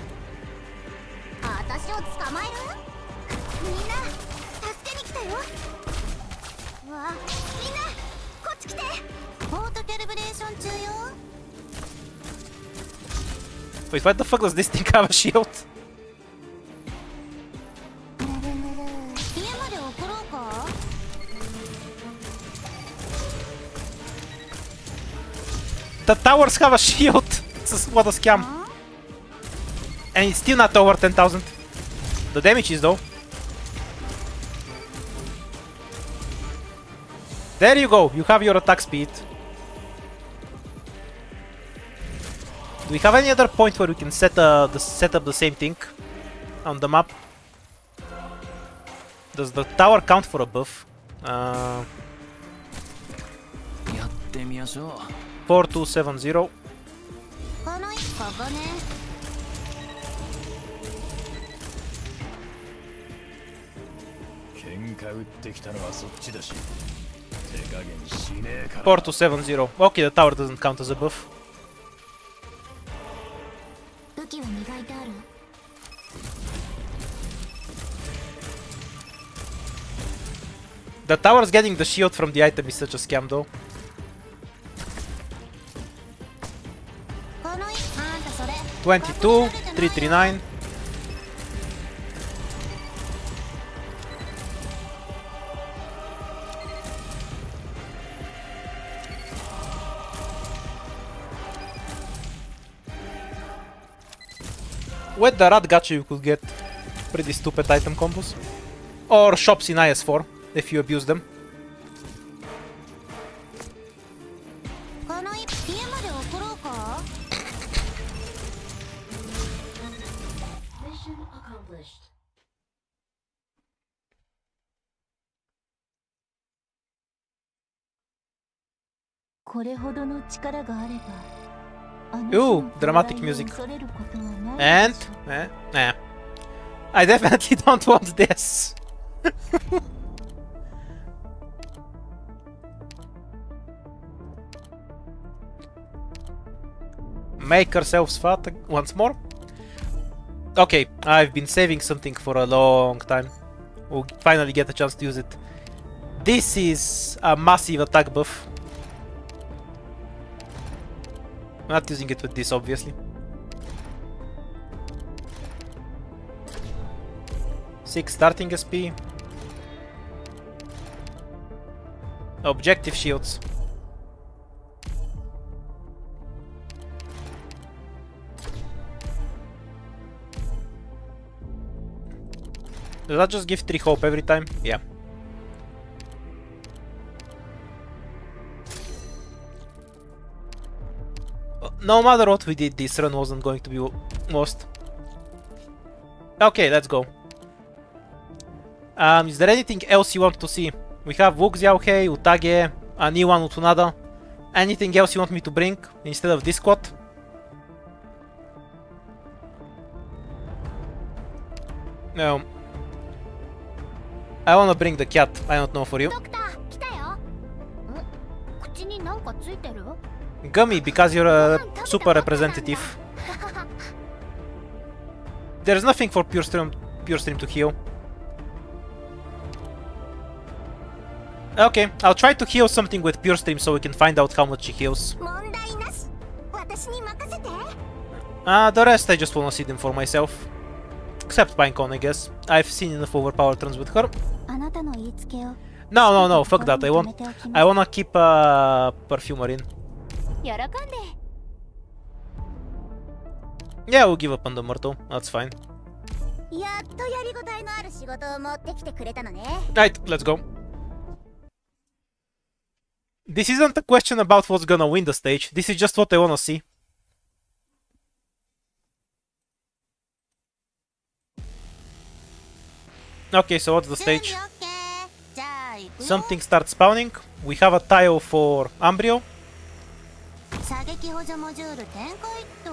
Wait, why the fuck does this thing have a shield? The towers have a shield! What a scam! And it's still not over 10,000. The damage is though. There you go, you have your attack speed. Do we have any other point where we can set up the same thing on the map? Does the tower count for a buff? やってみましょう。 4270. この一ここね喧嘩売ってきたのはそっちだし、手加減しねえから。 4270. Okay, the tower doesn't count as a buff. 武器は磨いてある The tower's getting the shield from the item is such a scam though. この一あんたそれ 22, 339. With the rat gacha you could get pretty stupid item combos. Or shops in IS4 if you abuse them. この一家まで送ろうか Mission accomplished. これほどの力があれば Ooh, dramatic music. And I definitely don't want this. Make ourselves fat once more. Okay, I've been saving something for a long time. We'll finally get a chance to use it. This is a massive attack buff. I'm not using it with this, obviously. 6 starting SP. Objective shields. Does that just give 3 hope every time? Yeah. No matter what we did, this run wasn't going to be lost. Okay, let's go. Is there anything else you want to see? We have Wu Xiaohei, Utage, a new one Utunada. Anything else you want me to bring instead of this squad? No. I wanna bring the cat. I don't know for you. ドクター来たよん口になんかついてる Gummy, because you're a super representative. There's nothing for Pure Stream to heal. Okay, I'll try to heal something with Pure Stream so we can find out how much he heals. 問題なし私に任せて The rest I just wanna see them for myself. Except Pinecone, I guess. I've seen enough overpowered turns with her. あなたの言いつけを No, fuck that. I wanna keep Perfumer in. 喜んで Yeah, we'll give up on the Myrtle. That's fine. やっとやりごたえのある仕事を持ってきてくれたのね Right, let's go. This isn't a question about what's gonna win the stage. This is just what I wanna see. Okay, so what's the 準備 stage? オッケーじゃあ行くよ Something starts spawning. We have a tile for Ambrio. 射撃補助モジュール展開っと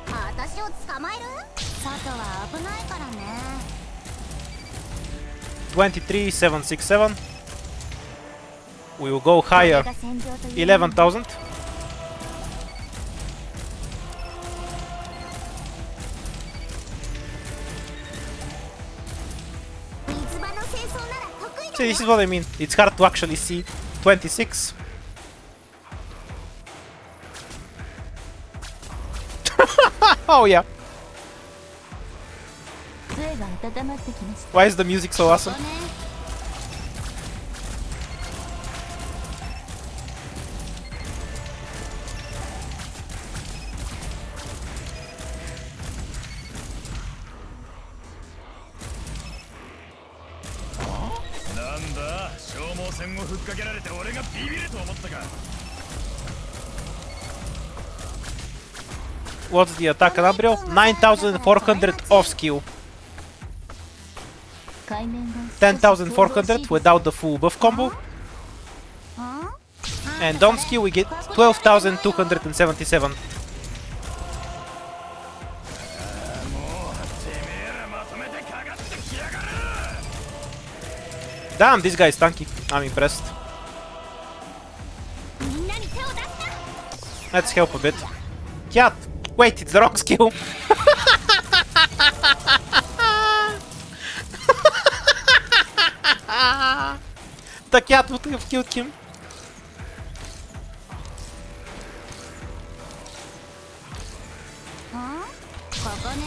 私を捕まえる外は危ないからね 23767. We will go これ higher. が戦場という 11,000. 水場の清掃なら得意 See, だ this is what I mean. It's hard to actually see. 26. Oh yeah. 杖が温まってきました Why is the music so awesome? ここね Nice. 線をふっかけられて俺がビビると思ったか。 What's the attack, Gabriel? 9,400 off skill. 10,400 without the full buff combo. And on skill we get 12,277. もうてめえらまとめてかかってきやがる。 Damn, this guy is tanky. I'm impressed. みんなに手を出すな。 Let's help a bit. Cat! Wait, it's the wrong skill! The cat would have killed him. Huh? ここね。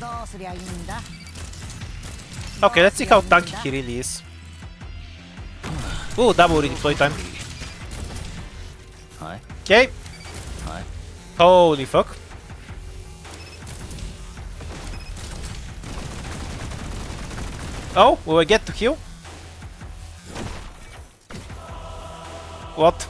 どうすりゃいいんだ。 Okay, let's see how tanky he really is. Ooh, double redeploy time. はい Okay. はい Holy fuck. Oh, will I get to heal? What?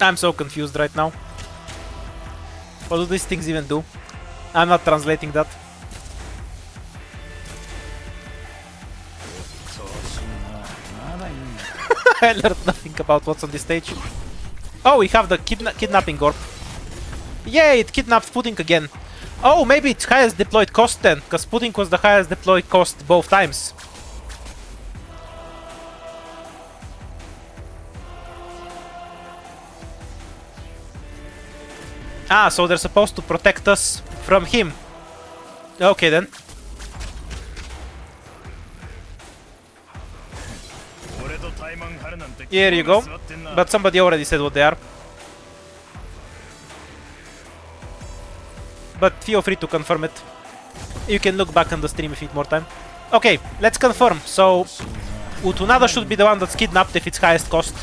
I'm so confused right now. What do these things even do? I'm not translating that. 調子いいなまだいいんだ I learned nothing about what's on this stage. Oh, we have the kidnapping orb. Yay, it kidnapped Pudding again. Oh, maybe it's highest deployed cost then, because Pudding was the highest deployed cost both times. Ah, so they're supposed to protect us from him. Okay then. 俺とタイマン張るなんて Here you go. 座ってんな。 But somebody already said what they are. But feel free to confirm it. You can look back on the stream if you need more time. Okay, let's confirm. So, Utunada should be the one that's kidnapped if it's highest cost.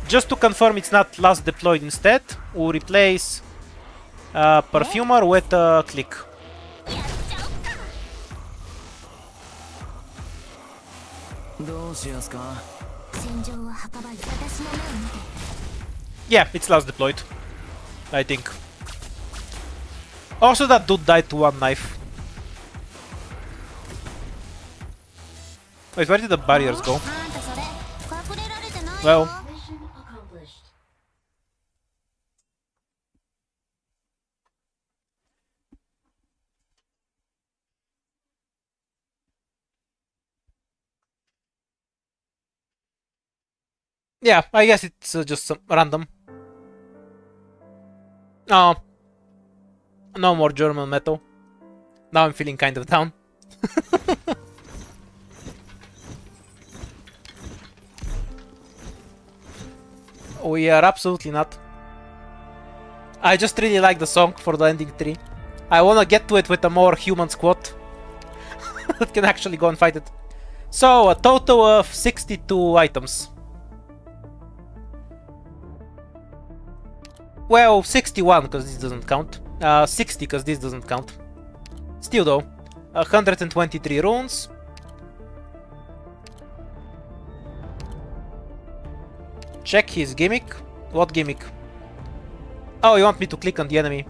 Just to confirm it's not last deployed instead, we'll replace Perfumer with Click. やっちゃおっか。どうしやすか戦場は墓場よ。私の目を見て。 Yeah, it's last deployed. I think. Also, that dude died to one knife. Wait, where did the barriers go? あんたそれ隠れられてない Well. よ。 Mission accomplished. Yeah, I guess it's just some random. Oh. No more German metal. Now I'm feeling kind of down. We are absolutely not. I just really like the song for the ending 3. I wanna get to it with a more human squad that can actually go and fight it. So, a total of 62 items. Well, 61 because this doesn't count. 60 because this doesn't count. Still though, 123 runes. Check his gimmick. What gimmick? Oh, you want me to click on the enemy?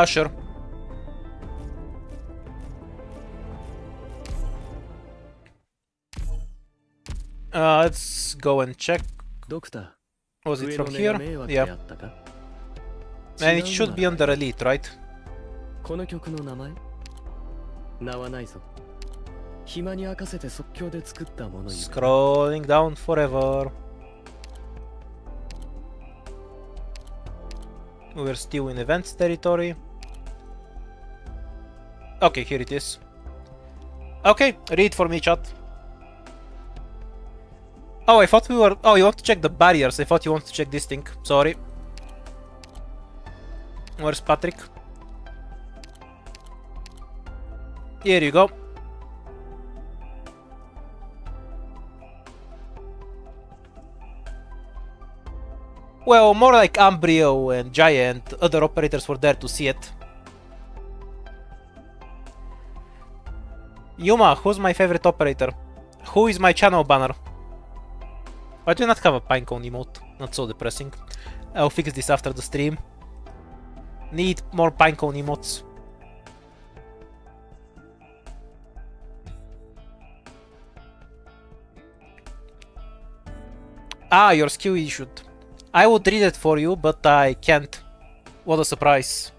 Sure. Let's go and check. ドクター Was it 上の from 根が here? 迷惑で Yeah. あったか And it should be under elite, right? この曲の名前名はないぞ暇に明かせて即興で作ったものに Scrolling down forever. We're still in events territory. Okay, here it is. Okay, read for me, chat. Oh, I thought we were... Oh, you want to check the barriers. I thought you want to check this thing. Sorry. Where's Patrick? Here you go. Well, more like Ambrio and Jaya and other operators were there to see it. Yuma, who's my favorite operator? Who is my channel banner? Why do you not have a pinecone emote? Not so depressing. I'll fix this after the stream. Need more pinecone emotes. Ah, your skill issued. I would read it for you, but I can't. What a surprise.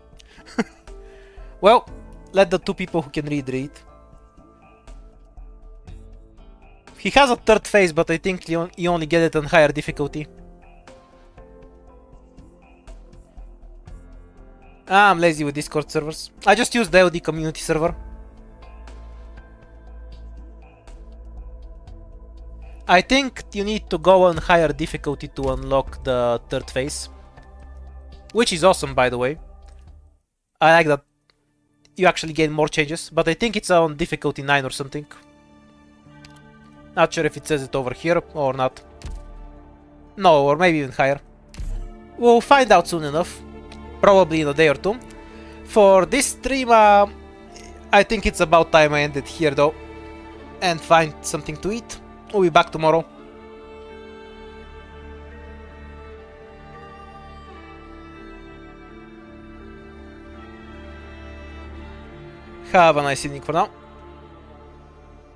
Well, let the two people who can read. He has a third phase, but I think you only get it on higher difficulty. I'm lazy with Discord servers. I just use the LD community server. I think you need to go on higher difficulty to unlock the third phase. Which is awesome, by the way. I like that you actually gain more changes, but I think it's on difficulty 9 or something. Not sure if it says it over here or not. No, or maybe even higher. We'll find out soon enough. Probably in a day or two. For this stream, I think it's about time I end it here though. And find something to eat. We'll be back tomorrow. Have a nice evening for now.